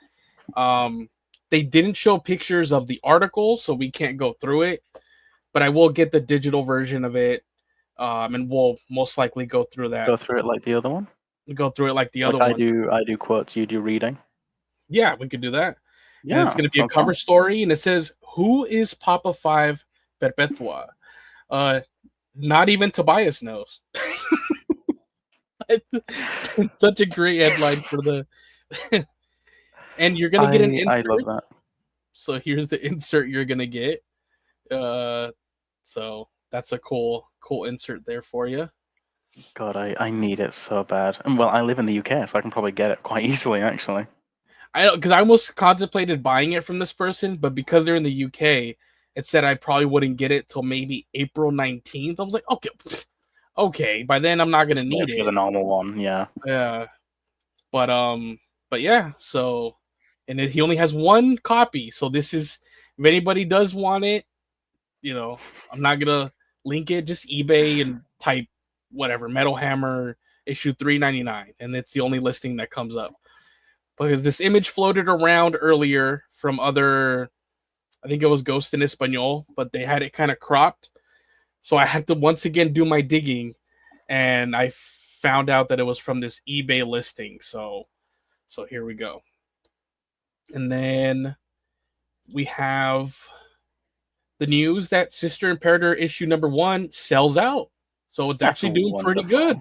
Speaker 1: They didn't show pictures of the article, so we can't go through it. But I will get the digital version of it, and we'll most likely go through that.
Speaker 2: Go through it like the other one.
Speaker 1: Go through it like the other one.
Speaker 2: I do quotes. You do reading.
Speaker 1: Yeah, we could do that.
Speaker 2: Yeah,
Speaker 1: and it's going to be a cover story, and it says, "Who is Papa 5 Perpetua?" Not even Tobias knows. Such a great headline for the. And you're gonna get an insert.
Speaker 2: I love that.
Speaker 1: So here's the insert you're gonna get. So that's a cool insert there for you.
Speaker 2: God, I need it so bad. And well, I live in the UK, so I can probably get it quite easily, actually.
Speaker 1: Because I almost contemplated buying it from this person, but because they're in the UK, it said I probably wouldn't get it till maybe April 19th. I was like, okay. By then I'm not gonna need it
Speaker 2: for the normal one, yeah.
Speaker 1: Yeah, but yeah. So, and he only has one copy. So this is, if anybody does want it, I'm not gonna link it. Just eBay and type whatever Metal Hammer issue 399, and it's the only listing that comes up. Because this image floated around earlier from other, I think it was Ghost in Espanol, but they had it kind of cropped. So I had to once again do my digging, and I found out that it was from this eBay listing. So here we go. And then we have the news that Sister Imperator issue number 1 sells out. So it's actually doing pretty good.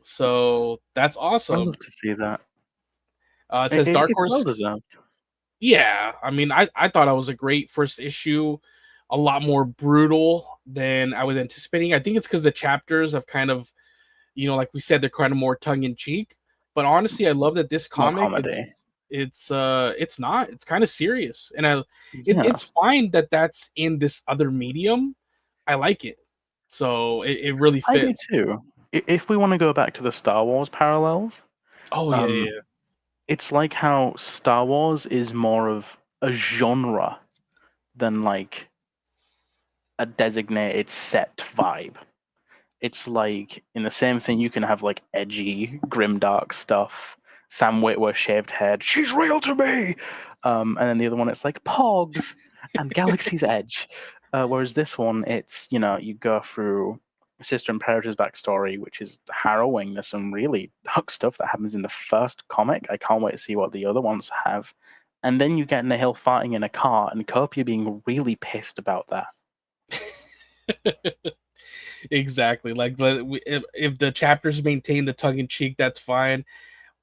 Speaker 1: So that's awesome.
Speaker 2: I'd love to see that.
Speaker 1: It says Dark Horse.
Speaker 2: Well deserved.
Speaker 1: Yeah, I mean, I thought it was a great first issue, a lot more brutal than I was anticipating. I think it's because the chapters have kind of, like we said, they're kind of more tongue in cheek. But honestly, I love that this comic, it's not. It's kind of serious, and it's fine that that's in this other medium. I like it, so it really fits.
Speaker 2: I do too. If we want to go back to the Star Wars parallels,
Speaker 1: yeah.
Speaker 2: It's like how Star Wars is more of a genre than like a designated set vibe. It's like in the same thing you can have like edgy, grimdark stuff. Sam Witwer shaved head, she's real to me. And then the other one, it's like Pogs and Galaxy's Edge. Whereas this one, it's, you go through Sister Imperator's backstory, which is harrowing. There's some really dark stuff that happens in the first comic. I can't wait to see what the other ones have. And then you get Nihil fighting in a car, and Copia being really pissed about that.
Speaker 1: Exactly. Like, if the chapters maintain the tongue-in-cheek, that's fine.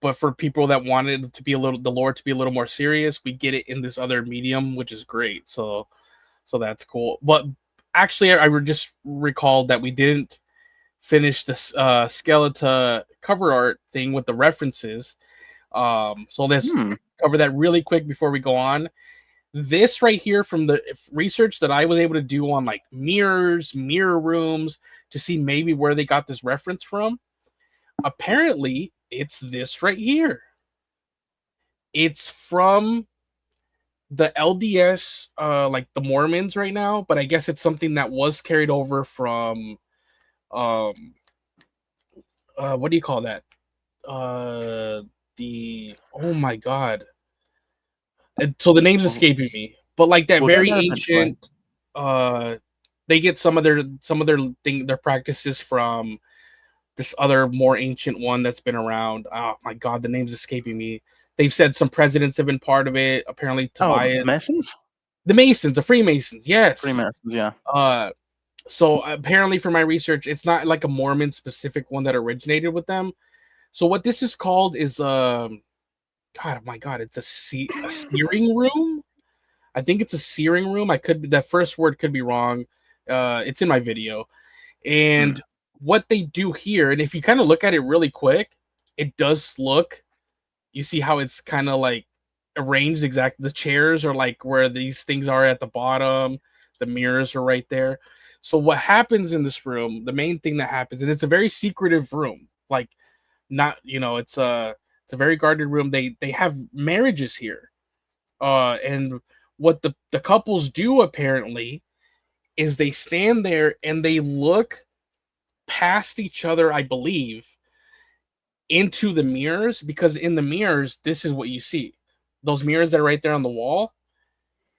Speaker 1: But for people that wanted to be the lore to be a little more serious, we get it in this other medium, which is great. So that's cool. But actually, I just recalled that we didn't finish this Skeleta cover art thing with the references. So let's cover that really quick before we go on. This right here, from the research that I was able to do on like mirrors, mirror rooms, to see maybe where they got this reference from, apparently it's this right here. It's from the LDS, like the Mormons right now, but I guess it's something that was carried over from, what do you call that? Oh my god. So the name's escaping me, but like that very ancient, they get some of their their practices from this other more ancient one that's been around. Oh my god, the name's escaping me. They've said some presidents have been part of it. Apparently, Tobias.
Speaker 2: The Masons?
Speaker 1: The Masons, the Freemasons, yes.
Speaker 2: Freemasons, yeah.
Speaker 1: So apparently, for my research, it's not like a Mormon specific one that originated with them. So what this is called is God, oh my god, it's a searing room. I think it's a searing room. I could, that first word could be wrong. It's in my video. And what they do here, and if you kind of look at it really quick, it does look, you see how it's kind of like arranged exactly. The chairs are like where these things are at the bottom. The mirrors are right there. So what happens in this room, the main thing that happens, and it's a very secretive room, like not, it's a very guarded room. They have marriages here. And what the couples do apparently is they stand there and they look past each other, I believe, into the mirrors, because in the mirrors, this is what you see. Those mirrors that are right there on the wall,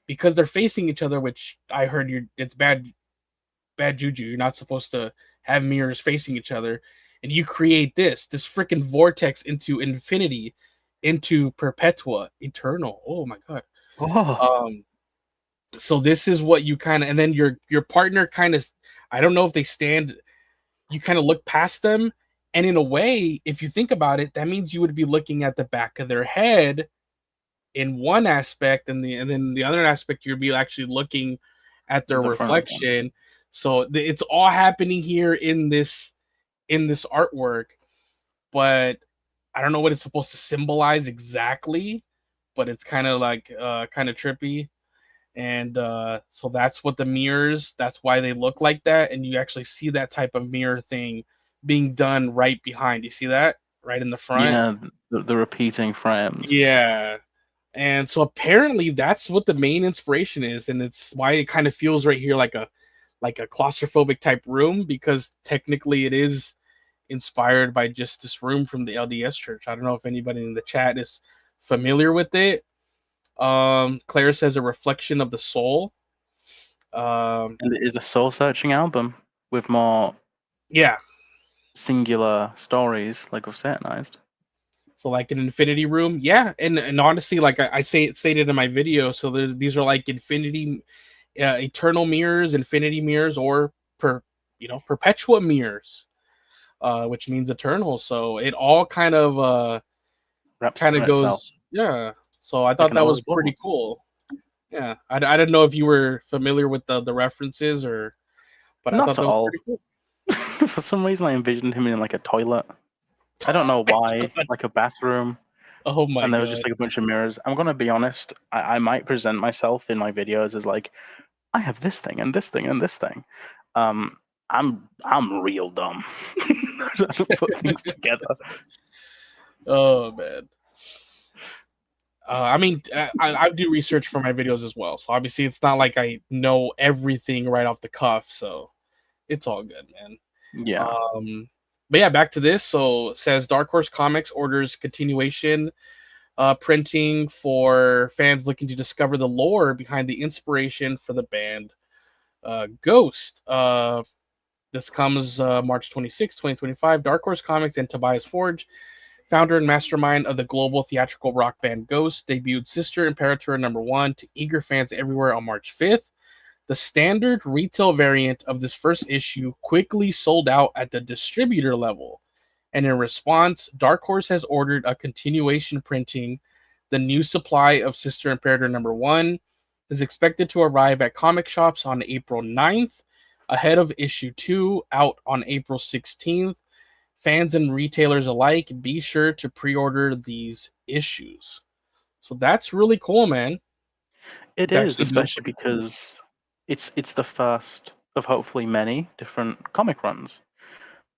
Speaker 1: because they're facing each other, which I heard it's bad juju. You're not supposed to have mirrors facing each other. And you create this freaking vortex into infinity, into perpetua, eternal. Oh my god.
Speaker 2: Oh.
Speaker 1: So this is what you kind of, and then your partner kind of, I don't know if they stand, you kind of look past them, and in a way, if you think about it, that means you would be looking at the back of their head in one aspect, and then the other aspect you'd be actually looking at their reflection. So it's all happening here in this artwork, but I don't know what it's supposed to symbolize exactly, but it's kind of like kind of trippy. And so that's what the mirrors, that's why they look like that. And you actually see that type of mirror thing being done right behind. You see that right in the front?
Speaker 2: Yeah, the repeating frames.
Speaker 1: Yeah. And so apparently that's what the main inspiration is, and it's why it kind of feels right here like a claustrophobic type room, because technically it is inspired by just this room from the LDS church. I don't know if anybody in the chat is familiar with it. Claire says a reflection of the soul.
Speaker 2: And it is a soul-searching album with more singular stories, like of Satanized.
Speaker 1: So like an infinity room, yeah. And honestly, like I stated in my video, so these are like infinity, eternal mirrors, infinity mirrors, or perpetua mirrors, which means eternal. So it all kind of goes, yeah. So I thought that was pretty cool. Yeah, I didn't know if you were familiar with the references, but
Speaker 2: Not
Speaker 1: I thought that was pretty
Speaker 2: cool. For some reason, I envisioned him in like a toilet. I don't know why, like a bathroom.
Speaker 1: Oh my god!
Speaker 2: And there was just like a bunch of mirrors. I'm gonna be honest. I might present myself in my videos as like, I have this thing and this thing and this thing. I'm real dumb. I don't put things together.
Speaker 1: Oh man. I mean, I do research for my videos as well, so obviously it's not like I know everything right off the cuff. So it's all good, man.
Speaker 2: Yeah.
Speaker 1: But yeah, back to this. So it says Dark Horse Comics orders continuation printing for fans looking to discover the lore behind the inspiration for the band Ghost. This comes March 26, 2025. Dark Horse Comics and Tobias Forge, founder and mastermind of the global theatrical rock band Ghost, debuted Sister Imperator #1 to eager fans everywhere on March 5th. The standard retail variant of this first issue quickly sold out at the distributor level, and in response, Dark Horse has ordered a continuation printing. The new supply of Sister Imperator #1 is expected to arrive at comic shops on April 9th, ahead of issue 2 out on April 16th. fans and retailers alike, be sure to pre-order these issues. So that's really cool, man.
Speaker 2: It
Speaker 1: It's
Speaker 2: is,
Speaker 1: actually doing
Speaker 2: especially
Speaker 1: pretty cool.
Speaker 2: because it's the first of hopefully many different comic runs.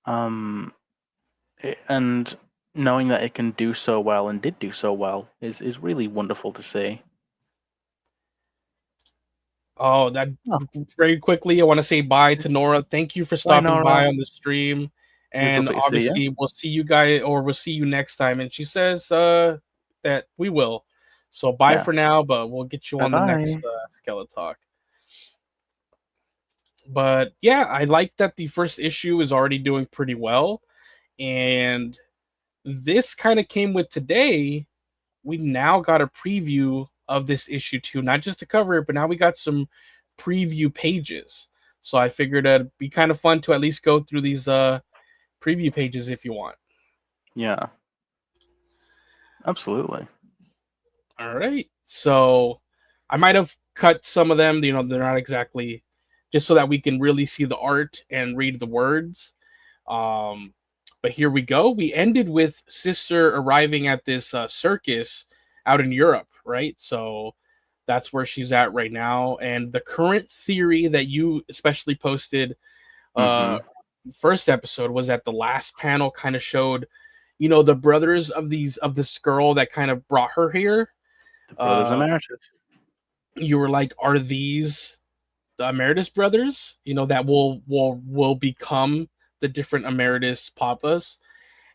Speaker 2: And knowing that it can do so well and did do so well is really wonderful to see.
Speaker 1: Oh, that
Speaker 2: Oh,
Speaker 1: very quickly, I want to say bye to Nora. Thank you for
Speaker 2: bye,
Speaker 1: stopping
Speaker 2: Nora.
Speaker 1: by on the stream.
Speaker 2: It was
Speaker 1: And
Speaker 2: lovely to see you.
Speaker 1: obviously we'll see you guys, or we'll see you next time. And she says that we will. So bye
Speaker 2: Yeah.
Speaker 1: for now, but we'll get you
Speaker 2: Bye
Speaker 1: on the next
Speaker 2: bye.
Speaker 1: Skelet Talk. But yeah, I like that the first issue is already doing pretty well. And this kind of came with today. We now got a preview of this issue too, not just to cover it, but now we got some preview pages. So I figured it'd be kind of fun to at least go through these preview pages if you want.
Speaker 2: Yeah. Absolutely.
Speaker 1: All right. So I might have cut some of them, they're not exactly, just so that we can really see the art and read the words. Um, but here we go. We ended with Sister arriving at this circus out in Europe, right? So that's where she's at right now. And the current theory that you especially posted
Speaker 2: Mm-hmm.
Speaker 1: first episode was that the last panel kind of showed, the brothers of this girl that kind of brought her here.
Speaker 2: The Brothers
Speaker 1: Uh,
Speaker 2: Emeritus.
Speaker 1: you were like, are these the Emeritus brothers? That will become the different Emeritus papas.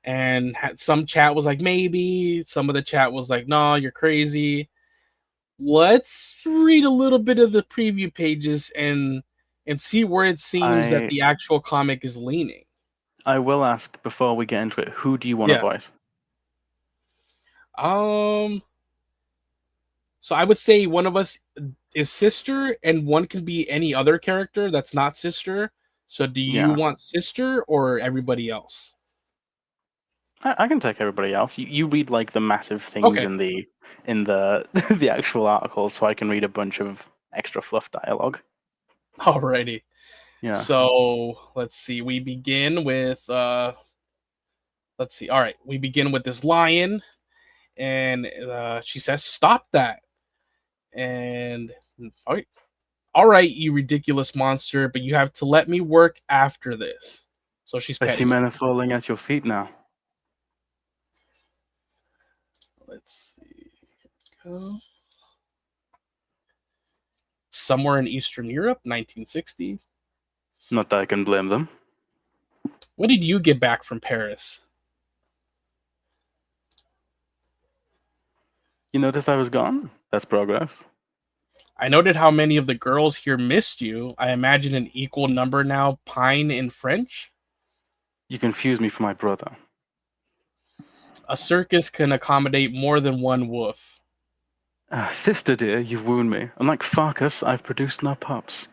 Speaker 1: And some chat was like, maybe. Some of the chat was like, no, you're crazy. Let's read a little bit of the preview pages and see where it seems that
Speaker 2: I
Speaker 1: the actual comic is leaning.
Speaker 2: I will ask before we get into it, who do you want to
Speaker 1: Yeah.
Speaker 2: voice?
Speaker 1: Um. So I would say one of us is Sister, and one can be any other character that's not Sister. So do you
Speaker 2: Yeah.
Speaker 1: want Sister or everybody else?
Speaker 2: I can take everybody else. You read like the massive things
Speaker 1: Okay.
Speaker 2: in the the actual article, so I can read a bunch of extra fluff dialogue.
Speaker 1: Alrighty.
Speaker 2: Yeah.
Speaker 1: So let's see. We begin with let's see. All right, we begin with this lion, and she says, "Stop that!" And all right, you ridiculous monster, but you have to let me work after this. So she's
Speaker 2: I see
Speaker 1: petting it.
Speaker 2: men falling at your feet now.
Speaker 1: Let's see. Go. Somewhere in Eastern Europe, 1960.
Speaker 2: Not that I can blame them.
Speaker 1: When did you get back from Paris?
Speaker 2: You noticed I was gone? That's progress.
Speaker 1: I noted how many of the girls here missed you. I imagine an equal number now pine in French.
Speaker 2: You confuse me for my brother.
Speaker 1: A circus can accommodate more than one wolf.
Speaker 2: Sister dear, you've wounded me. Unlike Farkas, I've produced no pups.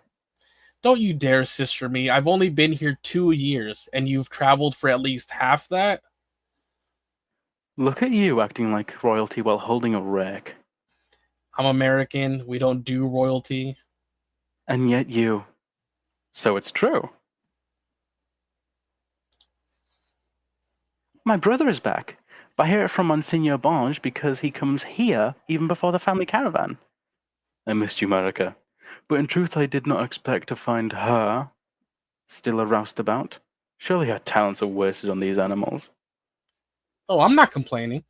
Speaker 1: Don't you dare sister me. I've only been here 2 years, and you've traveled for at least half that?
Speaker 2: Look at you acting like royalty while holding a rake.
Speaker 1: I'm American. We don't do royalty.
Speaker 2: And yet you. So it's true. My brother is back. I hear it from Monsignor Bonge because he comes here even before the family caravan. I missed you, Marika. But in truth, I did not expect to find her still a roustabout. Surely her talents are wasted on these animals.
Speaker 1: Oh, I'm not complaining.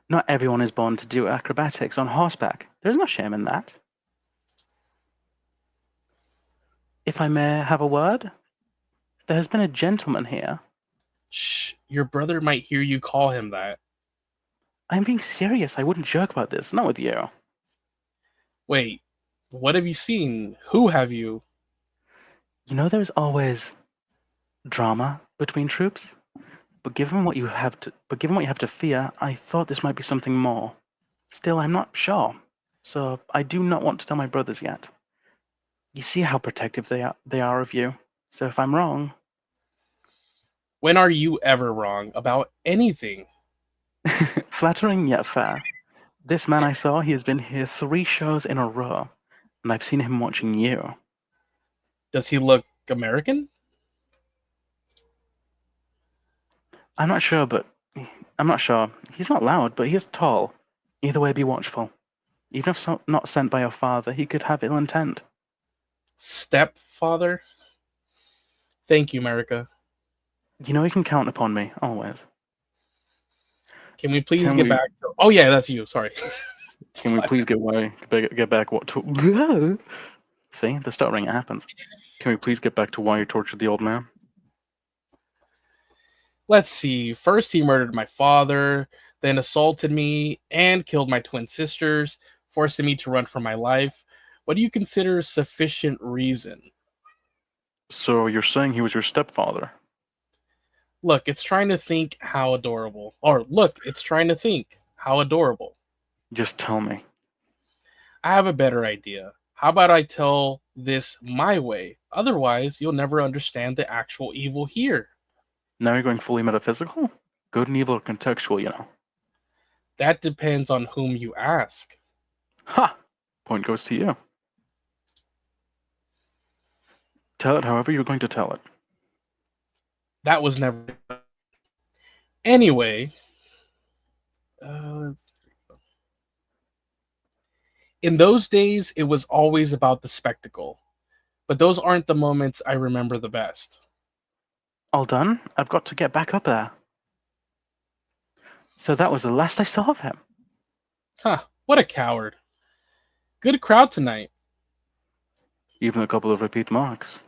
Speaker 2: Not everyone is born to do acrobatics on horseback. There is no shame in that. If I may have a word, there has been a gentleman here.
Speaker 1: Shh, your brother might hear you call him that.
Speaker 2: I'm being serious. I wouldn't joke about this. Not with you.
Speaker 1: Wait, what have you seen? Who have you?
Speaker 2: You know there's always drama between troops? But given what you have to fear, I thought this might be something more. Still, I'm not sure. So I do not want to tell my brothers yet. You see how protective they are of you. So if I'm wrong,
Speaker 1: When are you ever wrong about anything?
Speaker 2: flattering yet fair. This man I saw, he has been here 3 shows in a row, and I've seen him watching you.
Speaker 1: Does he look American?
Speaker 2: I'm not sure, but I'm not sure. He's not loud, but he is tall. Either way, be watchful. Even if not sent by your father, he could have ill intent.
Speaker 1: Stepfather? Thank you, America.
Speaker 2: You know you can count upon me, always.
Speaker 1: Can we please
Speaker 2: Can
Speaker 1: get
Speaker 2: we
Speaker 1: back to... Oh, yeah, that's you. Sorry.
Speaker 2: can we please get back what to See, the stuttering, it happens. Can we please get back to why you tortured the old man?
Speaker 1: Let's see. First, he murdered my father, then assaulted me and killed my twin sisters, forcing me to run for my life. What do you consider sufficient reason?
Speaker 2: So you're saying he was your stepfather?
Speaker 1: Look, it's trying to think how adorable. Or, look, it's trying to think how adorable.
Speaker 2: Just tell me.
Speaker 1: I have a better idea. How about I tell this my way? Otherwise, you'll never understand the actual evil here.
Speaker 2: Now you're going fully metaphysical? Good and evil are contextual, you know.
Speaker 1: That depends on whom you ask.
Speaker 2: Ha! Point goes to you. Tell it however you're going to tell it.
Speaker 1: That was never. Anyway, in those days, it was always about the spectacle. But those aren't the moments I remember the best.
Speaker 2: All done? I've got to get back up there. So that was the last I saw of him.
Speaker 1: Huh, what a coward. Good crowd tonight.
Speaker 2: Even a couple of repeat marks.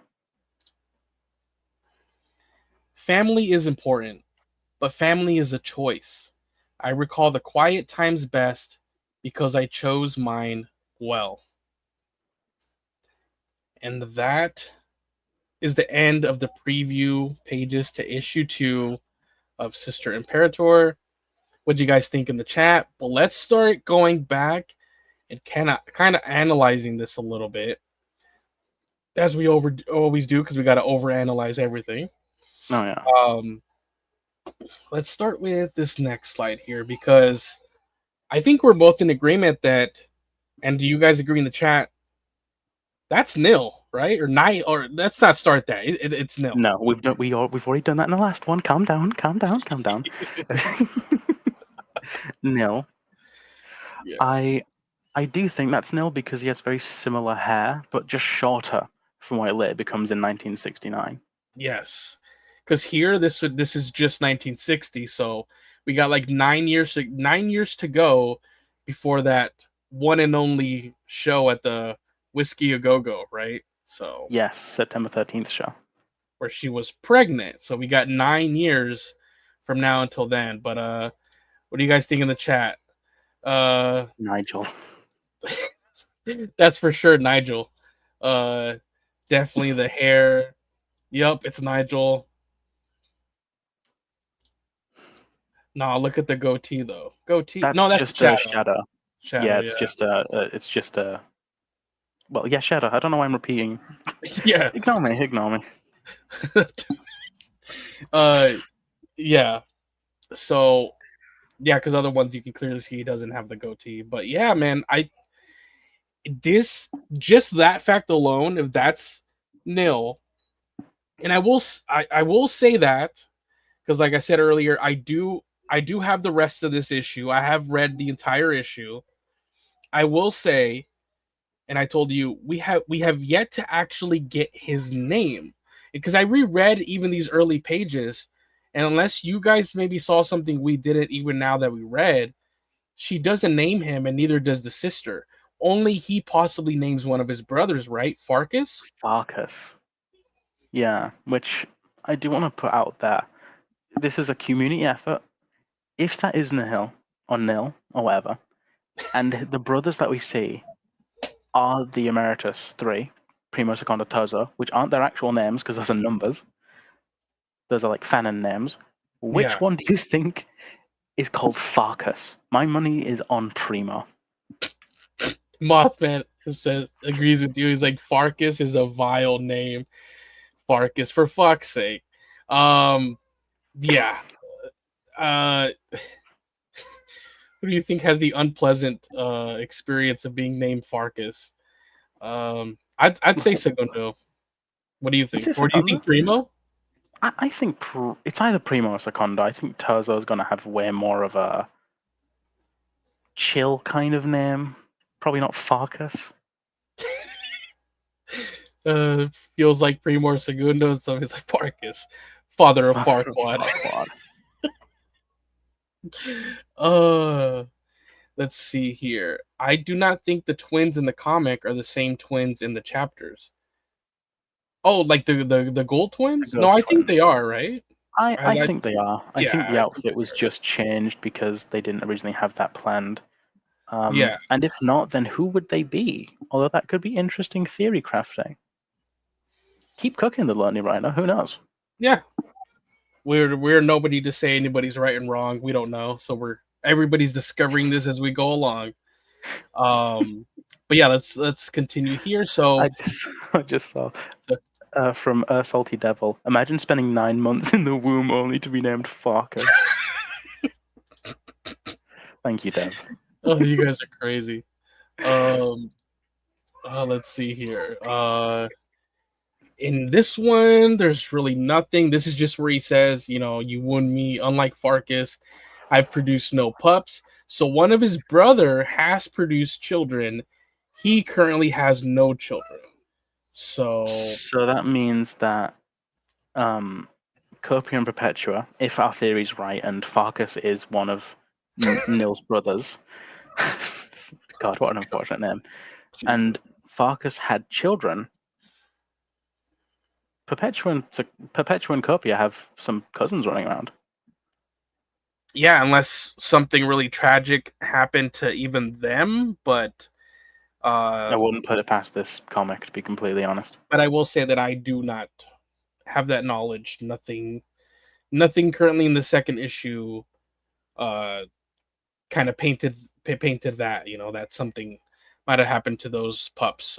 Speaker 1: Family is important, but family is a choice. I recall the quiet times best because I chose mine well. And that is the end of the preview pages to issue 2 of Sister Imperator. What do you guys think in the chat? Well, let's start going back and kind of analyzing this a little bit, as we always do, because we got to overanalyze everything.
Speaker 2: Oh yeah.
Speaker 1: Let's start with this next slide here, because I think we're both in agreement that, and do you guys agree in the chat? That's nil, right? Or nine? Or let's not start that. It's nil.
Speaker 2: No, we've already done that in the last one. Calm down. Nil.
Speaker 1: Yeah.
Speaker 2: I do think that's nil because he has very similar hair, but just shorter from what it later becomes in 1969.
Speaker 1: Yes, because here this is just 1960, so we got like 9 years to go before that one and only show at the Whiskey A Go Go, right? So
Speaker 2: Yes, September 13th show.
Speaker 1: where she was pregnant. So we got 9 years from now until then. But what do you guys think in the chat?
Speaker 2: Nigel.
Speaker 1: That's for sure, Nigel. Definitely the hair. Yep, it's Nigel. No, look at the goatee though. Goatee.
Speaker 2: That's
Speaker 1: No, that's
Speaker 2: just
Speaker 1: Shadow.
Speaker 2: a shadow.
Speaker 1: Shadow.
Speaker 2: Yeah, it's just a. Well, yeah, shadow. I don't know why I'm repeating.
Speaker 1: Yeah.
Speaker 2: Ignore me.
Speaker 1: Yeah. So, yeah, because other ones you can clearly see he doesn't have the goatee. But yeah, man, just that fact alone, if that's nil, and I will say that because, like I said earlier, I do have the rest of this issue. I have read the entire issue. I will say, and I told you we have yet to actually get his name, because I reread even these early pages, and unless you guys maybe saw something we didn't, even now that we read, she doesn't name him, and neither does the sister. Only he possibly names one of his brothers, right? Farkas.
Speaker 2: Yeah, which I do want to put out there. This is a community effort. If that is nil or whatever, and the brothers that we see are the Emeritus 3, Primo, Secondo, Terzo, which aren't their actual names because those are numbers. Those are like fanon names. Which one do you think is called Farkas? My money is on Primo.
Speaker 1: Mothman says agrees with you. He's like, Farkas is a vile name. Farkas, for fuck's sake. Yeah. Who do you think has the unpleasant experience of being named Farkas? I'd say Segundo. What do you think? Or do you think Primo?
Speaker 2: I think it's either Primo or Secondo. I think Terzo is going to have way more of a chill kind of name. Probably not Farkas.
Speaker 1: Feels like Primor Segundo, so he's like Farkas, father of
Speaker 2: Father of
Speaker 1: Farquaad.
Speaker 2: Farquaad.
Speaker 1: Let's see here. I do not think the twins in the comic are the same twins in the chapters. Oh, like the Ghoul twins?
Speaker 2: The
Speaker 1: No, I
Speaker 2: Ghost
Speaker 1: think
Speaker 2: Twins.
Speaker 1: they are, right?
Speaker 2: I think they are. I
Speaker 1: Yeah,
Speaker 2: think the
Speaker 1: I think
Speaker 2: outfit
Speaker 1: they
Speaker 2: was
Speaker 1: are.
Speaker 2: just changed because they didn't originally have that planned.
Speaker 1: Yeah,
Speaker 2: And if not, then who would they be? Although that could be interesting theory crafting. Keep cooking, the Lonely Rhino. Who knows?
Speaker 1: yeah. We're nobody to say anybody's right and wrong. We don't know, so everybody's discovering this as we go along. But yeah, let's continue here.
Speaker 2: I just saw
Speaker 1: So
Speaker 2: from Salty Devil. Imagine spending 9 months in the womb only to be named Farkas. Thank you, Dev.
Speaker 1: oh, you guys are crazy. Um, let's see here. In this one, there's really nothing. This is just where he says, you wound me. Unlike Farkas, I've produced no pups. So one of his brother has produced children. He currently has no children. So
Speaker 2: that means that Copia and Perpetua, if our theory's right, and Farkas is one of Nil's brothers. God, what an unfortunate name.
Speaker 1: Jesus.
Speaker 2: And Farkas had children. Perpetua and Copia have some cousins running around.
Speaker 1: Yeah, unless something really tragic happened to even them, but
Speaker 2: I wouldn't put it past this comic, to be completely honest.
Speaker 1: but I will say that I do not have that knowledge. Nothing currently in the second issue kind of painted that, that something might have happened to those pups.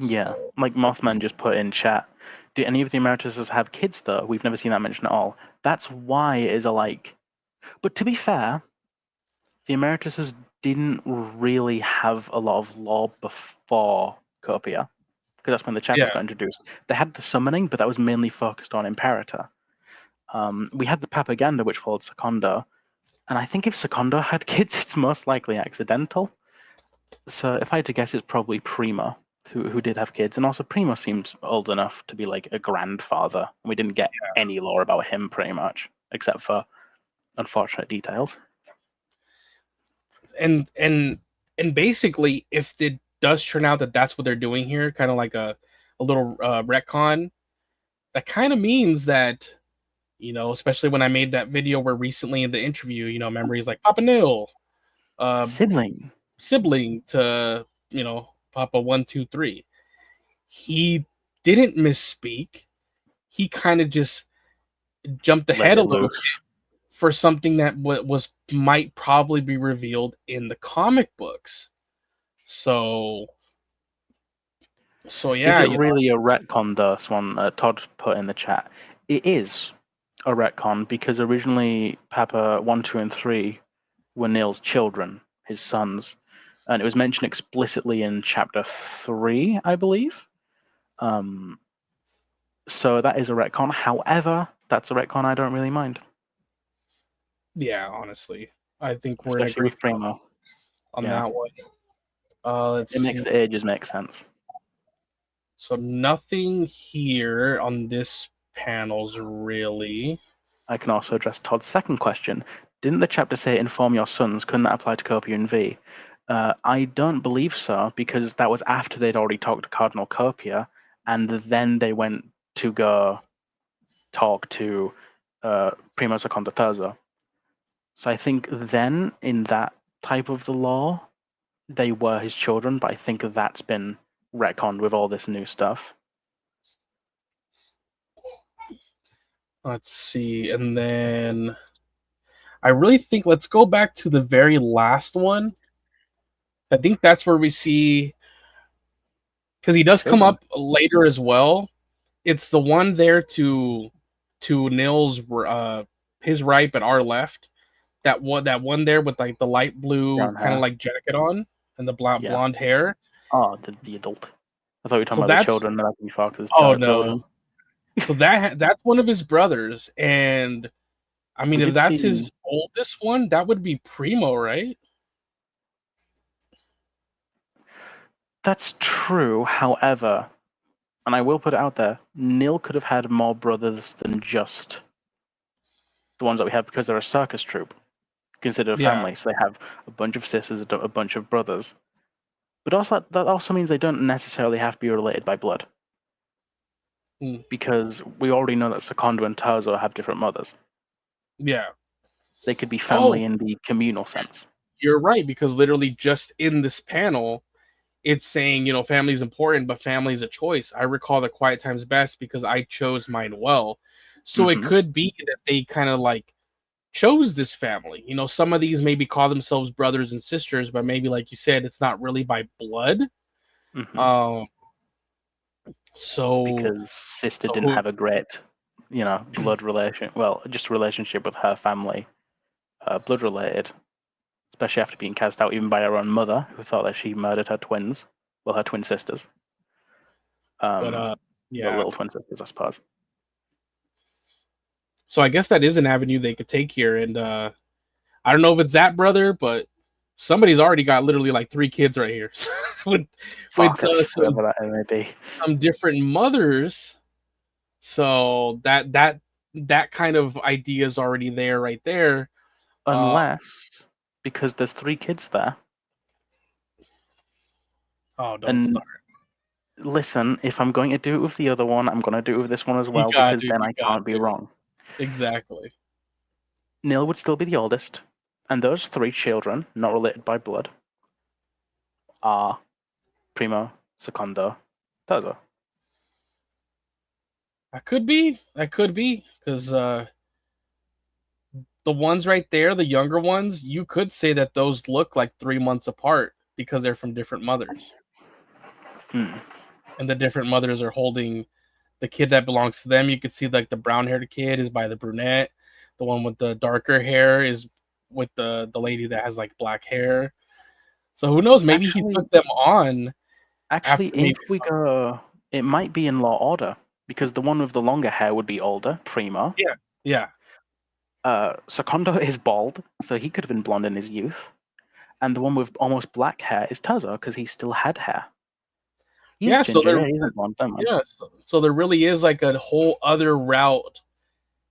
Speaker 2: Yeah, like Mothman just put in chat. Do any of the Emerituses have kids though? We've never seen that mentioned at all. That's why it is a like. But to be fair, the Emerituses didn't really have a lot of lore before Copia, because that's when the chapters got introduced. They had the summoning, but that was mainly focused on Imperator. We had the propaganda, which followed Secondo, and I think if Secondo had kids, it's most likely accidental. So if I had to guess, it's probably Primo who did have kids, and also Primo seems old enough to be like a grandfather. We didn't get any lore about him pretty much, except for unfortunate details.
Speaker 1: And basically, if it does turn out that that's what they're doing here, kind of like a little retcon, that kind of means that, especially when I made that video where recently in the interview, memories like Papa Nil, sibling to Papa 123. He didn't misspeak. He kind of just jumped ahead a little bit for something that might probably be revealed in the comic books. So yeah.
Speaker 2: Is it really a retcon though? Swan Todd put in the chat. It is a retcon because originally Papa 1, 2, and 3 were Neil's children, his sons, and it was mentioned explicitly in chapter 3, I believe. So that is a retcon. However, that's a retcon I don't really mind.
Speaker 1: Yeah, honestly, I think we're
Speaker 2: especially with Primo
Speaker 1: on that one.
Speaker 2: It makes the ages make sense.
Speaker 1: So nothing here on this panels really.
Speaker 2: I can also address Todd's second question. Didn't the chapter say inform your sons? Couldn't that apply to Copia and V? I don't believe so, because that was after they'd already talked to Cardinal Copia, and then they went to go talk to Primo Secondo Terzo. So I think then, in that type of the law, they were his children, but I think that's been retconned with all this new stuff.
Speaker 1: Let's see, and then I really think let's go back to the very last one. I think that's where we see, because he does come up later as well. It's the one there to Nils, his right but our left. That one there with like the light blue kind of like jacket on and the blonde hair.
Speaker 2: Oh, the adult. I thought you were talking about the children.
Speaker 1: Oh no. So that's one of his brothers, and I mean,
Speaker 2: We
Speaker 1: if
Speaker 2: did
Speaker 1: that's
Speaker 2: see.
Speaker 1: his oldest one, that would be Primo, right?
Speaker 2: That's true. However, and I will put it out there, Neil could have had more brothers than just the ones that we have because they're a circus troupe, considered a
Speaker 1: Yeah.
Speaker 2: family. So they have a bunch of sisters, a bunch of brothers. But also that also means they don't necessarily have to be related by blood,
Speaker 1: Mm.
Speaker 2: because we already know that Secondo and Tarzo have different mothers.
Speaker 1: Yeah.
Speaker 2: They could be
Speaker 1: Oh,
Speaker 2: family in the communal sense.
Speaker 1: you're right, because literally just in this panel, it's saying, family is important, but family is a choice. I recall the quiet times best because I chose mine well. So it
Speaker 2: Mm-hmm.
Speaker 1: could be that they kind of like chose this family. Some of these maybe call themselves brothers and sisters, but maybe like you said, it's not really by blood.
Speaker 2: Mm-hmm.
Speaker 1: Um, so,
Speaker 2: Because sister
Speaker 1: so
Speaker 2: didn't
Speaker 1: who,
Speaker 2: have a great, blood relation. Well, just a relationship with her family, blood related, especially after being cast out even by her own mother, who thought that she murdered her twins, well, her twin sisters,
Speaker 1: but
Speaker 2: well,
Speaker 1: yeah.
Speaker 2: little twin sisters, I suppose.
Speaker 1: So I guess that is an avenue they could take here, and I don't know if it's that brother, but somebody's already got literally like 3 kids right here with
Speaker 2: Fuck us,
Speaker 1: some
Speaker 2: whoever that may be.
Speaker 1: different mothers. So that kind of idea is already there, right there. Uh,
Speaker 2: Unless, because there's 3 kids there,
Speaker 1: oh, don't
Speaker 2: and
Speaker 1: start.
Speaker 2: listen, if I'm going to do it with the other one, I'm going to do it with this one as
Speaker 1: You
Speaker 2: well,
Speaker 1: got
Speaker 2: because
Speaker 1: to,
Speaker 2: then
Speaker 1: you
Speaker 2: I
Speaker 1: got
Speaker 2: can't be
Speaker 1: to.
Speaker 2: wrong.
Speaker 1: Exactly.
Speaker 2: Neil would still be the oldest, and those 3 children, not related by blood, are Primo, Secondo, Terzo.
Speaker 1: That could be. Because the ones right there, the younger ones, you could say that those look like 3 months apart because they're from different mothers,
Speaker 2: Hmm.
Speaker 1: and the different mothers are holding the kid that belongs to them. You could see like the brown haired kid is by the brunette. The one with the darker hair is with the lady that has like black hair. So who knows? Maybe he
Speaker 2: Actually,
Speaker 1: took them on
Speaker 2: actually,
Speaker 1: after maybe.
Speaker 2: if we go, it might be in law order, because the one with the longer hair would be older, Primo.
Speaker 1: Yeah, yeah,
Speaker 2: Secondo is bald, so he could have been blonde in his youth. And the one with almost black hair is Terzo, because he still had hair. He is
Speaker 1: yeah. So
Speaker 2: ginger,
Speaker 1: there,
Speaker 2: yeah, he isn't blonde, don't mind.
Speaker 1: yeah. So there really is like a whole other route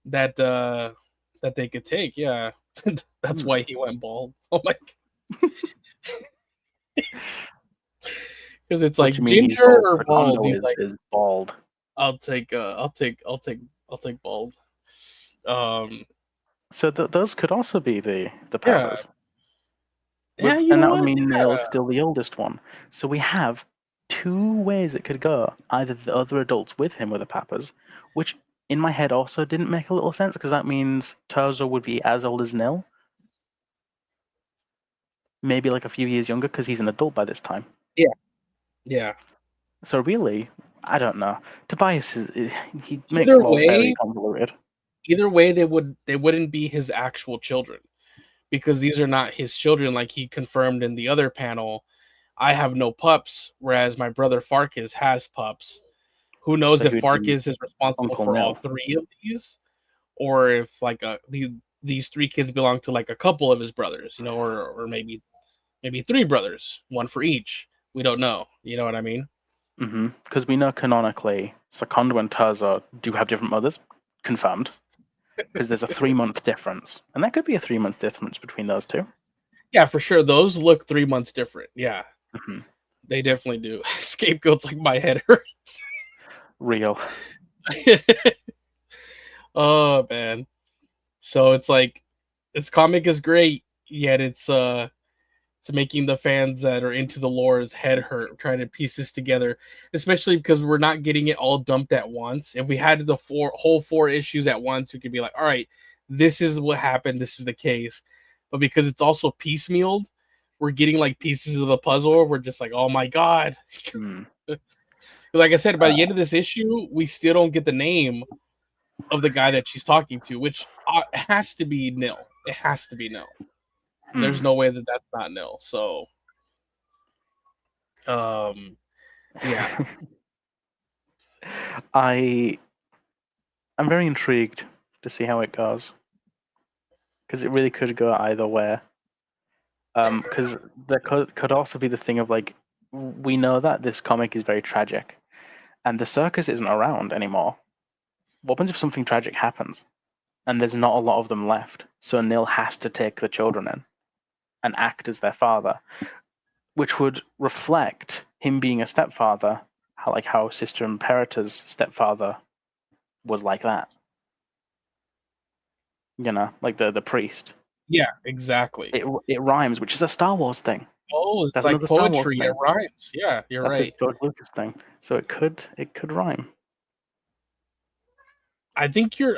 Speaker 1: that that they could take. Yeah, that's
Speaker 2: Hmm.
Speaker 1: why he went bald. Oh my, because it's
Speaker 2: What do
Speaker 1: like
Speaker 2: you mean he's
Speaker 1: ginger
Speaker 2: bald?
Speaker 1: or bald.
Speaker 2: Secondo
Speaker 1: He's like,
Speaker 2: is bald.
Speaker 1: I'll take bald. Um,
Speaker 2: So those could also be the
Speaker 1: yeah,
Speaker 2: Papas.
Speaker 1: yeah. You
Speaker 2: And
Speaker 1: know
Speaker 2: that would
Speaker 1: what?
Speaker 2: mean Neil is
Speaker 1: Yeah,
Speaker 2: still the oldest one. So we have 2 ways it could go. Either the other adults with him were the Papas, which in my head also didn't make a little sense, because that means Terzo would be as old as Nil, maybe like a few years younger because he's an adult by this time.
Speaker 1: yeah, yeah.
Speaker 2: So really, I don't know. Tobias he makes
Speaker 1: Either
Speaker 2: law very
Speaker 1: way,
Speaker 2: convoluted.
Speaker 1: they wouldn't be his actual children, because these are not his children. Like he confirmed in the other panel, I have no pups, whereas my brother Farkas has pups. Who knows
Speaker 2: So
Speaker 1: if
Speaker 2: he would be
Speaker 1: Farkas is responsible
Speaker 2: Uncle
Speaker 1: for all
Speaker 2: Nil.
Speaker 1: 3 of these, or if like these 3 kids belong to like a couple of his brothers, or maybe 3 brothers, one for each. We don't know. You know what I mean?
Speaker 2: Because we know canonically, Secondo and Terzo do have different mothers, confirmed. Because there's a 3 month difference, and there could be a 3 month difference between those two.
Speaker 1: Yeah, for sure. Those look 3 months different. Yeah,
Speaker 2: Mm-hmm.
Speaker 1: they definitely do. Scapegoats, like my head hurts.
Speaker 2: Real.
Speaker 1: Oh man. So it's like this comic is great, yet it's making the fans that are into the lore's head hurt trying to piece this together, especially because we're not getting it all dumped at once. If we had the whole 4 issues at once, we could be like, all right, this is what happened, this is the case. But because it's also piecemealed, we're getting like pieces of the puzzle. We're just like, oh my god.
Speaker 2: Mm.
Speaker 1: Like I said, by the end of this issue, we still don't get the name of the guy that she's talking to, which has to be Nil. It has to be Nil. There's no way that that's not Nil. So, yeah.
Speaker 2: I I'm very intrigued to see how it goes, because it really could go either way. Because there could also be the thing of like, we know that this comic is very tragic, and the circus isn't around anymore. What happens if something tragic happens, and there's not a lot of them left? So Neil has to take the children in and act as their father, which would reflect him being a stepfather, how Sister Imperator's stepfather was like that. You know, like the priest.
Speaker 1: Yeah, exactly.
Speaker 2: It rhymes, which is a Star Wars thing.
Speaker 1: Oh, it's
Speaker 2: That's
Speaker 1: like
Speaker 2: another Star Wars
Speaker 1: poetry. It
Speaker 2: thing.
Speaker 1: rhymes. Yeah, you're
Speaker 2: That's a
Speaker 1: right.
Speaker 2: George Lucas thing. So it could rhyme.
Speaker 1: I think you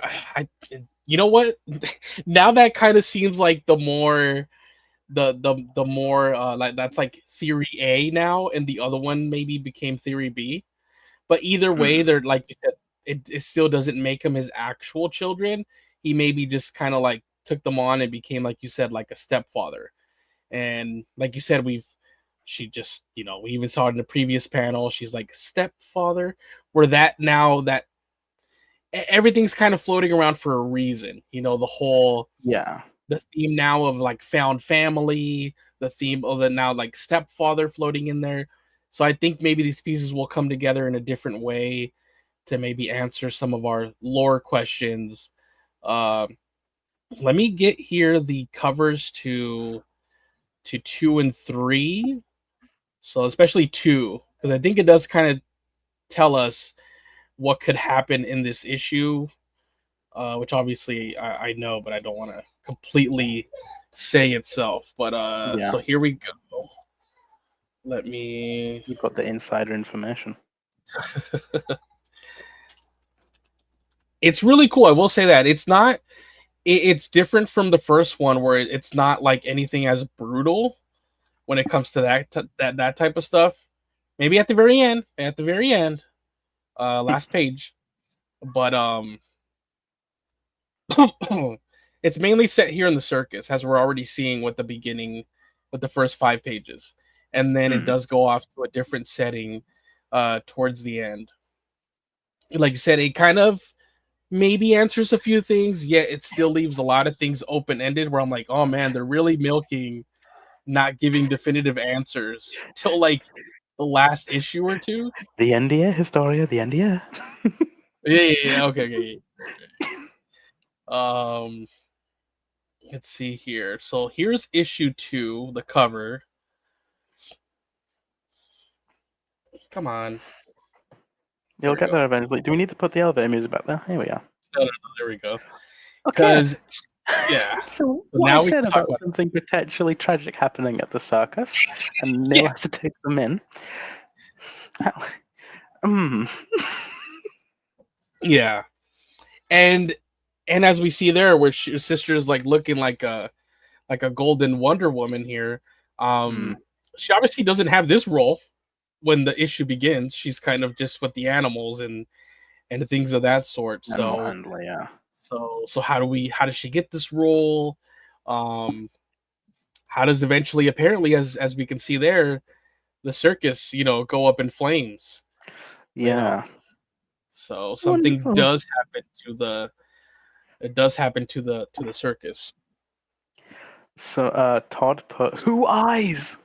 Speaker 1: know what? Now that kind of seems like the more the more like that's like theory A now, and the other one maybe became theory B. But either way, they're like you said, it still doesn't make him his actual children. He maybe just kind of like took them on and became, like you said, like a stepfather. And like you said, she just, we even saw it in the previous panel. She's like stepfather, where that now that everything's kind of floating around for a reason. The whole
Speaker 2: Yeah.
Speaker 1: the theme now of like found family, the theme of the now like stepfather floating in there. So I think maybe these pieces will come together in a different way to maybe answer some of our lore questions. Uh, Let me get here the covers to 2 and 3. So especially 2, because I think it does kind of tell us what could happen in this issue, which obviously I know, but I don't want to completely say itself. But
Speaker 2: Yeah.
Speaker 1: so here we go. Let me.
Speaker 2: You've got the insider information.
Speaker 1: It's really cool. I will say that it's not. It's different from the first one, where it's not like anything as brutal when it comes to that type of stuff. Maybe at the very end. Last page. But it's mainly set here in the circus, as we're already seeing with the first 5 pages, and then it does go off to a different setting towards the end. Like you said, it kind of maybe answers a few things, yet it still leaves a lot of things open ended. Where I'm like, oh man, they're really milking, not giving definitive answers till like the last issue or two.
Speaker 2: The NDA, Historia, the NDA.
Speaker 1: Yeah. Okay. Let's see here. So here's issue 2, the cover. Come on.
Speaker 2: You'll get there eventually. Do we need to put the elevator music back there? Here we are.
Speaker 1: No, there we go.
Speaker 2: Okay.
Speaker 1: Because yeah.
Speaker 2: So
Speaker 1: So
Speaker 2: what
Speaker 1: now
Speaker 2: I
Speaker 1: we
Speaker 2: said
Speaker 1: can talk
Speaker 2: about
Speaker 1: about
Speaker 2: something potentially tragic happening at the circus, and Neil has to take them in.
Speaker 1: Yeah. And as we see there, where sister's like looking like a golden Wonder Woman here. She obviously doesn't have this role when the issue begins. She's kind of just with the animals and things of that sort.
Speaker 2: Animal handler, yeah.
Speaker 1: So how does she get this role? How does eventually, apparently, as we can see there, the circus, go up in flames.
Speaker 2: Yeah.
Speaker 1: So something
Speaker 2: Wonderful.
Speaker 1: does happen to the circus.
Speaker 2: So Todd put who eyes?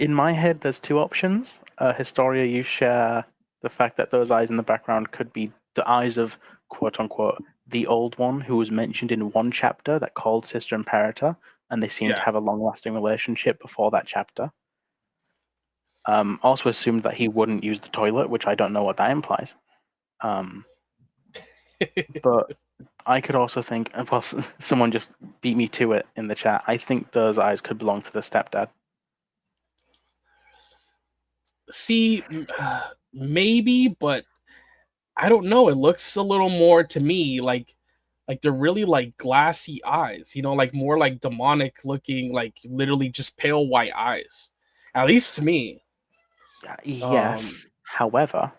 Speaker 2: In my head there's 2 options. Historia, you share the fact that those eyes in the background could be the eyes of quote unquote the old one who was mentioned in one chapter that called Sister Imperator, and they seem to have a long lasting relationship before that chapter. Also assumed that he wouldn't use the toilet, which I don't know what that implies. But I could also think, well, someone just beat me to it in the chat. I think those eyes could belong to the stepdad.
Speaker 1: See, maybe, but I don't know. It looks a little more to me like they're really like glassy eyes, like more like demonic looking, like literally just pale white eyes. At least to me.
Speaker 2: Yes. However,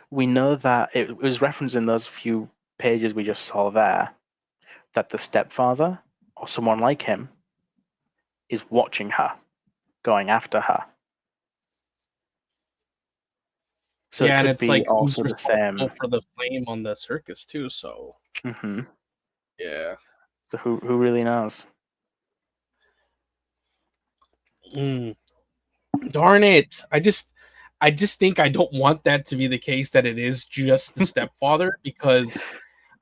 Speaker 2: we know that it was referenced in those few pages we just saw there that the stepfather or someone like him is watching her, going after her. So it
Speaker 1: Yeah, and
Speaker 2: could
Speaker 1: it's
Speaker 2: be
Speaker 1: like who's
Speaker 2: also the
Speaker 1: responsible
Speaker 2: same.
Speaker 1: for the flame on the circus too. So
Speaker 2: Hmm.
Speaker 1: yeah.
Speaker 2: So who really knows?
Speaker 1: Mm, darn it! I just think I don't want that to be the case. That it is just the stepfather, because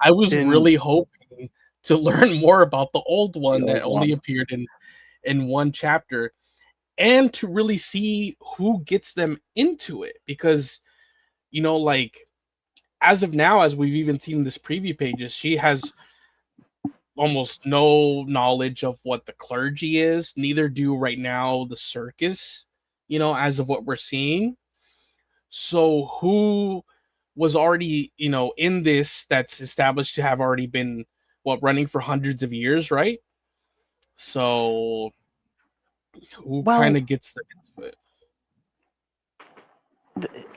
Speaker 1: I was
Speaker 2: In
Speaker 1: really hoping to learn more about the old
Speaker 2: the
Speaker 1: one that
Speaker 2: old
Speaker 1: only
Speaker 2: one,
Speaker 1: appeared in one chapter, and to really see who gets them into it, because like as of now, as we've even seen this preview pages, she has almost no knowledge of what the clergy is. Neither do right now the circus, as of what we're seeing. So who was already, in this, that's established to have already been running for hundreds of years, right? So who kind
Speaker 2: well,
Speaker 1: of gets them into it?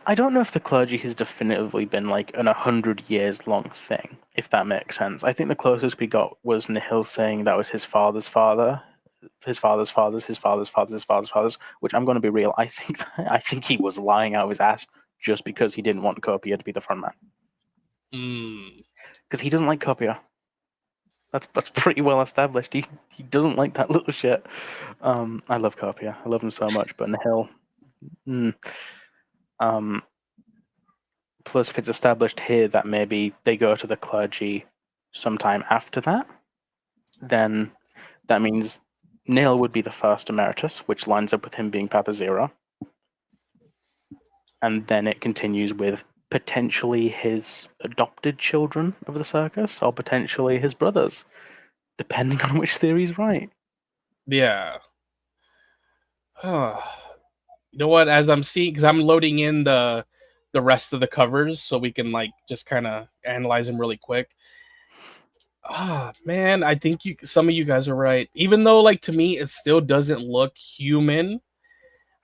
Speaker 2: I don't know if the clergy has definitively been like an 100 years long thing, if that makes sense. I think the closest we got was Nihil saying that was his father's father, his father's father's, his father's father's, his father's father's. Which, I'm going to be real, I think he was lying out of his ass just because he didn't want Copia to be the frontman,
Speaker 1: Mm,
Speaker 2: because he doesn't like Copia. That's pretty well established. He doesn't like that little shit. I love Copia. I love him so much, but Nihil. Um, Plus, if it's established here that maybe they go to the clergy sometime after that, then that means Neil would be the first emeritus, which lines up with him being Papa Zero. And then it continues with potentially his adopted children of the circus, or potentially his brothers, depending on which theory is right.
Speaker 1: yeah. You know what? As I'm seeing, because I'm loading in the rest of the covers, so we can like just kind of analyze them really quick. Man, I think some of you guys are right. Even though, like, to me, it still doesn't look human.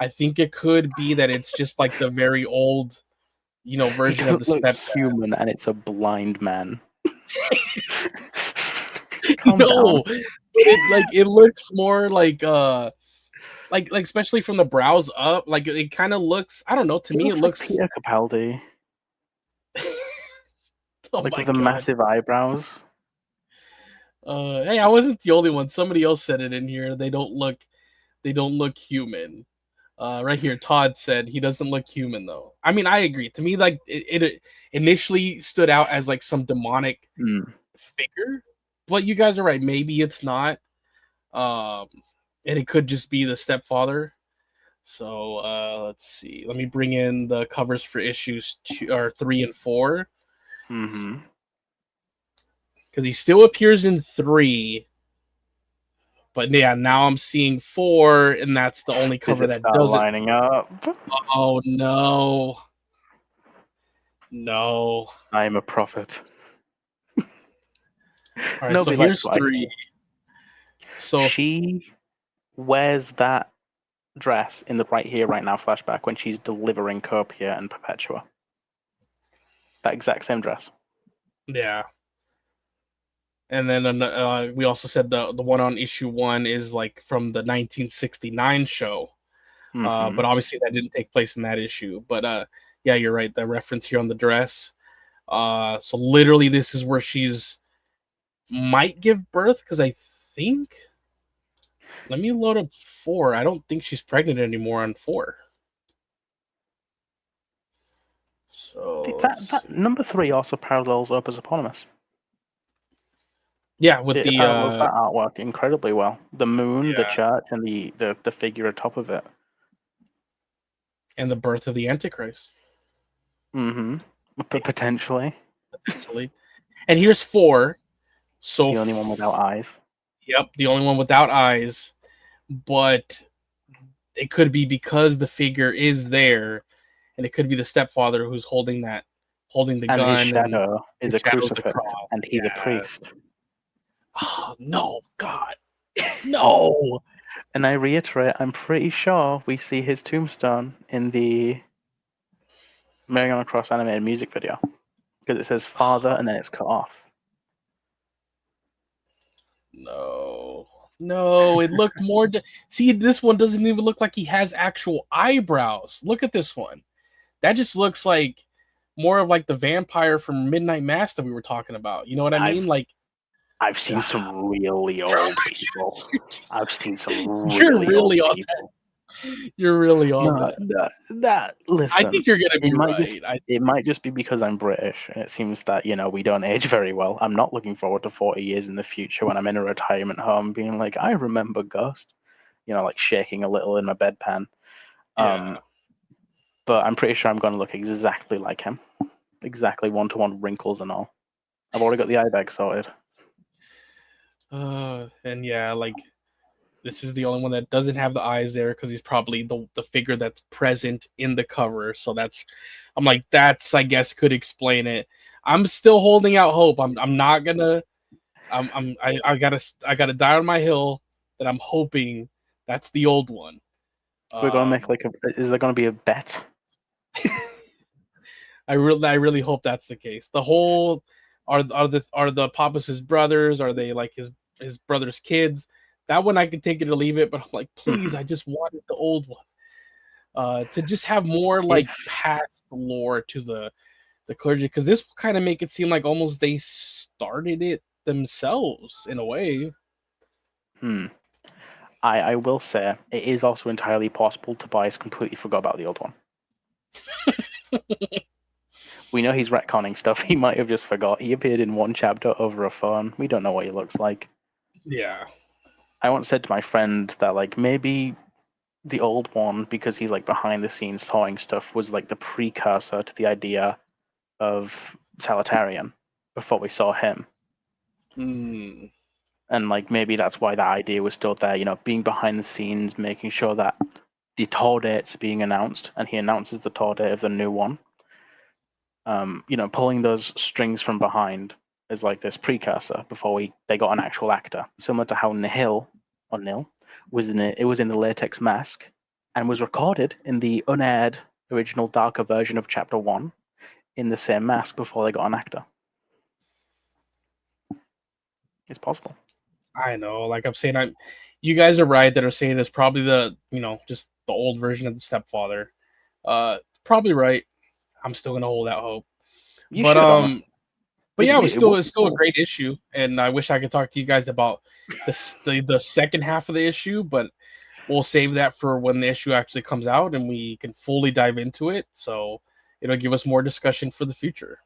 Speaker 1: I think it could be that it's just like the very old,
Speaker 2: He
Speaker 1: version of the
Speaker 2: doesn't look
Speaker 1: step.
Speaker 2: human, and it's a blind man. Calm down.
Speaker 1: No, but it looks more like especially from the brows up, like it kind of looks. I don't know. To
Speaker 2: He
Speaker 1: me, it
Speaker 2: looks like
Speaker 1: looks.
Speaker 2: Peter Capaldi,
Speaker 1: Oh
Speaker 2: like
Speaker 1: my
Speaker 2: with the
Speaker 1: god.
Speaker 2: massive eyebrows.
Speaker 1: Hey, I wasn't the only one. Somebody else said it in here. They don't look human. Right here, Todd said he doesn't look human though. I mean, I agree. To me, like it initially stood out as like some demonic figure, but you guys are right. Maybe it's not. Um, and it could just be the stepfather. So let's see. Let me bring in the covers for issues 3 and 4,
Speaker 2: Mm-hmm.
Speaker 1: because he still appears in 3. But yeah, now I'm seeing 4, and that's the only
Speaker 2: Does
Speaker 1: cover
Speaker 2: it
Speaker 1: that
Speaker 2: start
Speaker 1: doesn't.
Speaker 2: lining up?
Speaker 1: Oh no. No.
Speaker 2: I am a prophet.
Speaker 1: All right, so
Speaker 2: Nobody likes
Speaker 1: here's
Speaker 2: what I
Speaker 1: 3.
Speaker 2: say.
Speaker 1: So
Speaker 2: She wears that dress in the right here, right now flashback when she's delivering Copia and Perpetua. That exact same dress.
Speaker 1: yeah. And then we also said the one on issue 1 is like from the 1969 show.
Speaker 2: Mm-hmm.
Speaker 1: But obviously that didn't take place in that issue. But yeah, you're right. The reference here on the dress. So literally this is where she's might give birth, because I think, let me load up 4. I don't think she's pregnant anymore on 4. So
Speaker 2: That number 3 also parallels Opus Eponymous.
Speaker 1: yeah, with
Speaker 2: It
Speaker 1: the
Speaker 2: parallels that artwork incredibly well. The moon, the
Speaker 1: yeah,
Speaker 2: church, and the figure atop of it.
Speaker 1: and the birth of the Antichrist,
Speaker 2: Mm-hmm. Potentially.
Speaker 1: potentially. And here's 4. So
Speaker 2: The only one without eyes.
Speaker 1: yep, the only one without eyes. But it could be because the figure is there, and it could be the stepfather who's holding the
Speaker 2: And his
Speaker 1: gun, and
Speaker 2: shadow
Speaker 1: his
Speaker 2: is a
Speaker 1: shadow's the
Speaker 2: crucifix,
Speaker 1: cross.
Speaker 2: and he's a
Speaker 1: Yeah.
Speaker 2: priest.
Speaker 1: Oh no, God, no.
Speaker 2: And I reiterate, I'm pretty sure we see his tombstone in the Mary on a Cross animated music video, because it says father and then it's cut off.
Speaker 1: No, it looked see, this one doesn't even look like he has actual eyebrows. Look at this one. that just looks like more of like the vampire from Midnight Mass that we were talking about. You know what I mean? Like,
Speaker 2: I've seen some really old people. I've seen some
Speaker 1: you're
Speaker 2: really old
Speaker 1: really on
Speaker 2: people.
Speaker 1: that. You're really on
Speaker 2: No,
Speaker 1: that.
Speaker 2: listen.
Speaker 1: I think you're gonna be right.
Speaker 2: It might just be because I'm British, and it seems that we don't age very well. I'm not looking forward to 40 years in the future when I'm in a retirement home, being like, I remember Ghost, like shaking a little in my bedpan.
Speaker 1: Yeah.
Speaker 2: But I'm pretty sure I'm going to look exactly like him, exactly 1-to-1 wrinkles and all. I've already got the eye bag sorted.
Speaker 1: And yeah, like this is the only one that doesn't have the eyes there because he's probably the figure that's present in the cover. So I'm like, that's I guess could explain it. I'm still holding out hope. I'm not gonna. I gotta die on my hill that I'm hoping that's the old one.
Speaker 2: We're gonna make is there gonna be a bet?
Speaker 1: I really hope that's the case. The whole are the Papas' brothers? Are they like his brother's kids? That one I could take it or leave it, but I'm like, please, I just wanted the old one. To just have more like past lore to the clergy, because this will kind of make it seem like almost they started it themselves in a way.
Speaker 2: I will say it is also entirely possible Tobias completely forgot about the old one. We know he's retconning stuff. He might have just forgot. He appeared in one chapter over a phone. We don't know what he looks like.
Speaker 1: Yeah.
Speaker 2: I once said to my friend that like maybe the old one, because he's like behind the scenes sawing stuff, was like the precursor to the idea of Solitarian before we saw him. And like maybe that's why that idea was still there, being behind the scenes, making sure that the tour dates are being announced, and he announces the tour date of the new one. Pulling those strings from behind is like this precursor before they got an actual actor, similar to how Nihil was in it. It was in the latex mask and was recorded in the unaired original darker version of Chapter 1 in the same mask before they got an actor. It's possible.
Speaker 1: I know, like I'm saying, you guys are right that are saying it's probably the just the old version of the stepfather. Probably right. I'm still gonna hold out hope. But yeah, it's still a great issue, and I wish I could talk to you guys about the second half of the issue, but we'll save that for when the issue actually comes out and we can fully dive into it. So it'll give us more discussion for the future.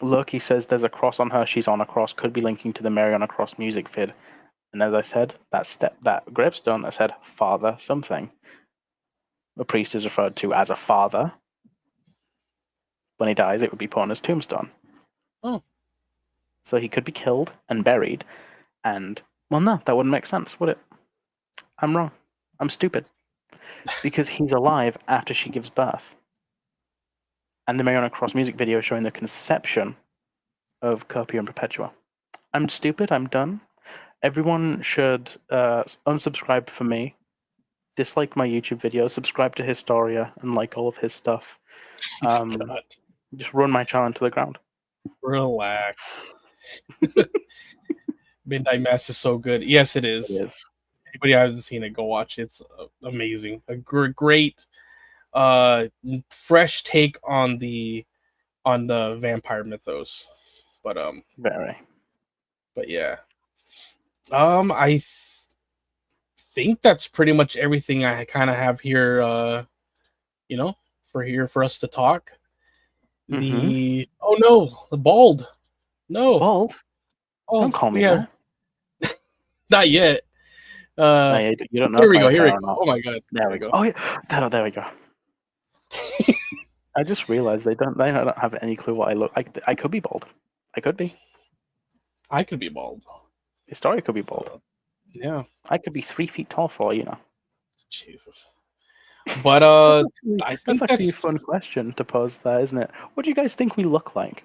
Speaker 2: Loki says there's a cross on her. She's on a cross. Could be linking to the Mary on a Cross music vid. And as I said, that gravestone that said Father something. The priest is referred to as a father. When he dies, it would be put on his tombstone.
Speaker 1: Oh.
Speaker 2: So he could be killed and buried. And, well, no, that wouldn't make sense, would it? I'm wrong. I'm stupid. Because he's alive after she gives birth. And the Mary on a Cross music video showing the conception of Copia and Perpetua. I'm stupid. I'm done. Everyone should unsubscribe for me, dislike my YouTube videos, subscribe to Historia, and like all of his stuff. Just run my channel into the ground.
Speaker 1: Relax. Midnight Mass is so good. Yes, it is.
Speaker 2: It is.
Speaker 1: Anybody who hasn't seen it, go watch it. It's amazing. A great, fresh take on the vampire mythos. But
Speaker 2: very.
Speaker 1: But yeah, I think that's pretty much everything I kind of have here. For us to talk. The oh no, the bald. No.
Speaker 2: Bald?
Speaker 1: Oh,
Speaker 2: don't call me that.
Speaker 1: Not yet.
Speaker 2: No, you don't know.
Speaker 1: Here we go. Oh my god.
Speaker 2: There we go. Oh yeah. There we go. I just realized they don't have any clue what I look like. I could be bald. I could be.
Speaker 1: I could be bald.
Speaker 2: Historia could be bald.
Speaker 1: So, yeah.
Speaker 2: I could be 3 feet tall for all you know.
Speaker 1: Jesus. But
Speaker 2: that's actually a fun question to pose there, isn't it? What do you guys think we look like?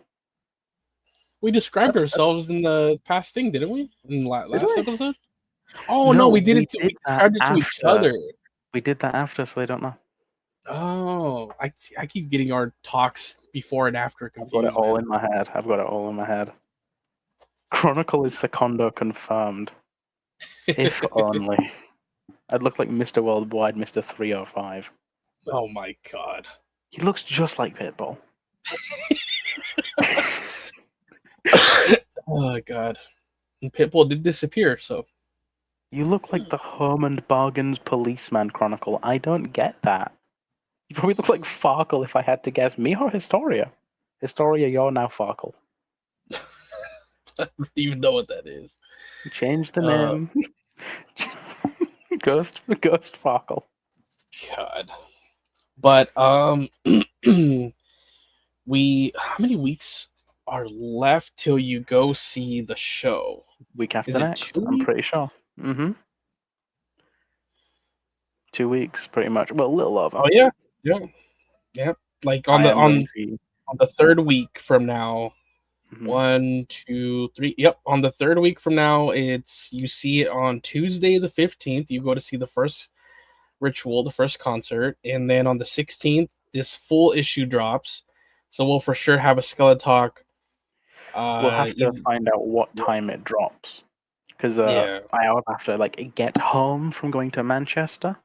Speaker 1: We described ourselves in the past thing, didn't we? In last episode? Oh no, we didn't. We described it to each other.
Speaker 2: We did that after, so they don't know.
Speaker 1: Oh, I keep getting our talks before and after confused.
Speaker 2: I've got it all in my head. Chronicle is Secondo confirmed. If only. I'd look like Mr. Worldwide, Mr. 305.
Speaker 1: Oh my god.
Speaker 2: He looks just like Pitbull.
Speaker 1: Oh god. And Pitbull did disappear, so
Speaker 2: You look like the Home and Bargains policeman Chronicle. I don't get that. You probably look like Farkle if I had to guess. Me or Historia? Historia, you're now Farkle.
Speaker 1: I don't even know what that is.
Speaker 2: Change the name. Ghost Farkle.
Speaker 1: God. But we how many weeks are left till you go see the show?
Speaker 2: Week after
Speaker 1: Is it
Speaker 2: next,
Speaker 1: 2
Speaker 2: I'm
Speaker 1: weeks?
Speaker 2: pretty sure. 2 weeks, pretty much. Well, a little over.
Speaker 1: Oh yeah, yeah. Like
Speaker 2: I am going
Speaker 1: on the third week from now.
Speaker 2: to.
Speaker 1: 1, 2, 3. Yep, on the third week from now, you see it on Tuesday the 15th. You go to see the first ritual, the first concert, and then on the 16th, this full issue drops. So we'll for sure have a Skeletalk.
Speaker 2: We'll have to find out what time it drops, because
Speaker 1: yeah.
Speaker 2: I'll have to like get home from going to Manchester.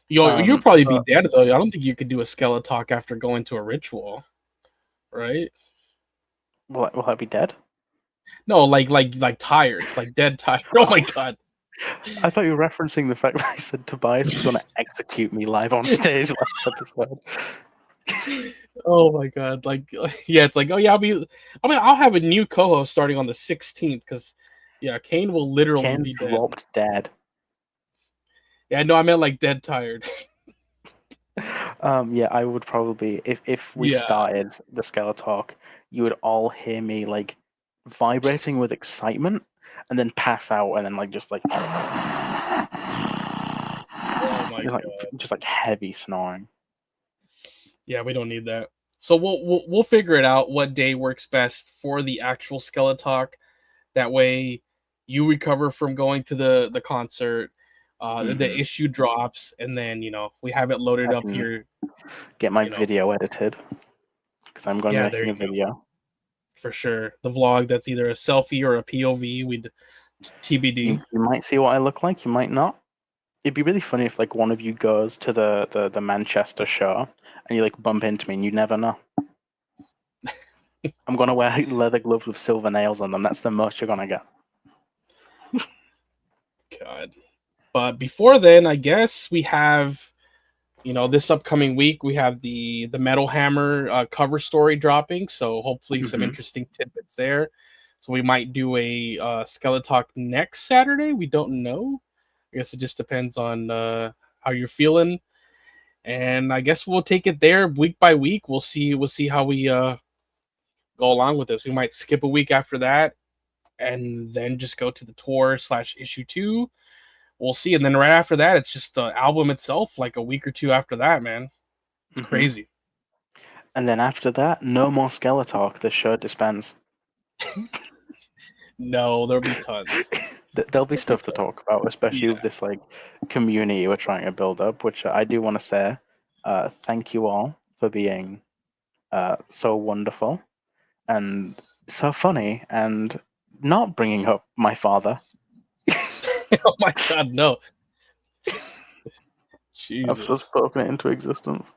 Speaker 1: You'll probably be dead though. I don't think you could do a Skeletalk after going to a ritual, right?
Speaker 2: Will I be dead?
Speaker 1: No, like tired, like dead tired. Oh my god.
Speaker 2: I thought you were referencing the fact that I said Tobias was going to execute me live on stage last episode.
Speaker 1: Oh my god! Like, yeah, it's like, oh yeah, I'll have a new co-host starting on the 16th because, yeah, Kane will literally be dead.
Speaker 2: Dropped dead.
Speaker 1: Yeah, no, I meant like dead tired.
Speaker 2: Yeah, I would probably if we started the Skeletalk, you would all hear me like vibrating with excitement, and then pass out, and then like just like,
Speaker 1: Oh my god!
Speaker 2: Just like heavy snoring.
Speaker 1: Yeah, we don't need that. So we'll figure it out what day works best for the actual Skeletalk. That way, you recover from going to the concert. The issue drops, and then we have it loaded up here.
Speaker 2: Get my video edited because I'm going to be making a video.
Speaker 1: For sure, the vlog that's either a selfie or a POV. We'd TBD.
Speaker 2: You might see what I look like. You might not. It'd be really funny if like one of you goes to the Manchester show and you like bump into me and you never know. I'm gonna wear leather gloves with silver nails on them. That's the most you're gonna get.
Speaker 1: God. But before then, I guess we have, this upcoming week we have the Metal Hammer cover story dropping. So hopefully some interesting tidbits there. So we might do a Skeletalk next Saturday. We don't know. I guess it just depends on how you're feeling, and I guess we'll take it there week by week. We'll see how we go along with this. We might skip a week after that, and then just go to the tour / issue 2. We'll see, and then right after that, it's just the album itself. Like a week or two after that, man, it's crazy.
Speaker 2: And then after that, no more Skeletalk. The show disbands.
Speaker 1: No, there'll be tons.
Speaker 2: There'll be stuff to talk about, especially with this like community we're trying to build up, which I do want to say thank you all for being so wonderful and so funny and not bringing up my father.
Speaker 1: Oh my god, no. Jesus.
Speaker 2: I've just spoken it into existence.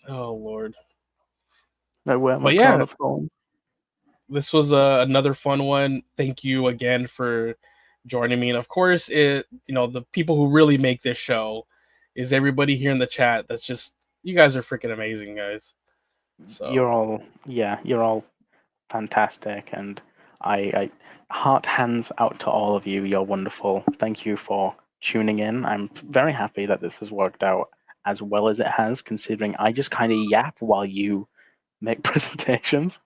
Speaker 1: Oh Lord.
Speaker 2: I wear my crown of thorns.
Speaker 1: This was another fun one. Thank you again for joining me, and of course, the people who really make this show is everybody here in the chat. That's just, you guys are freaking amazing, guys. So
Speaker 2: you're all fantastic, and I heart hands out to all of you. You're wonderful. Thank you for tuning in. I'm very happy that this has worked out as well as it has, considering I just kind of yap while you make presentations.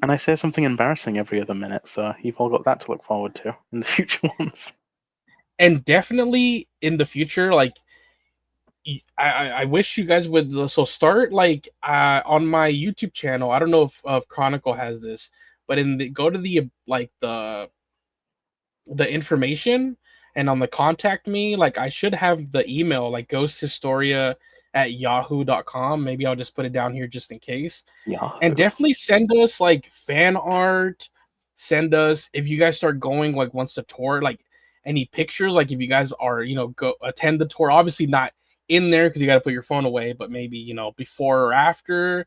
Speaker 2: And I say something embarrassing every other minute, so you've all got that to look forward to in the future ones.
Speaker 1: And definitely in the future, like, I wish you guys would start like on my YouTube channel. I don't know if Chronicle has this, but go to the information, and on the contact me, like I should have the email, like ghosthistoria@yahoo.com. Maybe I'll just put it down here just in case.
Speaker 2: Yeah.
Speaker 1: And definitely send us like fan art. Send us if you guys start going like once the tour, like, any pictures, like if you guys are, go attend the tour, obviously not in there because you got to put your phone away, but maybe, before or after,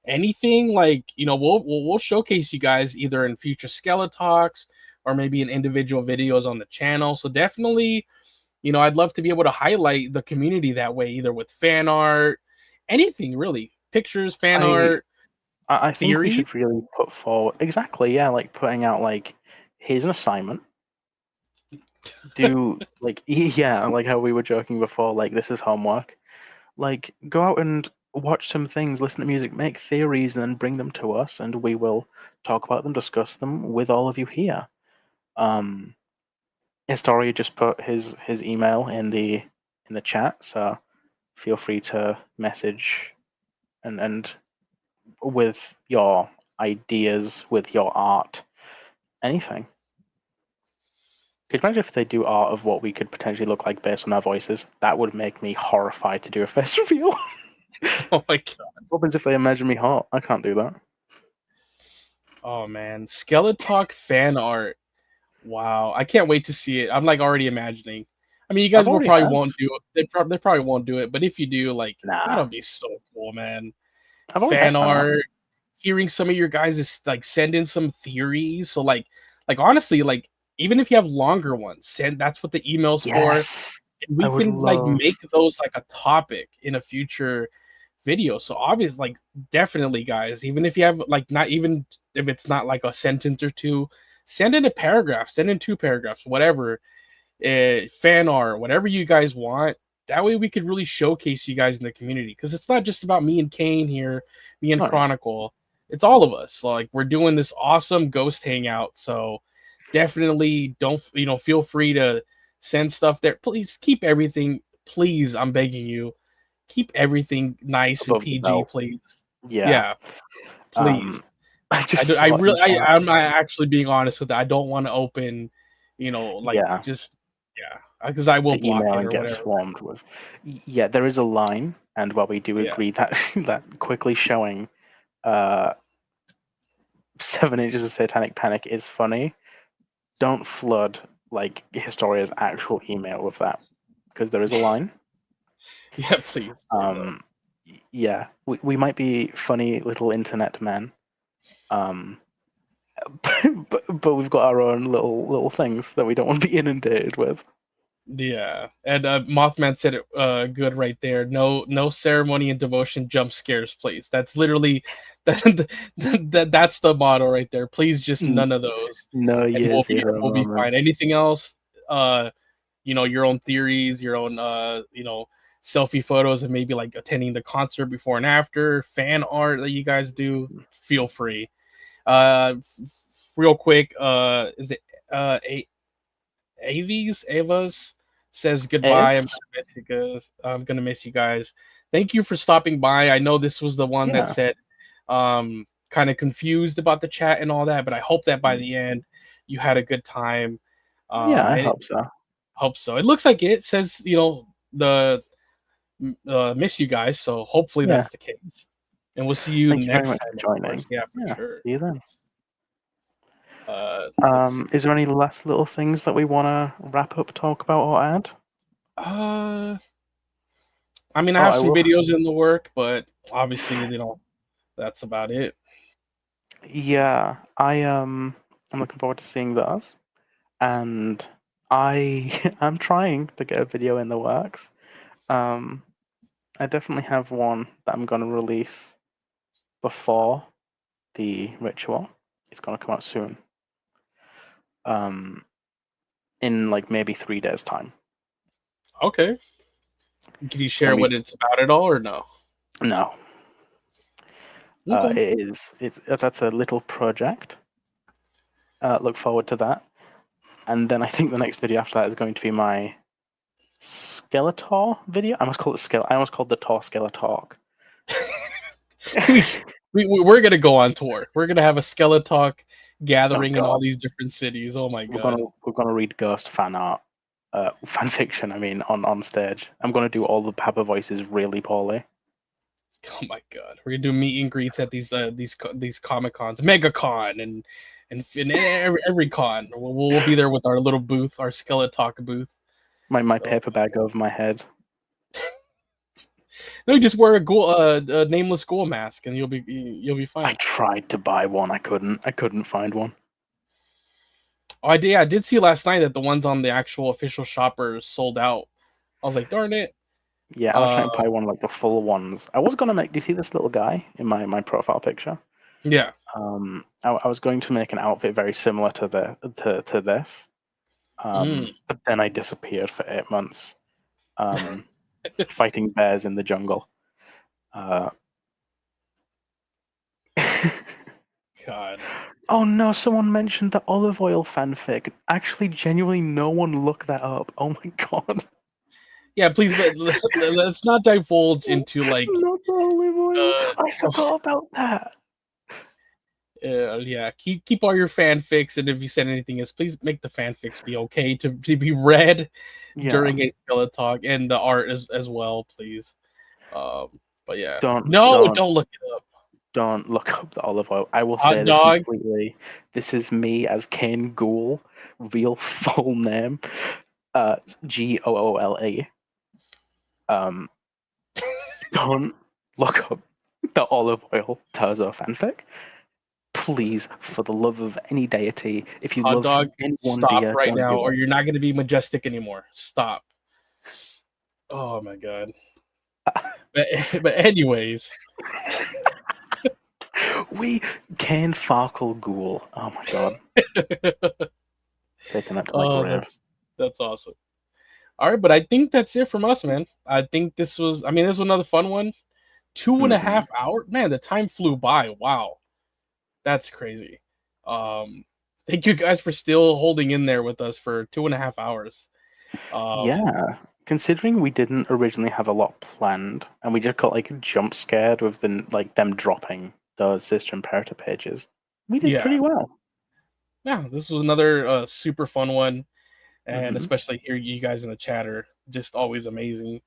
Speaker 1: anything like, we'll showcase you guys either in future Skeletalks or maybe in individual videos on the channel. So definitely, I'd love to be able to highlight the community that way, either with fan art, anything really, pictures, fan art,
Speaker 2: I think we
Speaker 1: theory.
Speaker 2: should really put forward exactly, yeah, like putting out like here's an assignment. Do like yeah, like how we were joking before, like this is homework. Like go out and watch some things, listen to music, make theories, and then bring them to us, and we will talk about them, discuss them with all of you here. Historia just put his email in the chat, so feel free to message and with your ideas, with your art, anything. Could you imagine if they do art of what we could potentially look like based on our voices? That would make me horrified to do a face reveal.
Speaker 1: Oh my god.
Speaker 2: What happens if they imagine me hot? I can't do that.
Speaker 1: Oh man, Skeletalk fan art. Wow, I can't wait to see it. I'm like already imagining. I mean, you guys
Speaker 2: I've
Speaker 1: will
Speaker 2: already
Speaker 1: probably
Speaker 2: have.
Speaker 1: won't do it. They probably won't do it, but if you do, like,
Speaker 2: Nah.
Speaker 1: that'll be so cool, man.
Speaker 2: I've already had
Speaker 1: Fan art, hearing some of your guys like send in some theories. So like honestly, like even if you have longer ones, send that's what the email's for.
Speaker 2: Yes.
Speaker 1: And
Speaker 2: I
Speaker 1: we
Speaker 2: would
Speaker 1: can like
Speaker 2: love.
Speaker 1: make those like a topic in a future video. So obviously, like definitely, guys, even if you have like not even if it's not like a sentence or two, send in a paragraph, send in 2 paragraphs, whatever, fan art, whatever you guys want. That way we could really showcase you guys in the community because it's not just about me and Kane here, me and
Speaker 2: Oh, yeah.
Speaker 1: Chronicle. It's all of us. Like we're doing this awesome ghost hangout. So definitely don't feel free to send stuff there. Please keep everything. Please, I'm begging you, keep everything nice and
Speaker 2: Above the
Speaker 1: PG,
Speaker 2: belt.
Speaker 1: please.
Speaker 2: Yeah.
Speaker 1: Yeah, please.
Speaker 2: I just
Speaker 1: I
Speaker 2: saw in
Speaker 1: really,
Speaker 2: chat.
Speaker 1: I'm actually being honest with that. I don't want to open, like
Speaker 2: Yeah.
Speaker 1: just, yeah, because I will
Speaker 2: The
Speaker 1: block
Speaker 2: email
Speaker 1: it
Speaker 2: and
Speaker 1: or
Speaker 2: get
Speaker 1: whatever.
Speaker 2: swarmed with. Yeah, there is a line, and while we do
Speaker 1: Yeah.
Speaker 2: agree that that quickly showing 7 inches of satanic panic is funny, don't flood like Historia's actual email with that, because there is a line.
Speaker 1: Yeah, please.
Speaker 2: Yeah, we might be funny little internet men, but we've got our own little things that we don't want to be inundated with.
Speaker 1: Yeah, and Mothman said it good right there. No ceremony and devotion, jump scares, please. That's literally that's the motto right there. Please, just none of those,
Speaker 2: No
Speaker 1: and
Speaker 2: year zero
Speaker 1: we'll be fine.
Speaker 2: moments.
Speaker 1: Anything else, your own theories, your own selfie photos, and maybe like attending the concert before and after, fan art that you guys do. Feel free. Real quick, is it Avas says goodbye.
Speaker 2: Aves?
Speaker 1: I'm gonna miss you guys. Thank you for stopping by. I know this was the one that
Speaker 2: Yeah.
Speaker 1: said kind of confused about the chat and all that, but I hope that by the end you had a good time.
Speaker 2: Yeah, I hope so.
Speaker 1: Hope so. It looks like it says the miss you guys, so hopefully
Speaker 2: Yeah.
Speaker 1: that's the case. And we'll see you
Speaker 2: Thank you very
Speaker 1: next
Speaker 2: much
Speaker 1: time,
Speaker 2: for
Speaker 1: of
Speaker 2: joining.
Speaker 1: course. Yeah, for sure.
Speaker 2: See you then.
Speaker 1: Let's
Speaker 2: Is there any last little things that we want to wrap up, talk about, or add?
Speaker 1: I mean, I have some videos in the work, but obviously, that's about it.
Speaker 2: Yeah, I'm looking forward to seeing those, and I'm trying to get a video in the works. I definitely have one that I'm gonna release before the ritual. It's gonna come out soon. In like maybe 3 days' time.
Speaker 1: Okay. Can you share what it's about at all, or no?
Speaker 2: No.
Speaker 1: Okay.
Speaker 2: That's a little project. Look forward to that. And then I think the next video after that is going to be my Skeletor video. I almost called the Tor Skeletalk.
Speaker 1: We're gonna go on tour. We're gonna have a Skeletalk gathering in all these different cities. Oh my god.
Speaker 2: We're gonna read ghost fan art, fan fiction. I mean, on stage. I'm gonna do all the Papa voices really poorly.
Speaker 1: Oh my god. We're gonna do meet and greets at these Comic Cons, MegaCon, and and every con. We'll be there with our little booth, our SKELETÁLK booth.
Speaker 2: My paper bag over my head.
Speaker 1: No, you just wear a nameless ghoul mask, and you'll be fine.
Speaker 2: I tried to buy one. I couldn't find one.
Speaker 1: Oh, I did see last night that the ones on the actual official shoppers sold out. I was like, darn it.
Speaker 2: Yeah, I was trying to buy one like the full ones. I was gonna make. Do you see this little guy in my profile picture?
Speaker 1: Yeah.
Speaker 2: I was going to make an outfit very similar to this. But then I disappeared for 8 months, fighting bears in the jungle.
Speaker 1: God.
Speaker 2: Oh no! Someone mentioned the olive oil fanfic. Actually, genuinely, no one looked that up. Oh my god.
Speaker 1: Yeah, please let's not divulge into like
Speaker 2: not the olive oil. I forgot about that.
Speaker 1: Yeah, keep all your fanfics, and if you said anything else, please make the fanfics be okay to be read during a SKELETÁLK, and the art as well, please. But yeah, don't look it up.
Speaker 2: Don't look up the olive oil. I will say this completely. This is me as Kane Ghoul, real full name, Goole. Don't look up the olive oil Terzo fanfic. Please, for the love of any deity, if you love anyone,
Speaker 1: stop right now, or you're not going to be majestic anymore. Stop. Oh my god. but anyways,
Speaker 2: we can Farkle Ghoul. Oh my god. Taking that to my grave.
Speaker 1: That's awesome. All right, but I think that's it from us, man. I think this was another fun one. 2.5 hours. Man, the time flew by. Wow. That's crazy. Thank you guys for still holding in there with us for 2.5 hours.
Speaker 2: Yeah, considering we didn't originally have a lot planned, and we just got like jump scared with them dropping those Sister Imperator pages, we did pretty well.
Speaker 1: Yeah, this was another super fun one, and especially hear you guys in the chat are just always amazing.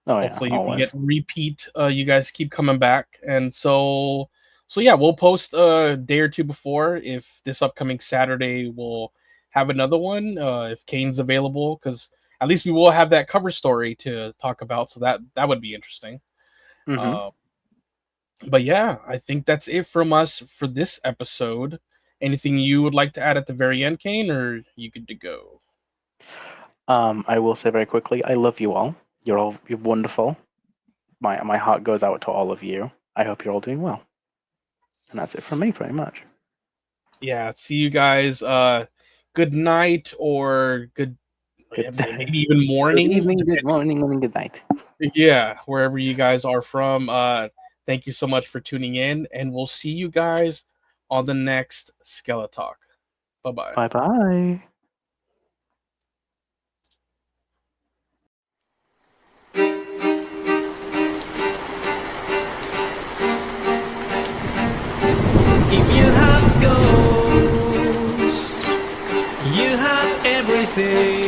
Speaker 2: Oh,
Speaker 1: hopefully
Speaker 2: yeah,
Speaker 1: you get repeat. You guys keep coming back, and so yeah, we'll post a day or two before if this upcoming Saturday we'll have another one if Kane's available, because at least we will have that cover story to talk about, so that would be interesting. But yeah, I think that's it from us for this episode. Anything you would like to add at the very end, Kane, or you good to go?
Speaker 2: I will say very quickly, I love you all. You're wonderful. My heart goes out to all of you. I hope you're all doing well. And that's it from me, pretty much.
Speaker 1: Yeah, see you guys. Good night, or maybe even morning.
Speaker 2: Good evening, good morning, and good night.
Speaker 1: Yeah, wherever you guys are from. Thank you so much for tuning in, and we'll see you guys on the next SKELETÁLK. Bye-bye.
Speaker 2: Bye-bye.
Speaker 3: If you have ghosts, you have everything.